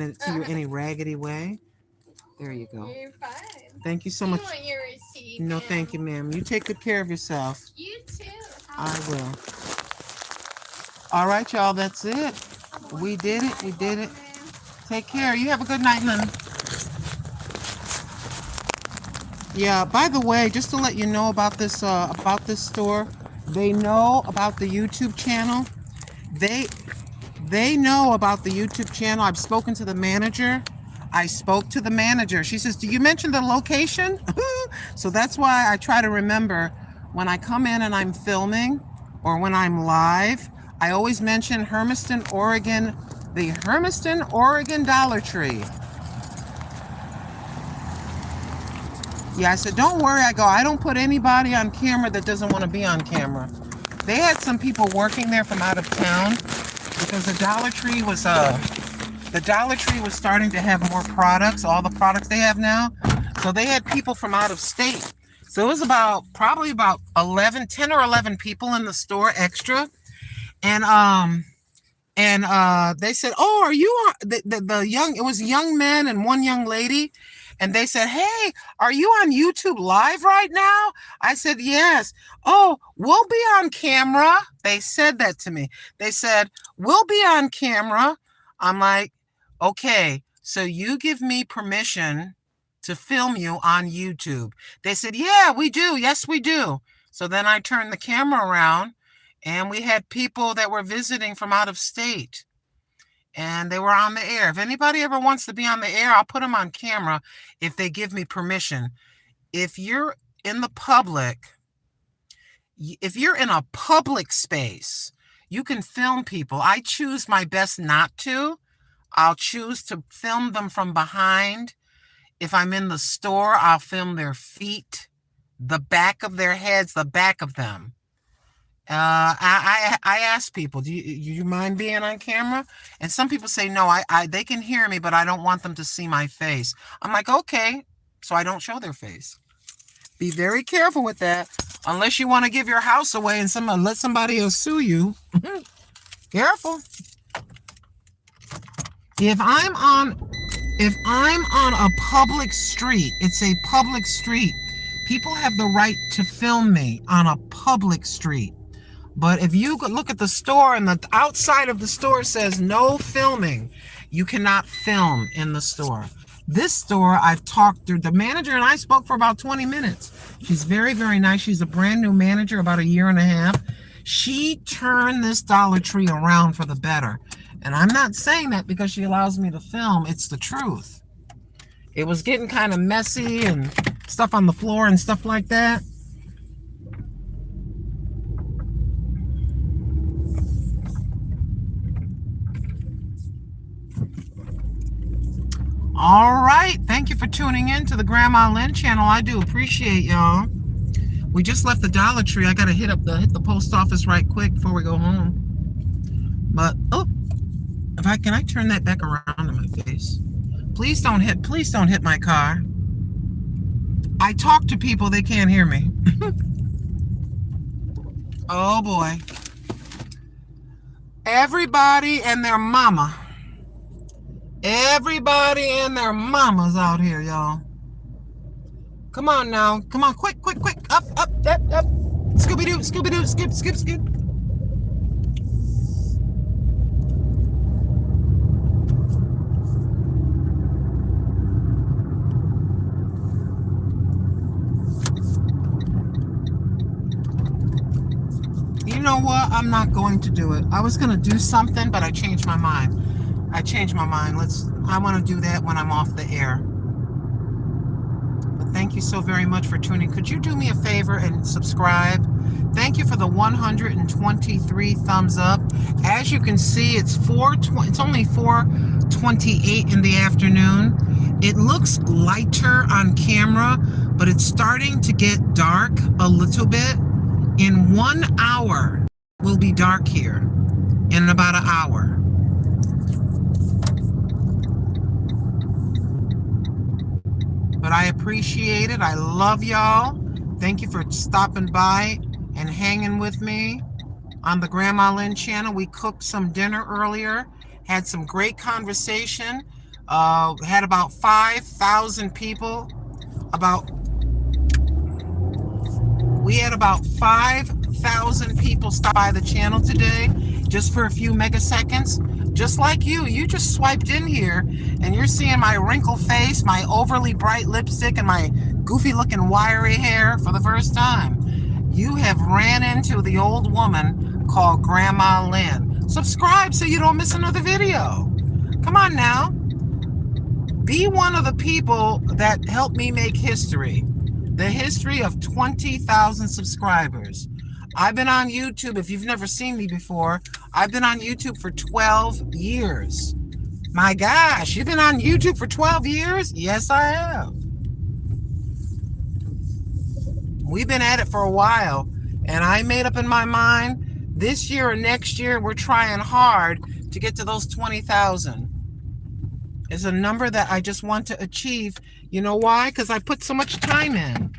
it to you any raggedy way. There you go. You're fine. Thank you so much. You want your receipt? No, ma'am. thank you, ma'am. You take good care of yourself. You too. I will. All right, y'all. That's it. We did it. We did it. Take care. You have a good night, honey. Yeah. By the way, just to let you know about this store, they know about the YouTube channel. They know about the YouTube channel. I've spoken to the manager. She says, do you mention the location? So that's why I try to remember when I come in and I'm filming or when I'm live, I always mention Hermiston, Oregon, the Hermiston, Oregon Dollar Tree. Yeah, I said, don't worry. I don't put anybody on camera that doesn't want to be on camera. They had some people working there from out of town because the Dollar Tree was starting to have more products, all the products they have now. So they had people from out of state. So it was probably about 10 or 11 people in the store extra. And they said, "Oh, are you on the young?" It was young men and one young lady, and they said, "Hey, are you on YouTube Live right now?" I said, "Yes." "Oh, we'll be on camera." They said that to me. They said, "We'll be on camera." I'm like, "Okay, so you give me permission to film you on YouTube?" They said, "Yeah, we do. Yes, we do." So then I turned the camera around. And we had people that were visiting from out of state. And they were on the air. If anybody ever wants to be on the air, I'll put them on camera if they give me permission. If you're in the public, if you're in a public space, you can film people. I choose my best not to. I'll choose to film them from behind. If I'm in the store, I'll film their feet, the back of their heads, the back of them. I ask people, do you mind being on camera? And some people say, no, they can hear me, but I don't want them to see my face. I'm like, okay, so I don't show their face. Be very careful with that, unless you want to give your house away and let somebody else sue you. Careful. If I'm on a public street, it's a public street. People have the right to film me on a public street. But if you look at the store and the outside of the store says no filming, you cannot film in the store. This store, I've talked to the manager and I spoke for about 20 minutes. She's very, very nice. She's a brand new manager, about a year and a half. She turned this Dollar Tree around for the better. And I'm not saying that because she allows me to film. It's the truth. It was getting kind of messy and stuff on the floor and stuff like that. All right, thank you for tuning in to the Grandma Lynn channel. I do appreciate y'all. We just left the Dollar Tree. I gotta hit the post office right quick before we go home. But can I turn that back around in my face? Please don't hit my car. I talk to people, they can't hear me. Oh boy. Everybody and their mama. Everybody and their mamas out here, y'all. Come on now. Come on, quick. Up. Scooby-Doo, skip. You know what? I'm not going to do it. I was going to do something, but I changed my mind. I want to do that when I'm off the air. But thank you so very much for tuning. Could you do me a favor and subscribe? Thank you for the 123 thumbs up. As you can see, it's only 4:28 in the afternoon. It looks lighter on camera, but it's starting to get dark a little bit. In 1 hour, we'll be dark here. In about an hour. But I appreciate it. I love y'all. Thank you for stopping by and hanging with me on the Grandma Lynn channel. We cooked some dinner earlier, had some great conversation, had about 5,000 people. We had about 5,000 people stop by the channel today just for a few megaseconds. Just like you just swiped in here and you're seeing my wrinkled face, my overly bright lipstick, and my goofy looking wiry hair for the first time. You have ran into the old woman called Grandma Lynn. Subscribe so you don't miss another video. Come on now. Be one of the people that helped me make history. The history of 20,000 subscribers. I've been on YouTube, if you've never seen me before, I've been on YouTube for 12 years. My gosh, you've been on YouTube for 12 years? Yes, I have. We've been at it for a while, and I made up in my mind, this year or next year, we're trying hard to get to those 20,000. It's a number that I just want to achieve. You know why? Because I put so much time in.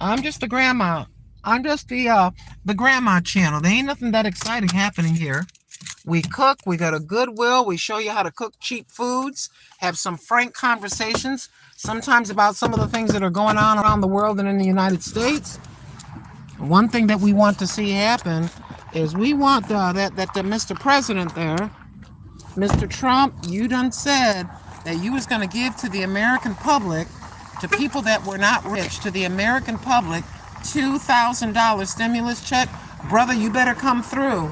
I'm just the grandma. I'm just the grandma channel. There ain't nothing that exciting happening here. We cook, we go to Goodwill, we show you how to cook cheap foods, have some frank conversations, sometimes about some of the things that are going on around the world and in the United States. One thing that we want to see happen is we want that the Mr. President there, Mr. Trump, you done said that you was going to give to the American public, to people that were not rich, to the American public, $2,000 stimulus check. Brother, you better come through.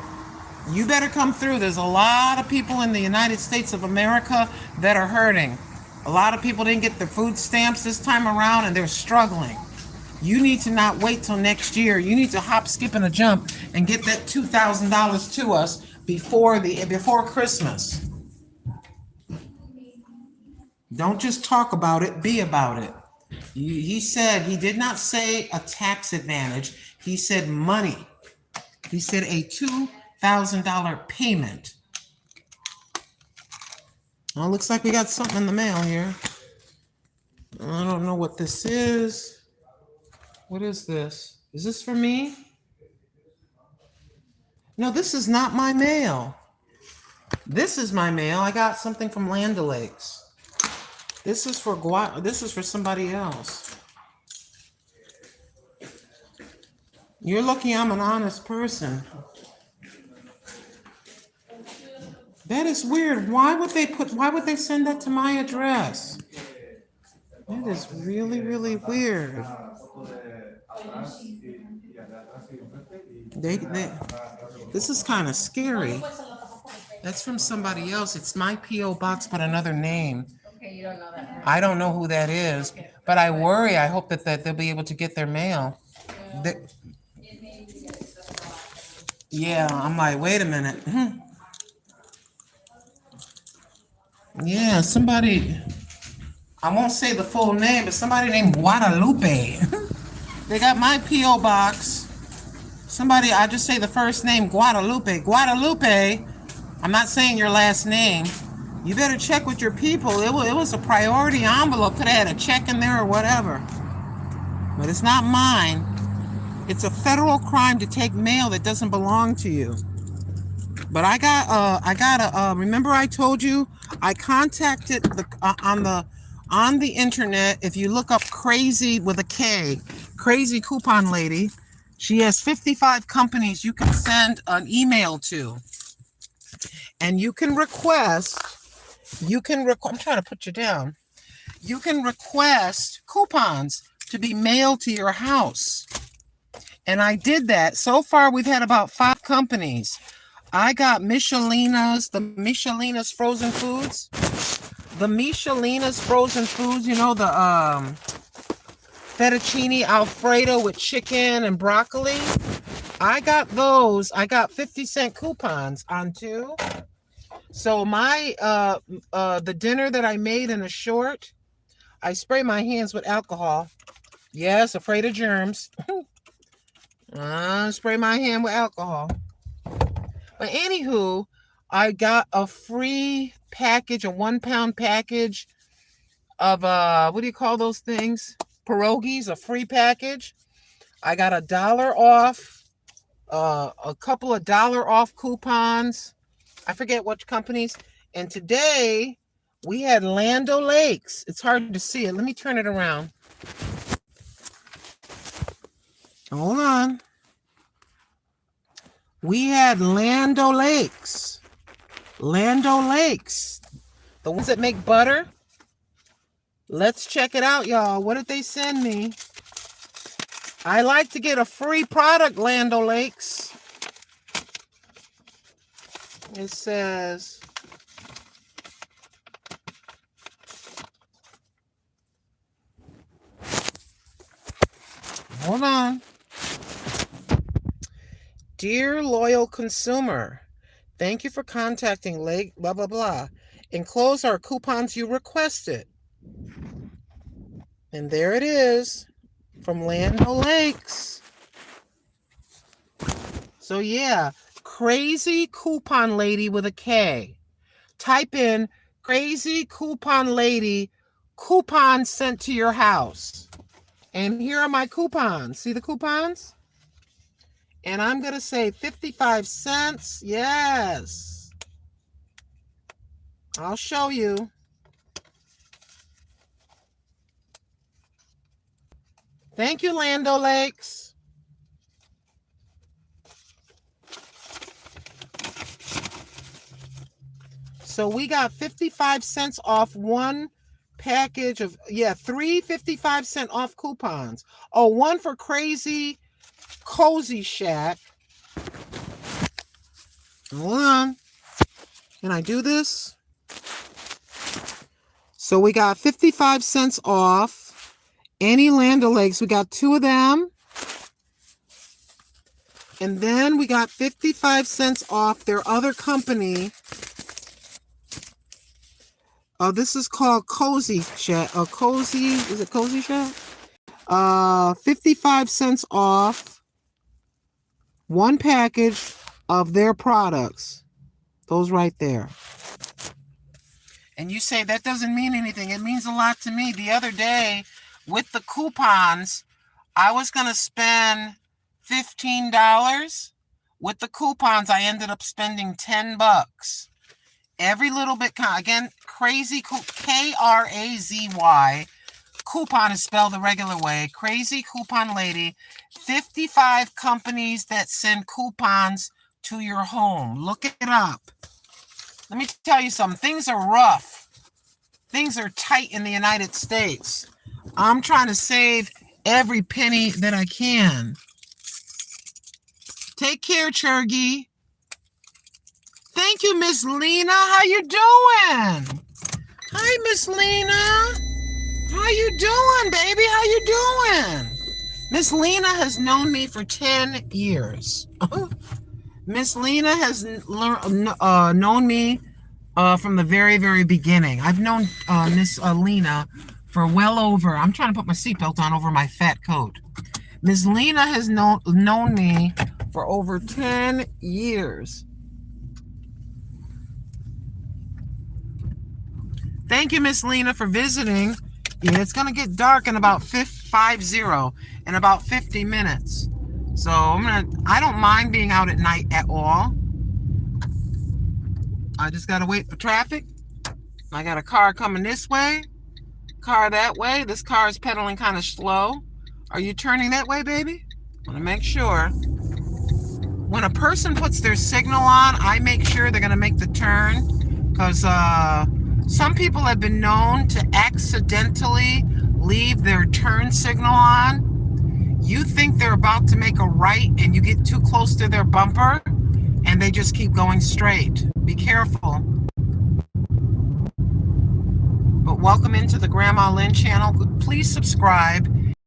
You better come through. There's a lot of people in the United States of America that are hurting. A lot of people didn't get their food stamps this time around and they're struggling. You need to not wait till next year. You need to hop, skip, and a jump and get that $2,000 to us before Christmas. Don't just talk about it, be about it. He said, he did not say a tax advantage. He said money. He said a $2,000 payment. Well, it looks like we got something in the mail here. I don't know what this is. What is this? Is this for me? No, this is not my mail. This is my mail. I got something from Land O'Lakes. This is for somebody else. You're lucky I'm an honest person. That is weird. Why would they send that to my address? That is really, really weird. This is kind of scary. That's from somebody else. It's my P.O. box, but another name. Okay, you don't know that. I don't know who that is, but I worry. I hope that they'll be able to get their mail. Yeah, I'm like, wait a minute. Yeah, somebody, I won't say the full name, but somebody named Guadalupe. They got my P.O. box. Somebody, I just say the first name, Guadalupe. Guadalupe, I'm not saying your last name. You better check with your people. It was a priority envelope. Could have had a check in there or whatever. But it's not mine. It's a federal crime to take mail that doesn't belong to you. But remember I told you, I contacted on the internet, if you look up Crazy with a K, Crazy Coupon Lady, she has 55 companies you can send an email to. And you can request, I'm trying to put you down. You can request coupons to be mailed to your house. And I did that. So far, we've had about 5 companies. I got the Michelina's frozen foods. The Michelina's frozen foods, you know, the fettuccine Alfredo with chicken and broccoli. I got those. I got 50-cent coupons on 2. So my the dinner that I made in a short, I spray my hands with alcohol. Yes, afraid of germs. Spray my hand with alcohol. But anywho, I got a free package, a 1-pound package of what do you call those things? Pierogies, a free package. I got $1 off, a couple of $1 off coupons. I forget which companies. And today we had Land O'Lakes. It's hard to see it. Let me turn it around. Hold on. We had Land O'Lakes. Land O'Lakes. The ones that make butter. Let's check it out, y'all. What did they send me? I like to get a free product, Land O'Lakes. It says, hold on. Dear loyal consumer, thank you for contacting Lake blah blah blah. Enclose our coupons you requested. And there it is from Land O'Lakes. So yeah, Crazy Coupon Lady with a K. Type in Crazy Coupon Lady, coupon sent to your house. And here are my coupons. See the coupons? And I'm going to say 55 cents. Yes. I'll show you. Thank you, Lando Lakes. So we got 55 cents off one package of, yeah, 3 55-cent off coupons. Oh, one for Crazy Cozy Shack. Hold on. Can I do this? So we got 55 cents off any Land O'Lakes. We got 2 of them. And then we got 55 cents off their other company. Oh, this is called Cozy Shack. Is it Cozy Shack? 55 cents off one package of their products. Those right there. And you say that doesn't mean anything. It means a lot to me. The other day, with the coupons, I was going to spend $15. With the coupons, I ended up spending $10. Every little bit, again, Crazy, K-R-A-Z-Y. Coupon is spelled the regular way. Crazy Coupon Lady. 55 companies that send coupons to your home. Look it up. Let me tell you something. Things are rough. Things are tight in the United States. I'm trying to save every penny that I can. Take care, Chergy. Thank you, Miss Lena. How you doing? Hi, Miss Lena. How you doing, baby? How you doing? Miss Lena has known me for 10 years. Miss Lena has known me from the very, very beginning. I've known Miss Lena for well over, I'm trying to put my seatbelt on over my fat coat. Miss Lena has known me for over 10 years. Thank you, Miss Lena, for visiting. Yeah, it's going to get dark in about 50 in about 50 minutes. So I don't mind being out at night at all. I just got to wait for traffic. I got a car coming this way, car that way. This car is pedaling kind of slow. Are you turning that way, baby? I want to make sure. When a person puts their signal on, I make sure they're going to make the turn, because some people have been known to accidentally leave their turn signal on. You think they're about to make a right and you get too close to their bumper and they just keep going straight. Be careful. But welcome into the Grandma Lynn channel. Please subscribe.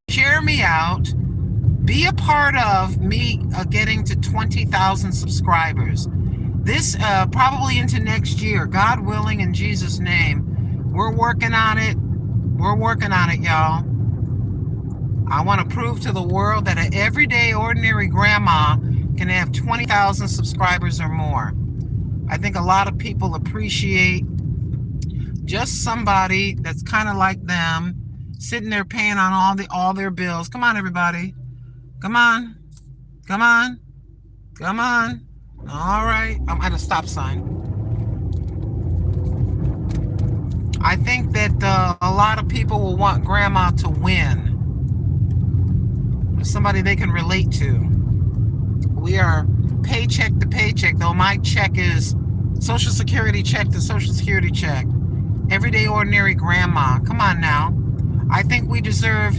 Share me out. Be a part of me getting to 20,000 subscribers. This probably into next year, God willing, in Jesus' name. We're working on it. We're working on it, y'all. I want to prove to the world that an everyday, ordinary grandma can have 20,000 subscribers or more. I think a lot of people appreciate just somebody that's kind of like them, sitting there paying on all their bills. Come on, everybody. Come on. Come on. Come on. All right. I'm at a stop sign. I think that a lot of people will want grandma to win. Somebody they can relate to. We are paycheck to paycheck, though my check is Social Security check to Social Security check. Everyday ordinary grandma. Come on now. I think we deserve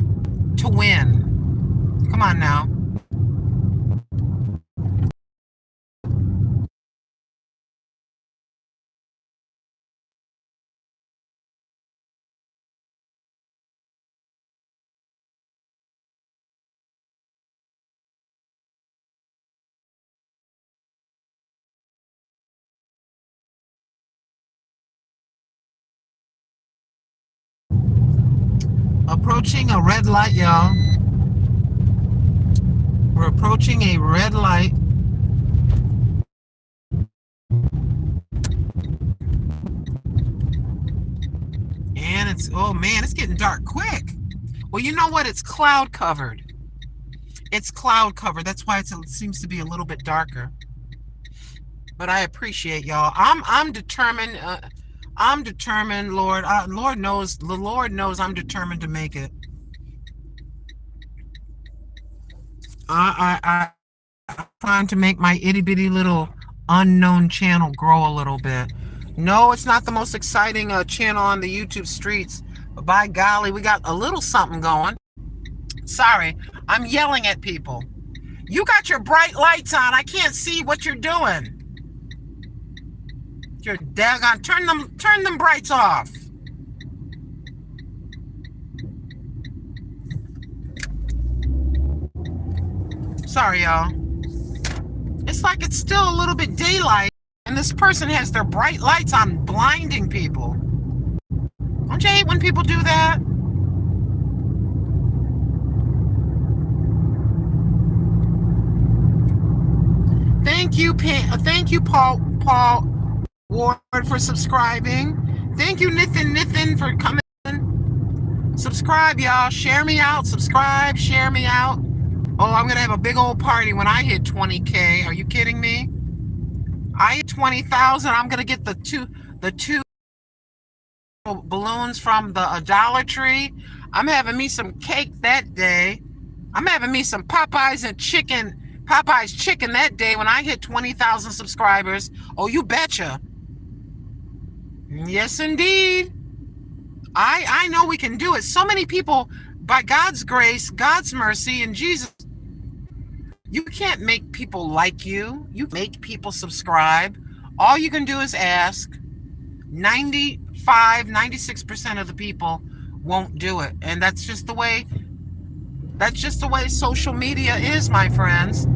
to win. Come on now. Approaching a red light, y'all. We're approaching a red light. And it's, oh man, it's getting dark quick. Well, you know what? It's cloud covered. It's cloud covered. That's why it seems to be a little bit darker. But I appreciate y'all. I'm determined. I'm determined, Lord. Lord knows. The Lord knows I'm determined to make it. I'm trying to make my itty bitty little unknown channel grow a little bit. No, it's not the most exciting channel on the YouTube streets. But by golly, we got a little something going. Sorry, I'm yelling at people. You got your bright lights on. I can't see what you're doing. You're daggone. Turn them brights off. Sorry, y'all. It's like it's still a little bit daylight, and this person has their bright lights on, blinding people. Don't you hate when people do that? Thank you, Paul Ward, for subscribing. Thank you, Nithin, for coming. Subscribe, y'all. Share me out. Subscribe. Share me out. Oh, I'm gonna have a big old party when I hit 20K. Are you kidding me? I hit 20,000. I'm gonna get the two balloons from the Dollar Tree. I'm having me some cake that day. I'm having me some Popeyes chicken that day when I hit 20,000 subscribers. Oh, you betcha. Yes, indeed. I know we can do it. So many people, by God's grace, God's mercy, and Jesus, you can't make people like you. You make people subscribe. All you can do is ask. 96% of the people won't do it. And that's just the way social media is, my friends.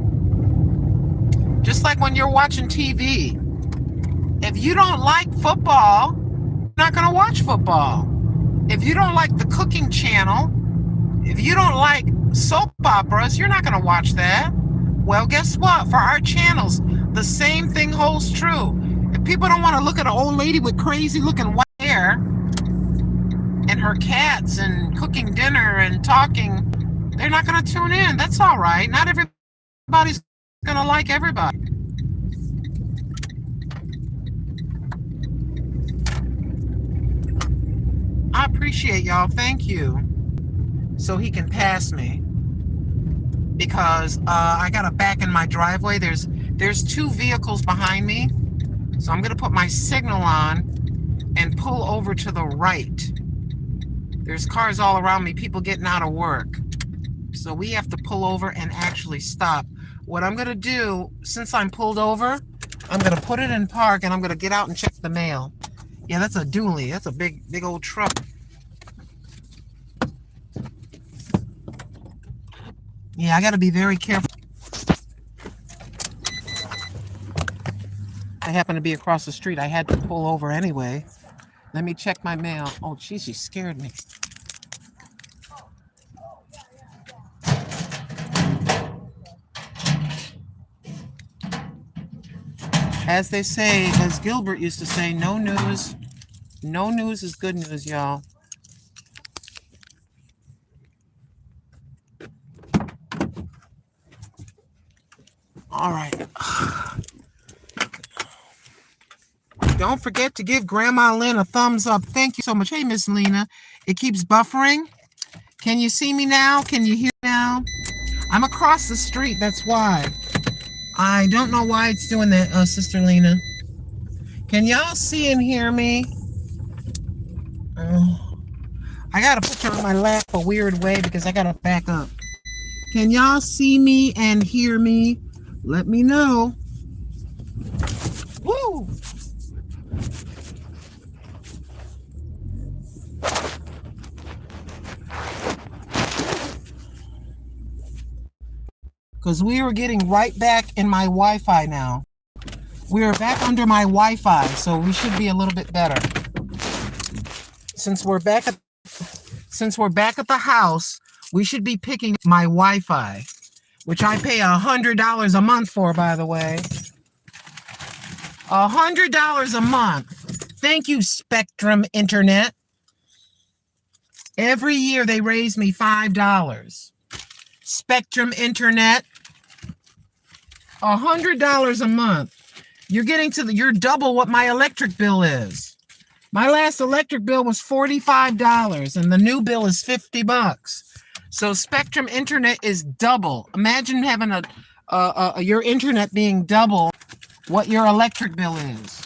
Just like when you're watching TV. If you don't like football, you're not going to watch football. If you don't like the cooking channel, if you don't like soap operas, you're not going to watch that. Well, guess what? For our channels, the same thing holds true. If people don't want to look at an old lady with crazy looking white hair and her cats and cooking dinner and talking, they're not going to tune in. That's all right. Not everybody's going to like everybody. I appreciate y'all. Thank you. So he can pass me. Because I got to back in my driveway. There's two vehicles behind me. So I'm going to put my signal on and pull over to the right. There's cars all around me, people getting out of work. So we have to pull over and actually stop. What I'm going to do, since I'm pulled over, I'm going to put it in park and I'm going to get out and check the mail. Yeah, that's a dually. That's a big old truck. Yeah, I got to be very careful. I happen to be across the street. I had to pull over anyway. Let me check my mail. Oh, geez, she scared me. As they say, as Gilbert used to say, no news is good news, y'all. All right. Don't forget to give Grandma Lynn a thumbs up. Thank you so much. Hey, Miss Lena. It keeps buffering. Can you see me now? Can you hear me now? I'm across the street. That's why. I don't know why it's doing that, Sister Lena. Can y'all see and hear me? I got to put you on my lap a weird way because I got to back up. Can y'all see me and hear me? Let me know. Woo! Because we are getting right back in my Wi-Fi now. We are back under my Wi-Fi, so we should be a little bit better. Since we're back at the house, we should be picking my Wi-Fi, which I pay $100 a month for, by the way. $100 a month. Thank you, Spectrum Internet. Every year they raise me $5. Spectrum Internet, $100 a month. You're double what my electric bill is. My last electric bill was $45 and the new bill is $50. So Spectrum Internet is double. Imagine having your internet being double what your electric bill is.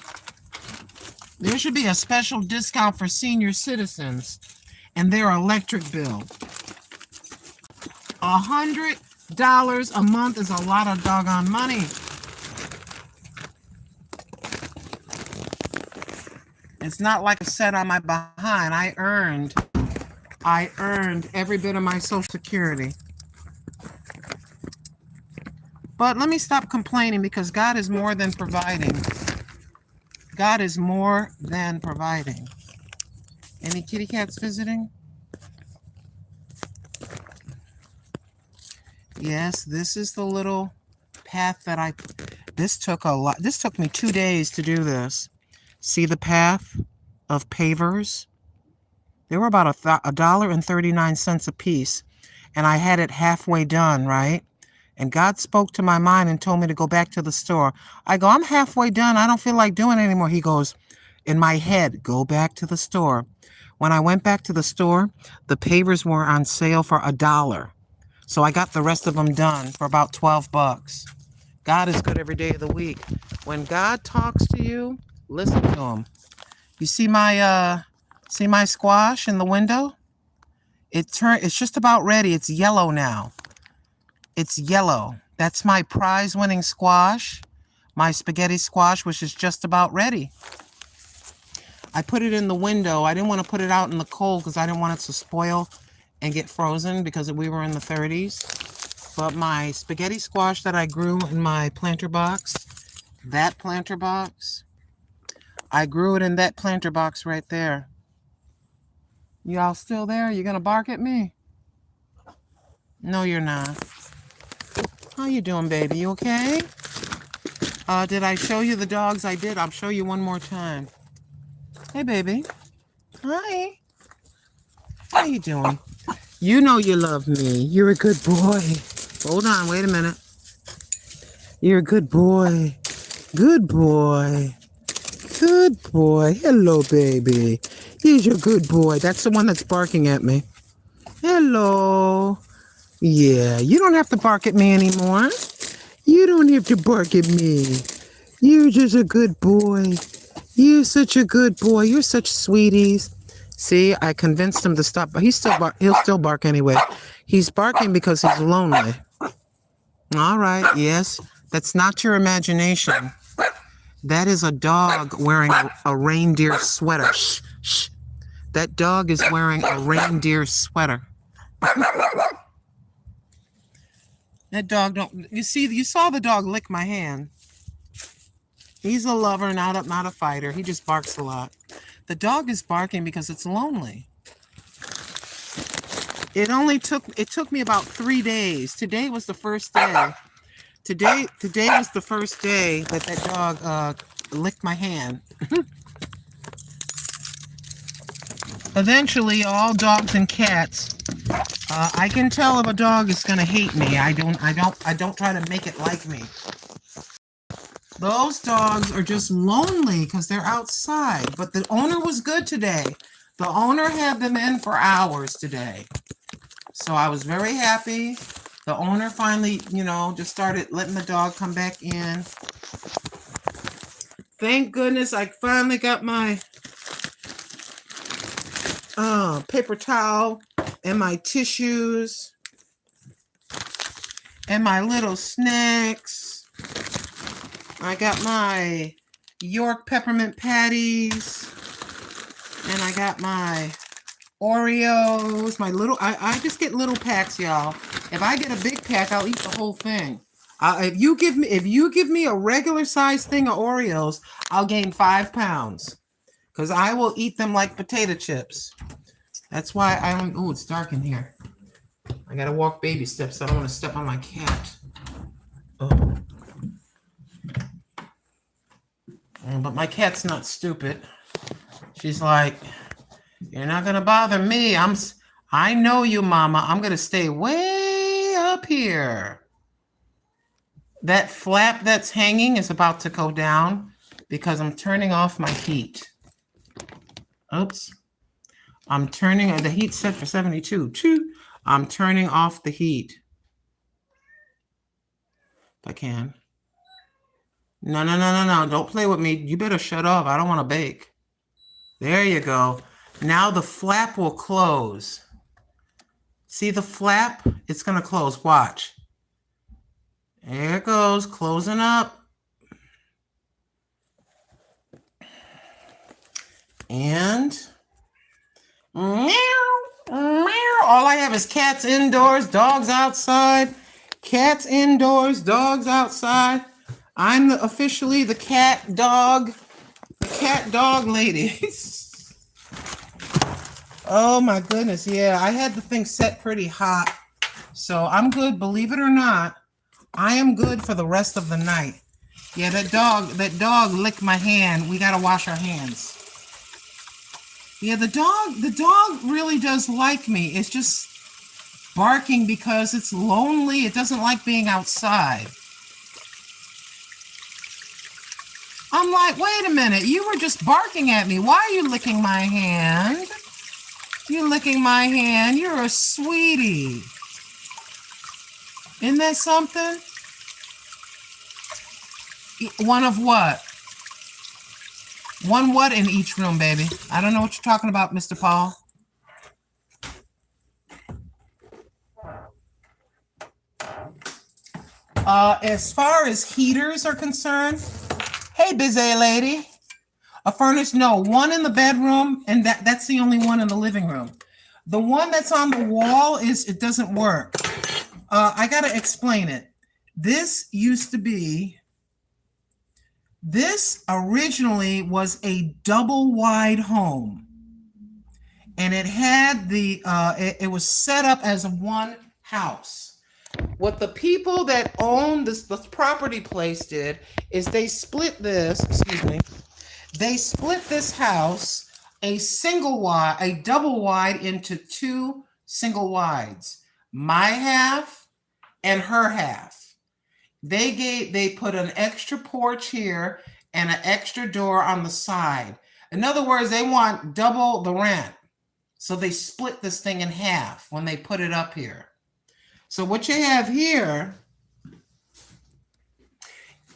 There should be a special discount for senior citizens and their electric bill. $100 a month is a lot of doggone money. It's not like I sat on my behind. I earned every bit of my Social Security. But let me stop complaining because God is more than providing. God is more than providing. Any kitty cats visiting? Yes, this is the little path that this took me 2 days to do this. See the path of pavers? They were about $1.39 a piece, and I had it halfway done, right? And God spoke to my mind and told me to go back to the store. I go, I'm halfway done. I don't feel like doing it anymore. He goes, in my head, go back to the store. When I went back to the store, the pavers were on sale for $1. So I got the rest of them done for about $12. God is good every day of the week. When God talks to you, listen to him. You see my squash in the window? It's just about ready. It's yellow now. It's yellow. That's my prize-winning squash. My spaghetti squash, which is just about ready. I put it in the window. I didn't want to put it out in the cold because I didn't want it to spoil and get frozen because we were in the 30s. But my spaghetti squash that I grew in my planter box, that planter box, I grew it in that planter box right there. Y'all still there? You gonna bark at me? No, you're not. How you doing, baby? You okay? Did I show you the dogs? I did. I'll show you one more time. Hey, baby. Hi. How you doing? You know you love me. You're a good boy. Hold on. Wait a minute. You're a good boy. Good boy. Good boy. Hello, baby. He's your good boy. That's the one that's barking at me. Hello. Yeah, you don't have to bark at me anymore. You don't have to bark at me. You're just a good boy. You're such a good boy. You're such sweeties. See, I convinced him to stop, but he'll still bark anyway. He's barking because he's lonely. All right, yes. That's not your imagination. That is a dog wearing a reindeer sweater. Shh, shh. That dog is wearing a reindeer sweater. That dog you saw the dog lick my hand. He's a lover, not a fighter. He just barks a lot. The dog is barking because it's lonely. It took me about 3 days. Today was the first day. Today was the first day that dog licked my hand. Eventually, all dogs and cats, I can tell if a dog is gonna hate me. I don't try to make it like me. Those dogs are just lonely because they're outside. But the owner was good today. The owner had them in for hours today. So I was very happy. The owner finally, just started letting the dog come back in. Thank goodness I finally got my paper towel and my tissues and my little snacks. I got my York peppermint patties and I got my Oreos, I just get little packs, y'all. If I get a big pack, I'll eat the whole thing. If you give me a regular size thing of Oreos, I'll gain 5 pounds because I will eat them like potato chips. That's why it's dark in here. I gotta walk baby steps. I don't want to step on my cat. Oh. But my cat's not stupid. She's like, you're not gonna bother me. I know you, Mama. I'm going to stay way up here. That flap that's hanging is about to go down because I'm turning off my heat. Oops. I'm turning, the heat set for 72. I'm turning off the heat. If I can. No, no, no, no, no. Don't play with me. You better shut up. I don't want to bake. There you go. Now the flap will close. See the flap? It's going to close. Watch. There it goes. Closing up. And meow, meow. All I have is cats indoors, dogs outside. Cats indoors, dogs outside. I'm officially the cat dog lady. Oh my goodness, yeah. I had the thing set pretty hot. So I'm good, believe it or not. I am good for the rest of the night. Yeah, that dog licked my hand. We gotta wash our hands. Yeah, the dog really does like me. It's just barking because it's lonely. It doesn't like being outside. I'm like, wait a minute. You were just barking at me. Why are you licking my hand? You're licking my hand. You're a sweetie. Isn't that something? One of what? One what in each room, baby? I don't know what you're talking about, Mr. Paul. As far as heaters are concerned, hey, busy lady. A furnace, no, one in the bedroom, and that's the only one in the living room. The one that's on the wall it doesn't work. I gotta explain it. This originally was a double wide home, and it had it was set up as one house. What the people that own this property place did is they split this, they split this house, a double wide into two single wides, my half and her half. They put an extra porch here and an extra door on the side. In other words, they want double the rent. So they split this thing in half when they put it up here. So what you have here,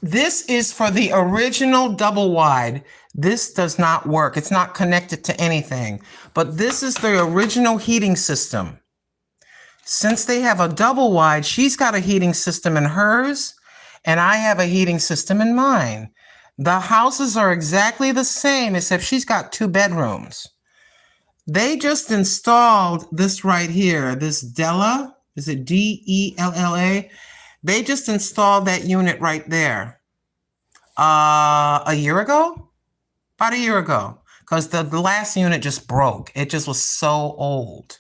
this is for the original double wide. This does not work. It's not connected to anything. But this is the original heating system. Since they have a double wide, she's got a heating system in hers, and I have a heating system in mine. The houses are exactly the same, except she's got 2 bedrooms. They just installed this right here, this Della. Is it Della? They just installed that unit right there. A year ago? About a year ago. Because the last unit just broke. It just was so old.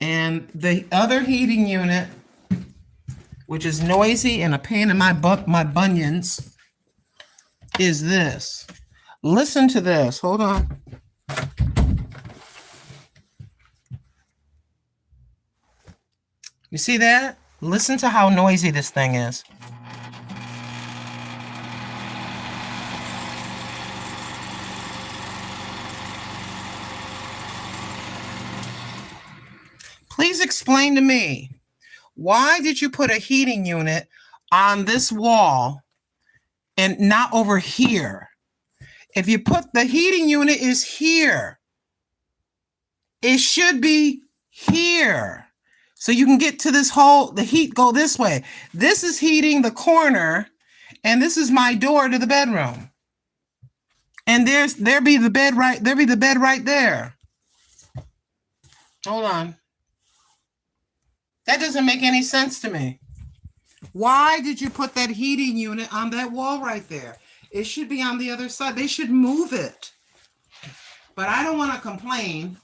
And the other heating unit, which is noisy and a pain in my bunions, is this. Listen to this. Hold on. You see that? Listen to how noisy this thing is. Please explain to me, why did you put a heating unit on this wall and not over here? If you put the heating unit is here, it should be here. So you can get to this hole, the heat go this way. This is heating the corner, and this is my door to the bedroom. And there be the bed right there. Hold on. That doesn't make any sense to me. Why did you put that heating unit on that wall right there? It should be on the other side. They should move it. But I don't want to complain.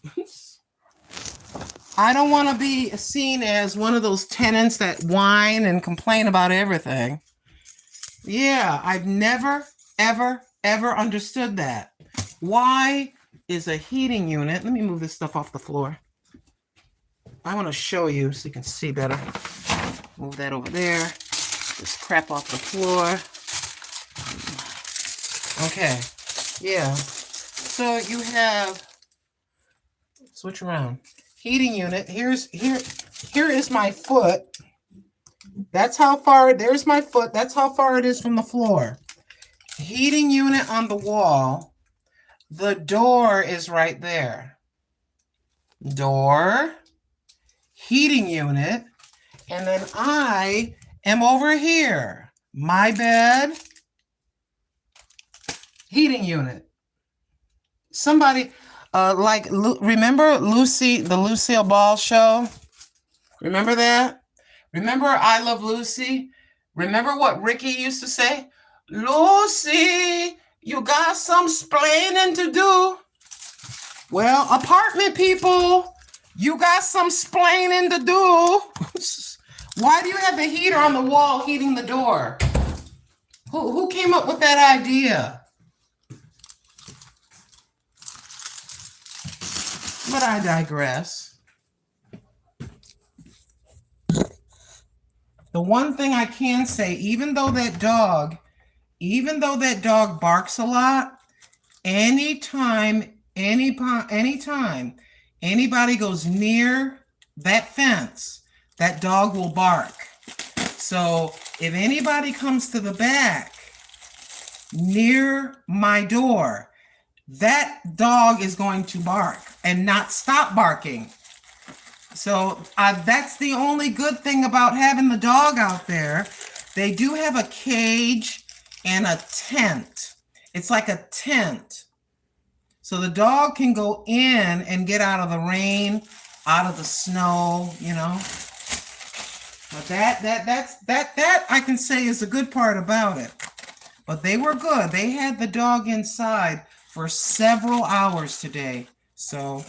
I don't want to be seen as one of those tenants that whine and complain about everything. Yeah, I've never, ever, ever understood that. Why is a heating unit. Let me move this stuff off the floor. I want to show you so you can see better. Move that over there. This crap off the floor. Okay. Yeah. So you have, switch around. Heating unit. Here is my foot. That's how far, there's my foot. That's how far it is from the floor. Heating unit on the wall. The door is right there. Door, heating unit, and then I am over here. My bed, heating unit. Somebody, remember Lucy, the Lucille Ball show? Remember that? Remember I Love Lucy? Remember what Ricky used to say? Lucy, you got some splaining to do. Well, apartment people, you got some splaining to do. Why do you have the heater on the wall heating the door? Who came up with that idea? But I digress. The one thing I can say, even though that dog barks a lot, anytime anybody goes near that fence, that dog will bark. So if anybody comes to the back near my door, that dog is going to bark and not stop barking. So that's the only good thing about having the dog out there. They do have a cage and a tent. It's like a tent. So the dog can go in and get out of the rain, out of the snow, you know. But that I can say is a good part about it. But they were good. They had the dog inside for several hours today. So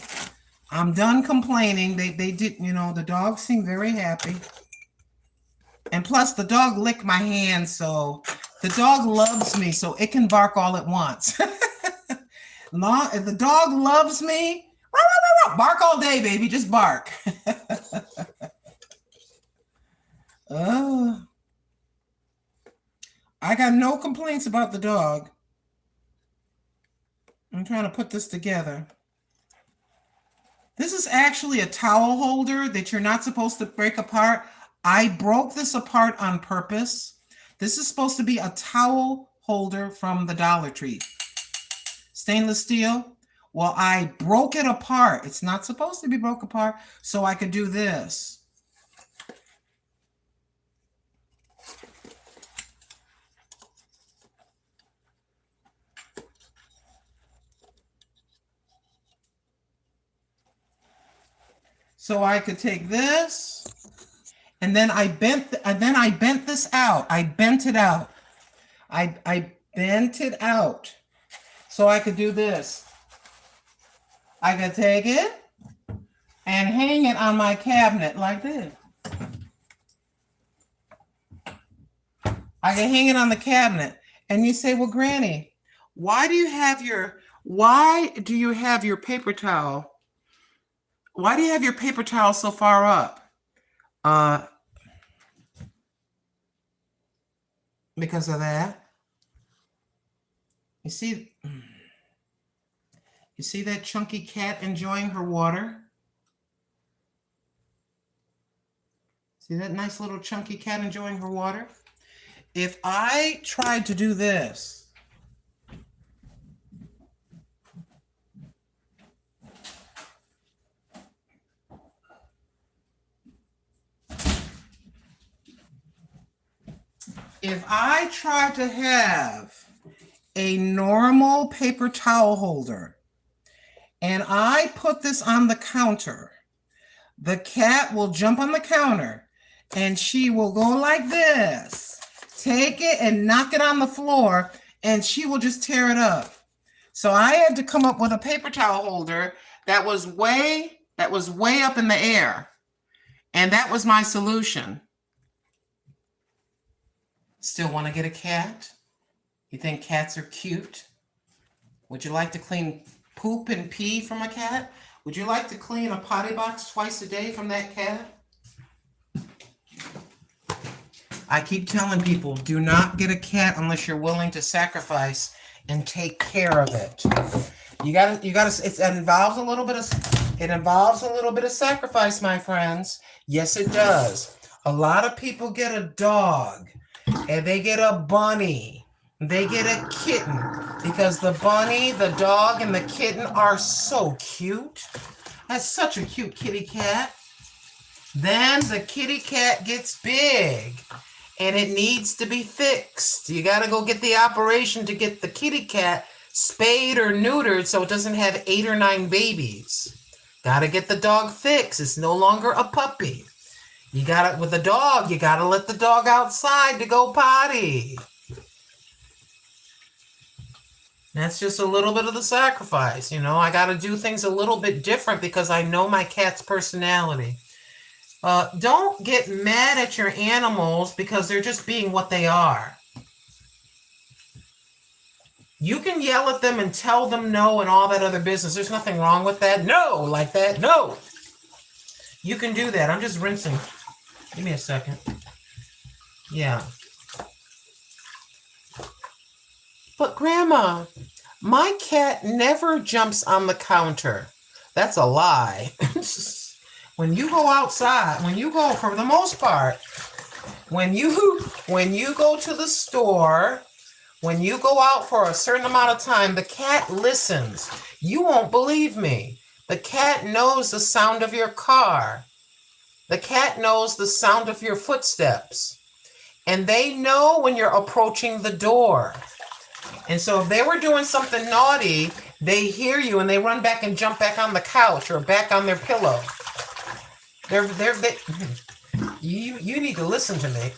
I'm done complaining. They did, you know, the dog seemed very happy. And plus the dog licked my hand, so the dog loves me, so it can bark all at once. If the dog loves me, bark all day, baby, just bark. I got no complaints about the dog. I'm trying to put this together. This is actually a towel holder that you're not supposed to break apart. I broke this apart on purpose. This is supposed to be a towel holder from the Dollar Tree. Stainless steel. Well, I broke it apart. It's not supposed to be broke apart, so I could do this. So I could take this, and then I bent this out. I bent it out. I bent it out. So I could do this. I could take it and hang it on my cabinet like this. I can hang it on the cabinet. And you say, well, Granny, why do you have your paper towel? Why do you have your paper towel so far up? Because of that. You see that chunky cat enjoying her water? See that nice little chunky cat enjoying her water? If I tried to do this, if I tried to have a normal paper towel holder and I put this on the counter, the cat will jump on the counter and she will go like this, take it and knock it on the floor, and she will just tear it up. So I had to come up with a paper towel holder that was way up in the air. And that was my solution. Still want to get a cat? You think cats are cute? Would you like to clean poop and pee from a cat? Would you like to clean a potty box twice a day from that cat? I keep telling people, do not get a cat unless you're willing to sacrifice and take care of it. It involves a little bit of sacrifice, my friends. Yes, it does. A lot of people get a dog, and they get a bunny, they get a kitten, because the bunny, the dog, and the kitten are so cute. That's such a cute kitty cat. Then the kitty cat gets big, and it needs to be fixed. You got to go get the operation to get the kitty cat spayed or neutered so it doesn't have 8 or 9 babies. Got to get the dog fixed. It's no longer a puppy. With the dog, you got to let the dog outside to go potty. That's just a little bit of the sacrifice, you know. I got to do things a little bit different because I know my cat's personality. Don't get mad at your animals because they're just being what they are. You can yell at them and tell them no and all that other business. There's nothing wrong with that. No, like that. No. You can do that. I'm just rinsing. Give me a second. Yeah. But Grandma, my cat never jumps on the counter. That's a lie. When you go outside, for the most part, when you go to the store, when you go out for a certain amount of time, the cat listens. You won't believe me. The cat knows the sound of your car. The cat knows the sound of your footsteps. And they know when you're approaching the door. And so if they were doing something naughty, they hear you and they run back and jump back on the couch or back on their pillow. You need to listen to me.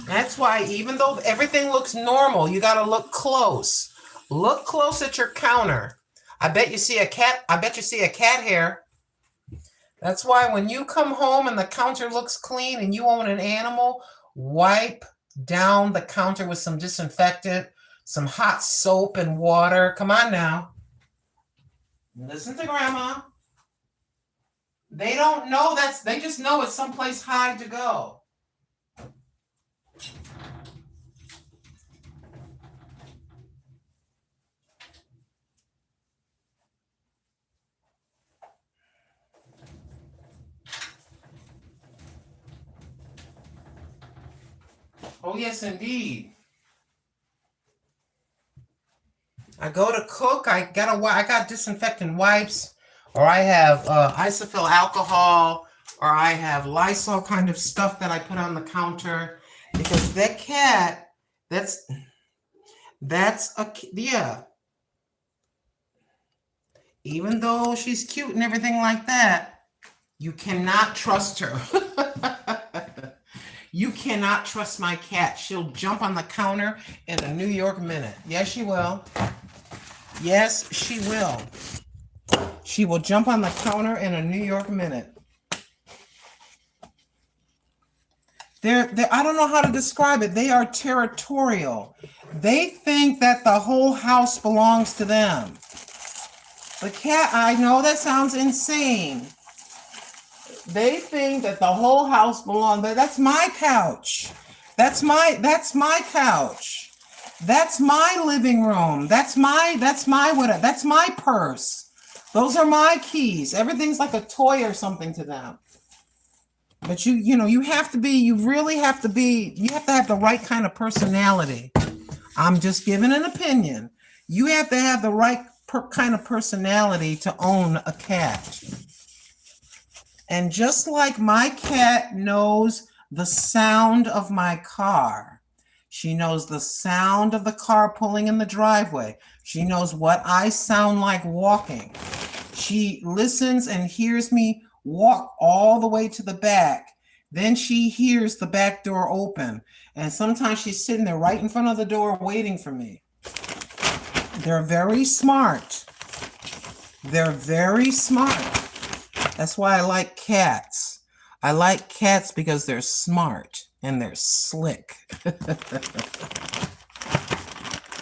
That's why even though everything looks normal, you got to look close. Look close at your counter. I bet you see a cat hair. That's why when you come home and the counter looks clean and you own an animal, wipe down the counter with some disinfectant, some hot soap and water. Come on now. Listen to Grandma. They don't know they just know it's someplace high to go. Oh, yes, indeed. I go to cook, I got disinfectant wipes, or I have isophyl alcohol, or I have Lysol kind of stuff that I put on the counter, because that cat, yeah. Even though she's cute and everything like that, you cannot trust her. You cannot trust my cat. She'll jump on the counter in a New York minute. Yes, she will. Yes, she will. She will jump on the counter in a New York minute. I don't know how to describe it. They are territorial. They think that the whole house belongs to them. The cat, I know that sounds insane. They think that the whole house belongs. That's my couch. That's my couch. That's my living room. That's my purse. Those are my keys. Everything's like a toy or something to them. But you really have to have the right kind of personality. I'm just giving an opinion. You have to have the right kind of personality to own a cat. And just like my cat knows the sound of my car, she knows the sound of the car pulling in the driveway. She knows what I sound like walking. She listens and hears me walk all the way to the back. Then she hears the back door open. And sometimes she's sitting there right in front of the door waiting for me. They're very smart. They're very smart. That's why I like cats. I like cats because they're smart and they're slick.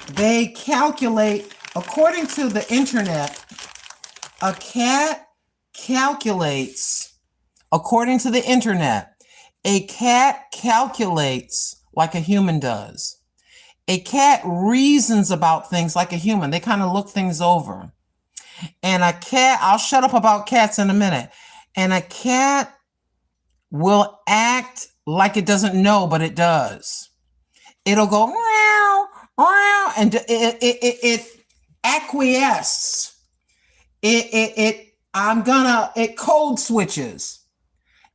They calculate, according to the internet, a cat calculates, according to the internet, a cat calculates like a human does. A cat reasons about things like a human. They kind of look things over. And a cat, I'll shut up about cats in a minute. And a cat will act like it doesn't know, but it does. It'll go meow, meow, and it acquiesces. It code switches.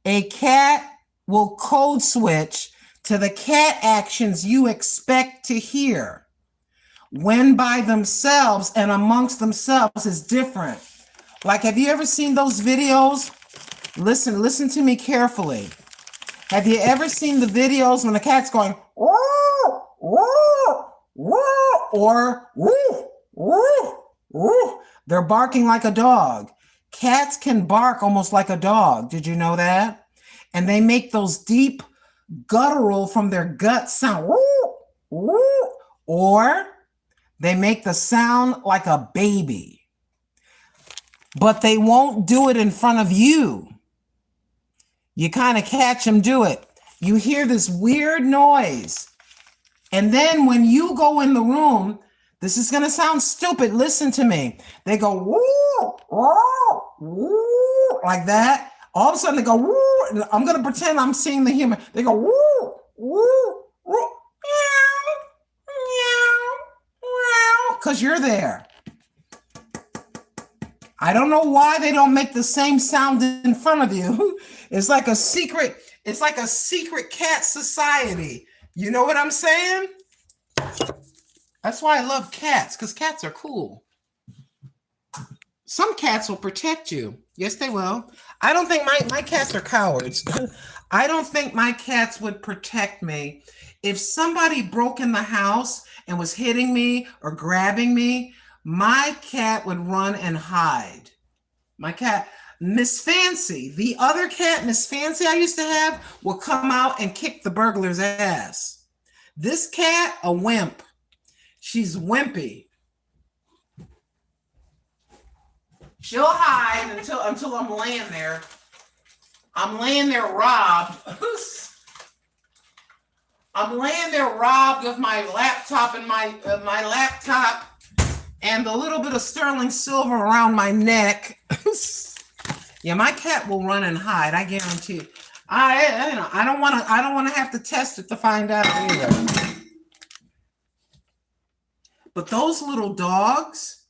A cat will code switch to the cat actions you expect to hear. When by themselves and amongst themselves is different. Like, have you ever seen those videos? Listen to me carefully. Have you ever seen the videos when the cat's going, woo, woo, woo, or woo, woo, woo? They're barking like a dog. Cats can bark almost like a dog. Did you know that? And they make those deep guttural from their gut sound, woo, woo, or they make the sound like a baby. But they won't do it in front of you. You kind of catch them do it. You hear this weird noise. And then when you go in the room, this is going to sound stupid. Listen to me. They go, woo, woo, woo, like that. All of a sudden they go, woo. I'm going to pretend I'm seeing the human. They go, woo, woo, woo, meow, meow, meow, because you're there. I don't know why they don't make the same sound in front of you. It's like a secret cat society. You know what I'm saying? That's why I love cats, because cats are cool. Some cats will protect you. Yes, they will. I don't think my cats are cowards. I don't think my cats would protect me. If somebody broke in the house and was hitting me or grabbing me, my cat would run and hide. My cat, Miss Fancy, the other cat, Miss Fancy I used to have, will come out and kick the burglar's ass. This cat, a wimp. She's wimpy. She'll hide until I'm laying there. I'm laying there robbed. I'm laying there robbed of my laptop and my laptop and the little bit of sterling silver around my neck. Yeah, my cat will run and hide. I guarantee. I don't want to have to test it to find out either. But those little dogs,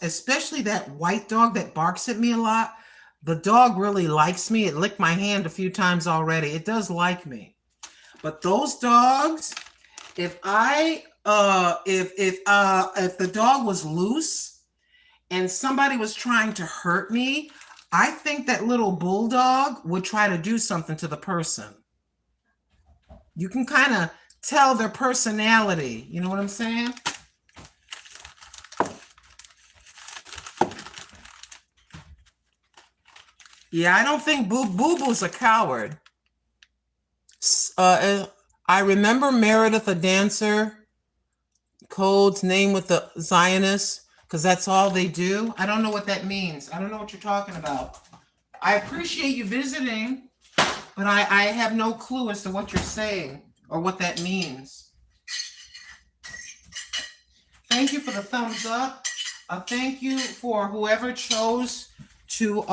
especially that white dog that barks at me a lot, the dog really likes me. It licked my hand a few times already. It does like me. But those dogs, if the dog was loose and somebody was trying to hurt me, I think that little bulldog would try to do something to the person. You can kind of tell their personality. You know what I'm saying? Yeah, I don't think Boo Boo's a coward. I remember Meredith, a dancer, codes name with the Zionists, because that's all they do. I don't know what that means. I don't know what you're talking about. I appreciate you visiting, but I have no clue as to what you're saying or what that means. Thank you for the thumbs up. Thank you for whoever chose to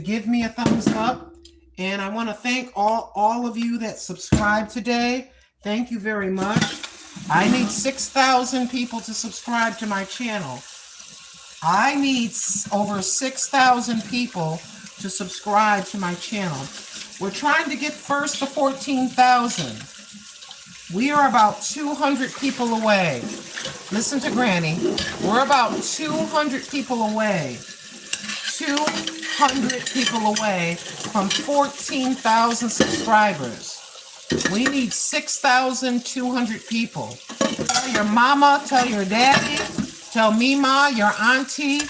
give me a thumbs up. And I want to thank all of you that subscribed today. Thank you very much. I need 6,000 people to subscribe to my channel. I need over 6,000 people to subscribe to my channel. We're trying to get first to 14,000. We are about 200 people away. Listen to Granny. We're about 200 people away. 200 people away from 14,000 subscribers. We need 6,200 people. Tell your mama, tell your daddy, tell Mima, your auntie,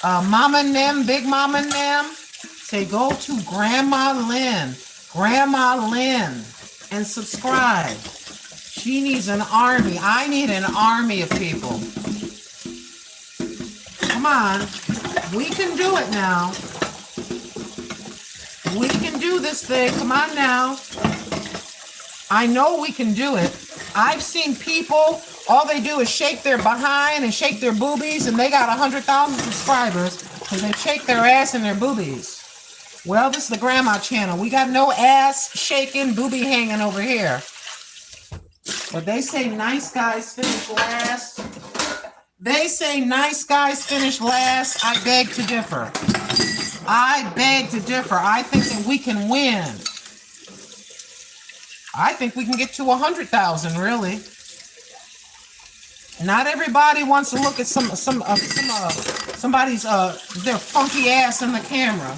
mama and them, big mama and them. Say go to Grandma Lynn, and subscribe. She needs an army. I need an army of people. Come on. We can do it now. We can do this thing. Come on now. I know we can do it. I've seen people, all they do is shake their behind and shake their boobies, and they got 100,000 subscribers because they shake their ass and their boobies. Well, this is the grandma channel. We got no ass shaking, booby hanging over here. But they say nice guys finish last. They say nice guys finish last. I beg to differ. I beg to differ. I think that we can win. I think we can get to 100,000, really. Not everybody wants to look at somebody's their funky ass in the camera.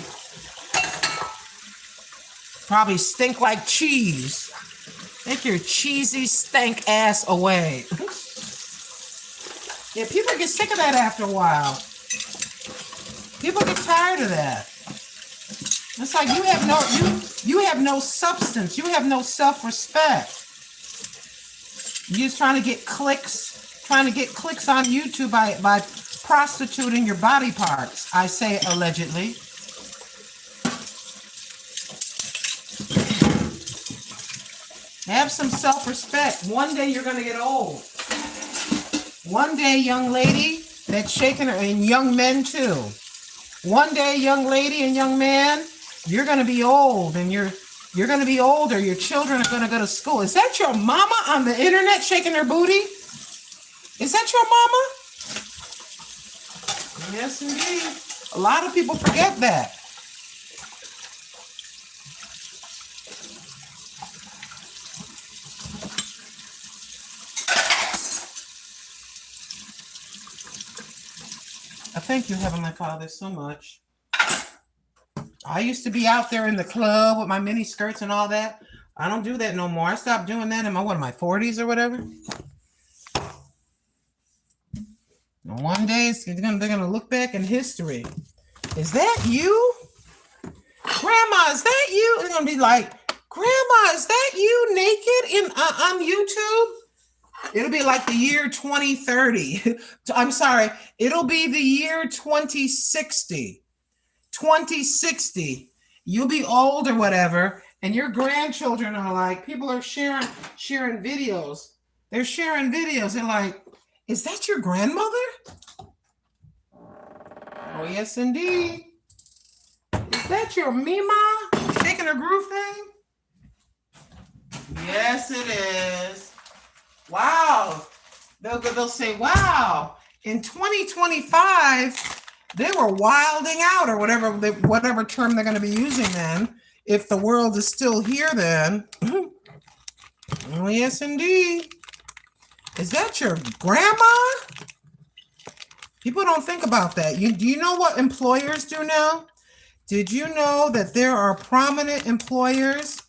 Probably stink like cheese. Take your cheesy stank ass away. Yeah, people get sick of that after a while. People get tired of that. It's like you have no substance. You have no self-respect. You're just trying to get clicks on YouTube by prostituting your body parts. I say allegedly. Have some self-respect. One day you're going to get old. One day, young lady, that's shaking her, and young men too. One day, young lady and young man, you're going to be old, and you're going to be older. Your children are going to go to school. Is that your mama on the internet shaking her booty? Is that your mama? Yes, indeed. A lot of people forget that. I thank you, Heavenly Father, so much. I used to be out there in the club with my mini skirts and all that. I don't do that no more. I stopped doing that in my 40s or whatever. And one day they're gonna look back in history. Is that you? Grandma, is that you? They're gonna be like, Grandma, is that you naked on YouTube? It'll be like the year 2030. I'm sorry. It'll be the year 2060. 2060. You'll be old or whatever, and your grandchildren are like, people are sharing videos. They're sharing videos. They're like, is that your grandmother? Oh, yes, indeed. Is that your Mima shaking her groove thing? Yes, it is. Wow. They'll say, wow, in 2025, they were wilding out, or whatever term they're going to be using then, if the world is still here then. Oh, yes, indeed. Is that your grandma? People don't think about that. Do you know what employers do now? Did you know that there are prominent employers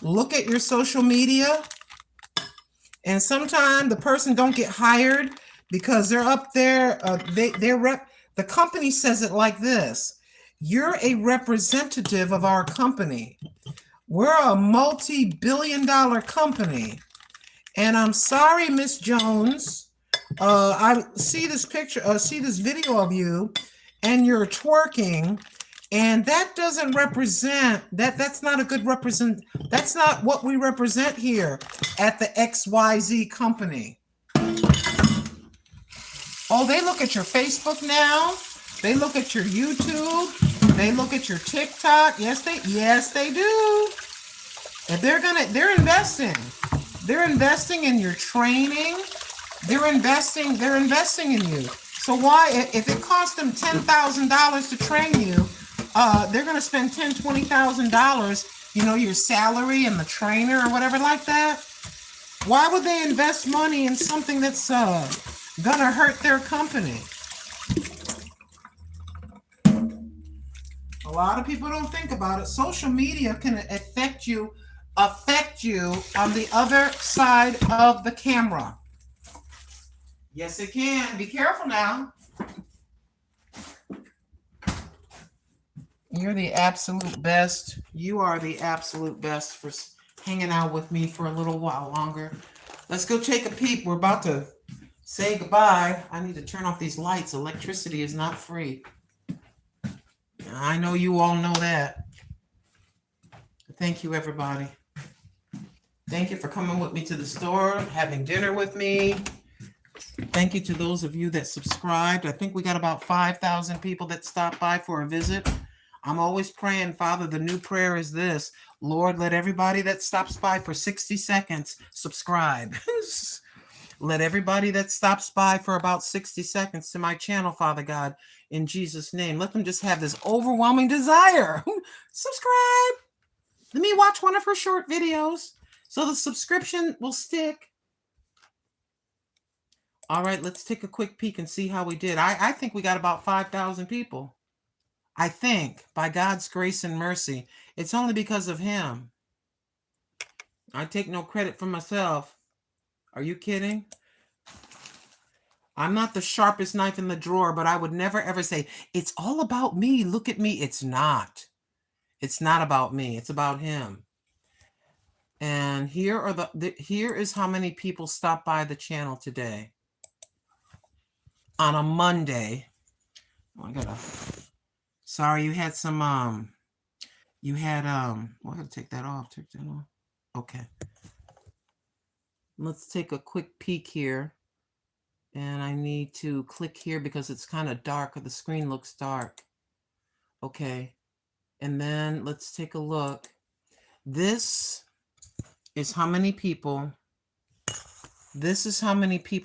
look at your social media, and sometimes the person don't get hired because they're up there. The company says it like this: you're a representative of our company. We're a multi-billion-dollar company, and I'm sorry, Miss Jones. I see this video of you, and you're twerking. And that doesn't represent that's not a good represent. That's not what we represent here at the XYZ company. Oh, they look at your Facebook now. They look at your YouTube. They look at your TikTok. Yes, they do. And they're investing. They're investing in your training. They're investing in you. So why, if it costs them $10,000 to train you, they're going to spend $10,000, $20,000, your salary and the trainer or whatever like that. Why would they invest money in something that's going to hurt their company? A lot of people don't think about it. Social media can affect you on the other side of the camera. Yes, it can. Be careful now. You're the absolute best. You are the absolute best hanging out with me for a little while longer. Let's go take a peep. We're about to say goodbye. I need to turn off these lights. Electricity is not free. I know you all know that. Thank you, everybody. Thank you for coming with me to the store, having dinner with me. Thank you to those of you that subscribed. I think we got about 5,000 people that stopped by for a visit. I'm always praying, Father, the new prayer is this. Lord, let everybody that stops by for 60 seconds subscribe. Let everybody that stops by for about 60 seconds to my channel, Father God, in Jesus' name, let them just have this overwhelming desire. Subscribe. Let me watch one of her short videos so the subscription will stick. All right, let's take a quick peek and see how we did. I think we got about 5,000 people. I think, by God's grace and mercy. It's only because of him. I take no credit for myself. Are you kidding? I'm not the sharpest knife in the drawer, but I would never ever say, it's all about me. Look at me. It's not. It's not about me. It's about him. And here are here is how many people stopped by the channel today. On a Monday. Oh, I gotta. Sorry, you had some well, I gotta take that off. Take that off. Okay. Let's take a quick peek here. And I need to click here because it's kind of dark, or the screen looks dark. Okay. And then let's take a look. This is how many people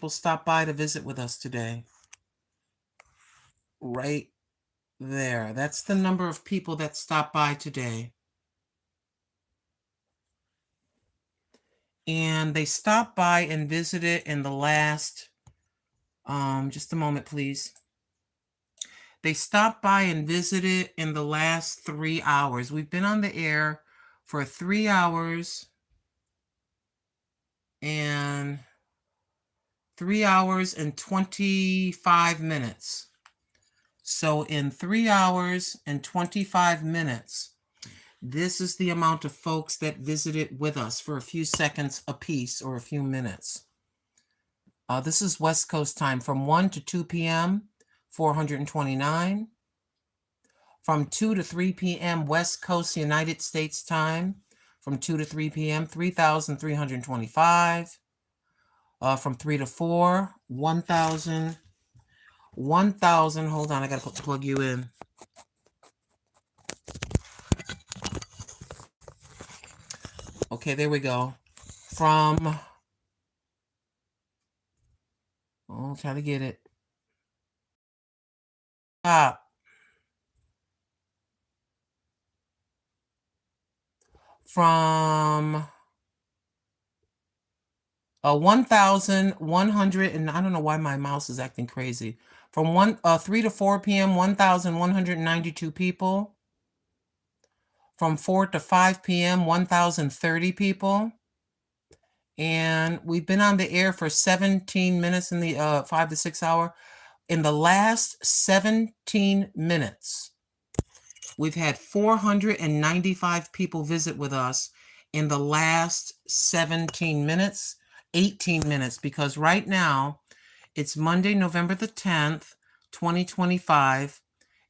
stopped by to visit with us today. Right there. That's the number of people that stopped by today. And they stopped by and visited in the last, just a moment, please. They stopped by and visited in the last 3 hours. We've been on the air for 3 hours and 3 hours and 25 minutes. So in 3 hours and 25 minutes, this is the amount of folks that visited with us for a few seconds apiece or a few minutes. This is West Coast time from 1 to 2 p.m., 429. From 2 to 3 p.m. West Coast United States time, from 2 to 3 p.m., 3,325. From 3 to 4, 1,000. 1,000. Hold on, I gotta plug you in. Okay, there we go. From, I'll try to get it. From 1,100, and I don't know why my mouse is acting crazy. From 3 to 4 p.m., 1,192 people. From 4 to 5 p.m., 1,030 people. And we've been on the air for 17 minutes in the 5 to 6 hour. In the last 17 minutes, we've had 495 people visit with us in the last 17 minutes, 18 minutes, because right now it's Monday, November the 10th, 2025.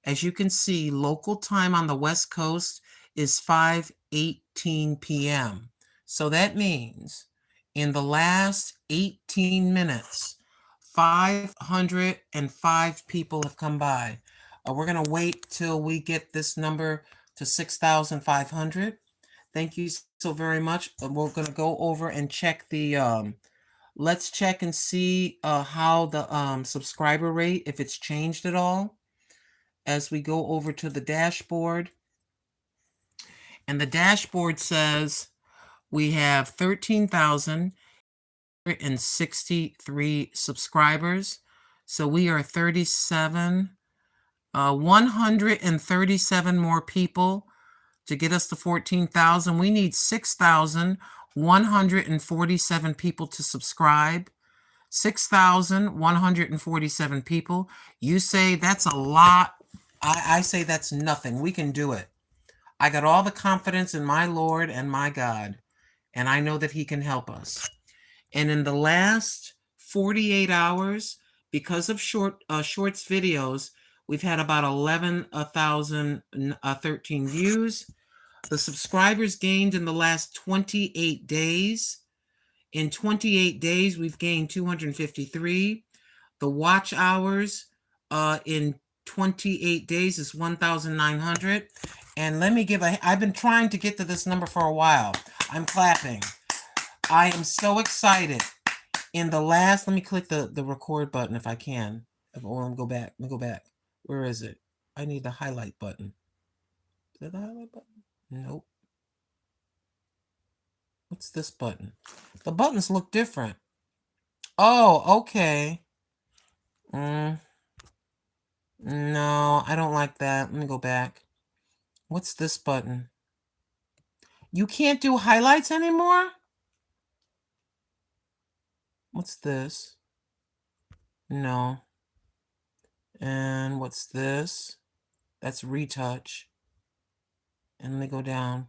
As you can see, local time on the West Coast is 5:18 p.m. So that means in the last 18 minutes, 505 people have come by. We're going to wait till we get this number to 6,500. Thank you so very much. We're going to go over and check the, let's check and see how the subscriber rate, if it's changed at all, as we go over to the dashboard. And the dashboard says we have 13,063 subscribers. So we are 137 more people to get us to 14,000. We need 6,147 people to subscribe. 6,147 people. You say that's a lot. I say that's nothing. We can do it. I got all the confidence in my Lord and my God. and I know that he can help us. And in the last 48 hours, because of shorts videos, we've had about 11,013 views. The subscribers gained in the last 28 days. In 28 days, we've gained 253. The watch hours in 28 days is 1,900. And let me I've been trying to get to this number for a while. I'm clapping. I am so excited. In the last, let me click the record button if I can. Let me go back. Where is it? I need the highlight button. Is that the highlight button? Nope. What's this button? The buttons look different. Oh, okay. No, I don't like that. Let me go back. What's this button? You can't do highlights anymore? What's this? No. And what's this? That's retouch. And let me go down.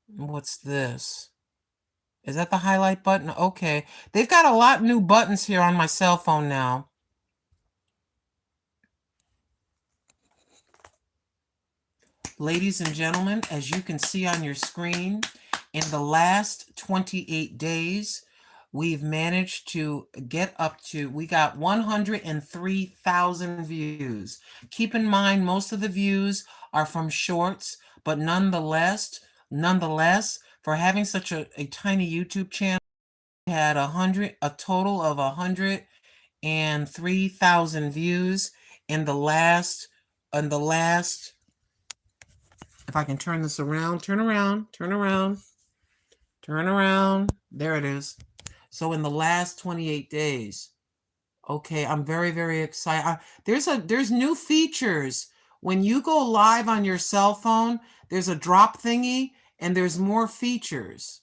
What's this? Is that the highlight button? Okay. They've got a lot of new buttons here on my cell phone now. Ladies and gentlemen, as you can see on your screen, in the last 28 days, we've managed to get up to, we got 103,000 views. Keep in mind, most of the views are from shorts, but nonetheless, for having such a tiny YouTube channel, we had a total of 103,000 views in the last, if I can turn this around, turn around. There it is. So in the last 28 days. Okay, I'm very, very excited. There's new features. When you go live on your cell phone, there's a drop thingy and there's more features.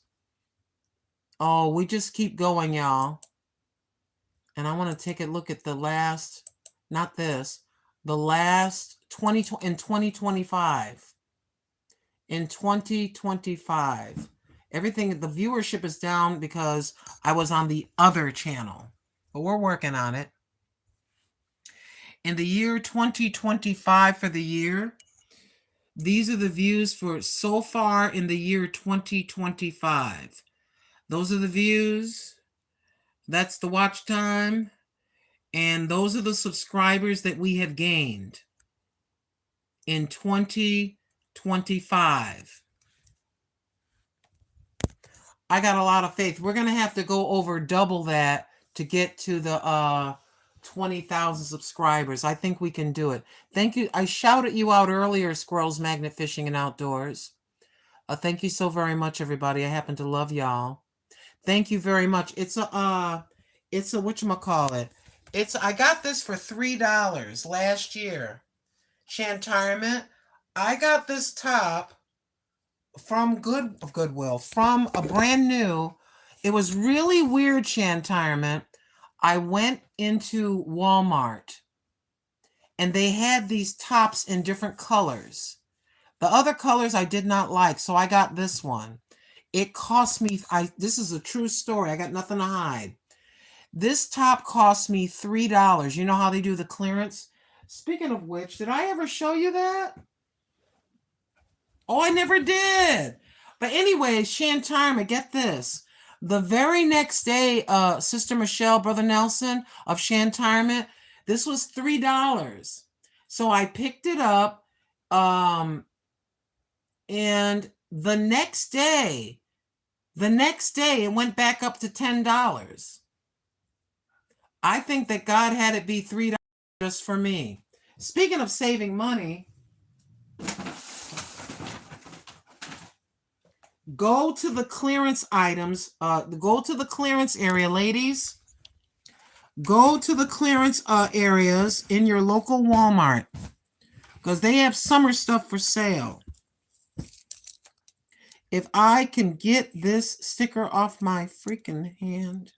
Oh, we just keep going, y'all. And I want to take a look at the last, not this, the last in 2025. In 2025. Everything, the viewership is down because I was on the other channel. But we're working on it. In the year 2025 for the year, these are the views for so far in the year 2025. Those are the views. That's the watch time. And those are the subscribers that we have gained in 2025. I got a lot of faith. We're going to have to go over double that to get to the 20,000 subscribers. I think we can do it. Thank you. I shouted you out earlier, Squirrels Magnet Fishing and Outdoors. Thank you so very much, everybody. I happen to love y'all. Thank you very much. It's a whatchamacallit. I got this for $3 last year. Shantirement. I got this top from Goodwill, from a brand new. It was really weird, Shantirement. I went into Walmart and they had these tops in different colors. The other colors I did not like, so I got this one. It cost me, this is a true story. I got nothing to hide. This top cost me $3. You know how they do the clearance? Speaking of which, did I ever show you that? Oh, I never did. But anyway, Shantirement, get this. The very next day, Sister Michelle, Brother Nelson of Shantirement, this was $3. So I picked it up. And the next day, it went back up to $10. I think that God had it be $3 just for me. Speaking of saving money, go to the clearance items. Go to the clearance area, ladies. Go to the clearance areas in your local Walmart because they have summer stuff for sale. If I can get this sticker off my freaking hand.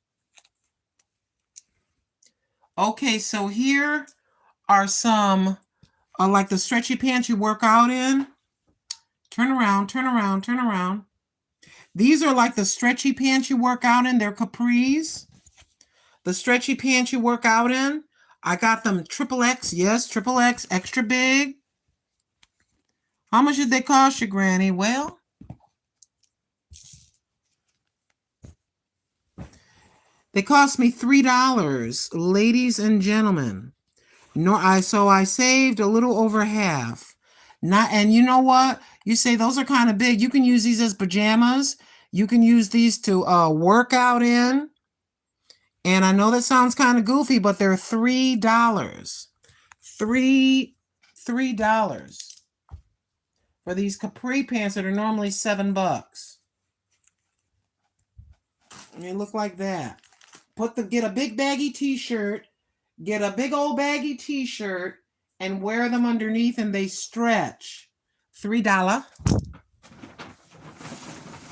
Okay, so here are some, like the stretchy pants you work out in. Turn around. These are like the stretchy pants you work out in. They're capris. The stretchy pants you work out in. I got them triple X. Yes, triple X, extra big. How much did they cost you, Granny? Well, they cost me $3, ladies and gentlemen. So I saved a little over half. And you know what? You say those are kind of big. You can use these as pajamas. You can use these to work out in. And I know that sounds kind of goofy, but they're $3. $3 for these capri pants that are normally $7. They look like that. Get a big baggy t-shirt, get a big old baggy t-shirt, and wear them underneath, and they stretch. $3.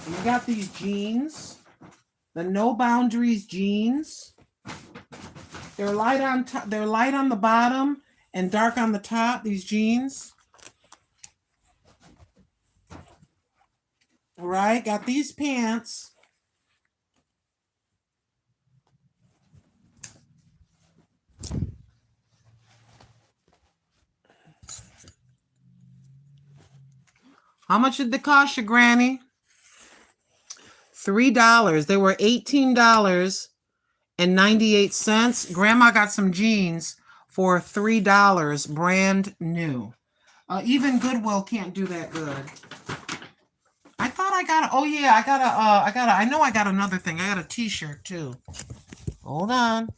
You got these jeans, the No Boundaries jeans. They're light on top. They're light on the bottom and dark on the top. These jeans. All right, got these pants. How much did they cost you, Granny? $3. They were $18.98. Grandma got some jeans for $3, brand new. Even Goodwill can't do that good. I thought I got. Oh yeah, I know I got another thing. I got a T-shirt too. Hold on.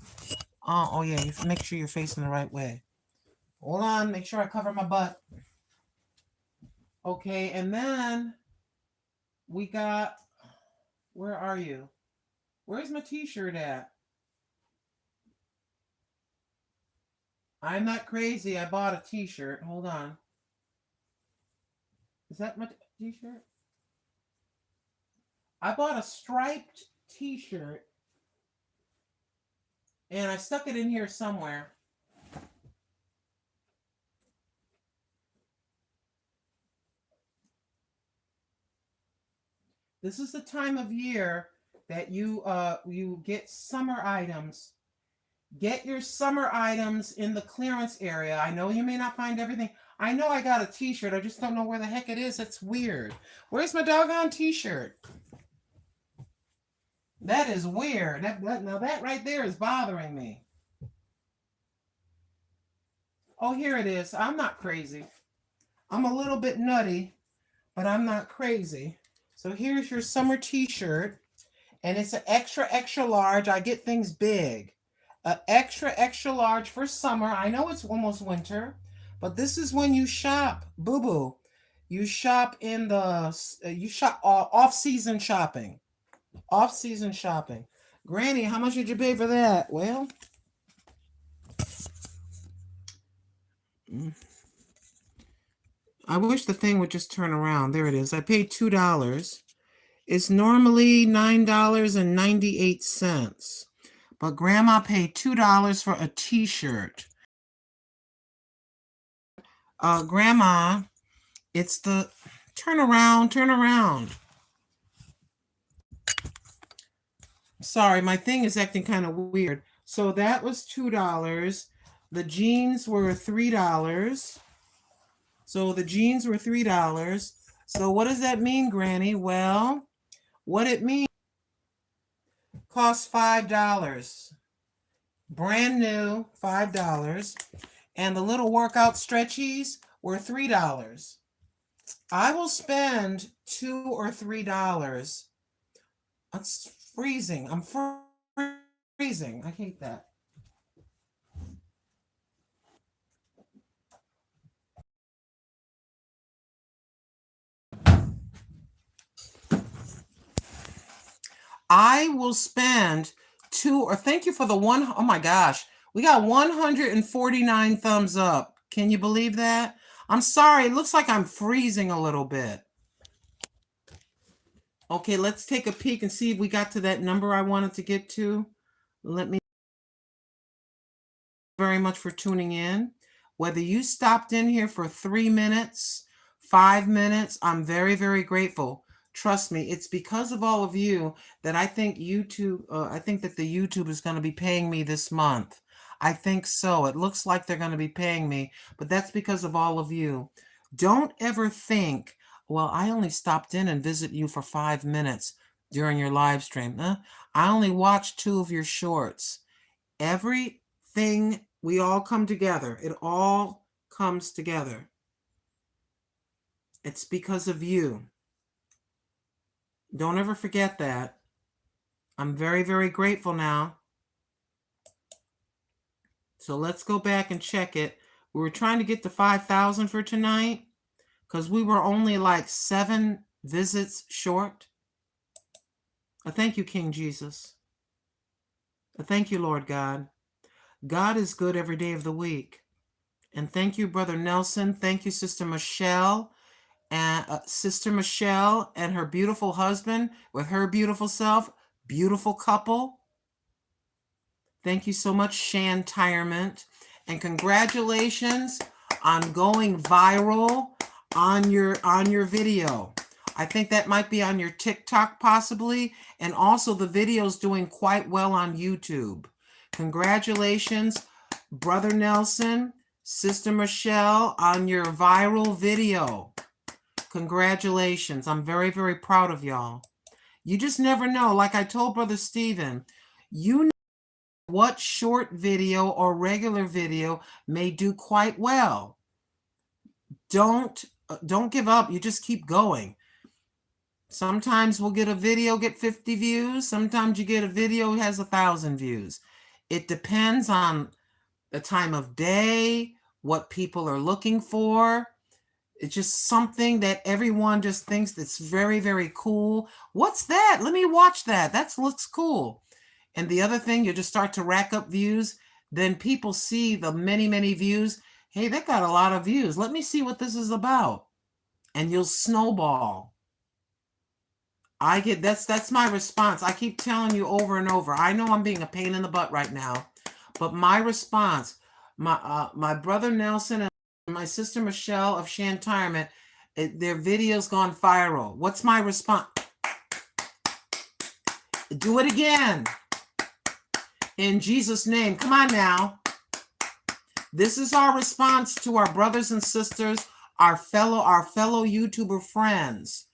Oh yeah, you make sure you're facing the right way. Hold on, make sure I cover my butt. Okay, and then we got. Where are you? Where's my T-shirt at? I'm not crazy. I bought a T-shirt. Hold on. Is that my T-shirt? I bought a striped T-shirt and I stuck it in here somewhere. This is the time of year that you get summer items. Get your summer items in the clearance area. I know you may not find everything. I know I got a T-shirt. I just don't know where the heck it is. That's weird. Where's my doggone T-shirt? That is weird. Now that right there is bothering me. Oh, here it is. I'm not crazy. I'm a little bit nutty, but I'm not crazy. So here's your summer T-shirt, and it's an extra, extra large. I get things big. An extra, extra large for summer. I know it's almost winter, but this is when you shop, boo-boo. You shop in the, you shop off-season shopping. Off-season shopping. Granny, how much did you pay for that? Well, I wish the thing would just turn around. There it is. I paid $2. It's normally $9.98. But Grandma paid $2 for a T-shirt. Grandma, it's the... Turn around, turn around. Sorry, my thing is acting kind of weird. So that was $2. The jeans were $3. So the jeans were $3. So what does that mean, Granny? Well, what it means cost $5. Brand new, $5. And the little workout stretchies were $3. I will spend $2 or $3. It's freezing. I'm freezing. I hate that. I will spend thank you for the one. Oh my gosh. We got 149 thumbs up. Can you believe that? I'm sorry. It looks like I'm freezing a little bit. Okay, let's take a peek and see if we got to that number I wanted to get to. Let me. Very much for tuning in. Whether you stopped in here for 3 minutes, 5 minutes, I'm very, very grateful. Trust me, it's because of all of you that I think YouTube, I think that the YouTube is going to be paying me this month. I think so. It looks like they're going to be paying me, but that's because of all of you. Don't ever think, well, I only stopped in and visit you for 5 minutes during your live stream. I only watched 2 of your shorts. Everything, we all come together. It all comes together. It's because of you. Don't ever forget that. I'm very, very grateful now. So let's go back and check it. We were trying to get to 5,000 for tonight because we were only like 7 visits short. Thank you, King Jesus. Thank you, Lord God. God is good every day of the week. And thank you, Brother Nelson. Thank you, Sister Michelle. And Sister Michelle and her beautiful husband with her beautiful self, beautiful couple. Thank you so much, Shan Tirement. And congratulations on going viral on your video. I think that might be on your TikTok possibly, and also the video's doing quite well on YouTube. Congratulations, Brother Nelson, Sister Michelle, on your viral video. Congratulations. I'm very, very proud of y'all. You just never know. Like I told Brother Stephen, you know what short video or regular video may do quite well. Don't give up. You just keep going. Sometimes we'll get a video, get 50 views. Sometimes you get a video has 1,000 views. It depends on the time of day, what people are looking for. It's just something that everyone just thinks that's very, very cool. What's that? Let me watch that. That looks cool. And the other thing, you just start to rack up views. Then people see the many, many views. Hey, that got a lot of views. Let me see what this is about. And you'll snowball. That's my response. I keep telling you over and over. I know I'm being a pain in the butt right now, but my response, my brother Nelson and my sister Michelle of Shantirement, their video's gone viral. What's my response? Do it again. In Jesus' name. Come on now. This is our response to our brothers and sisters, our fellow YouTuber friends.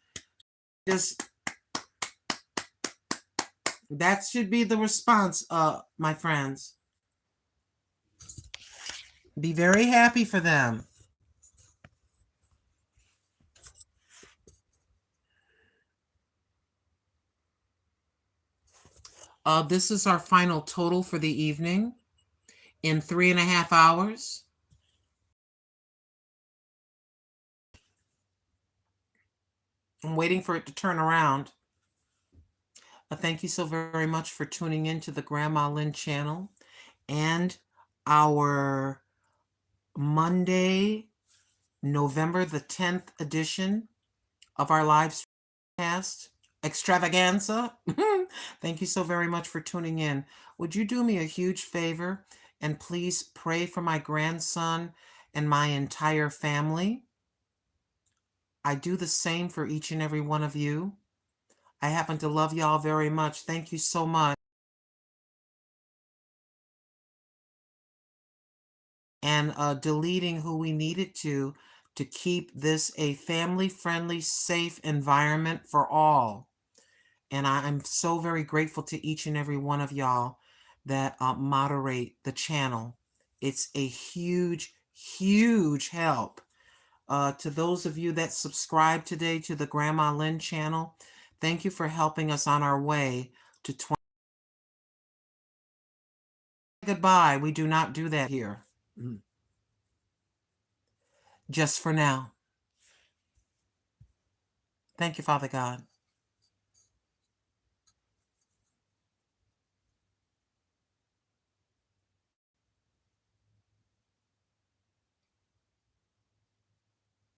That should be the response, my friends. Be very happy for them. This is our final total for the evening in 3.5 hours. I'm waiting for it to turn around. Thank you so very much for tuning in to the Grandma Lynn channel and our Monday, November the 10th edition of our live cast extravaganza. Thank you so very much for tuning in. Would you do me a huge favor and please pray for my grandson and my entire family? I do the same for each and every one of you. I happen to love y'all very much. Thank you so much. And deleting who we needed to keep this a family-friendly, safe environment for all. And I'm so very grateful to each and every one of y'all that moderate the channel. It's a huge, huge help. To those of you that subscribe today to the Grandma Lynn channel, thank you for helping us on our way to 20. Goodbye. We do not do that here. Just for now. Thank you, Father God.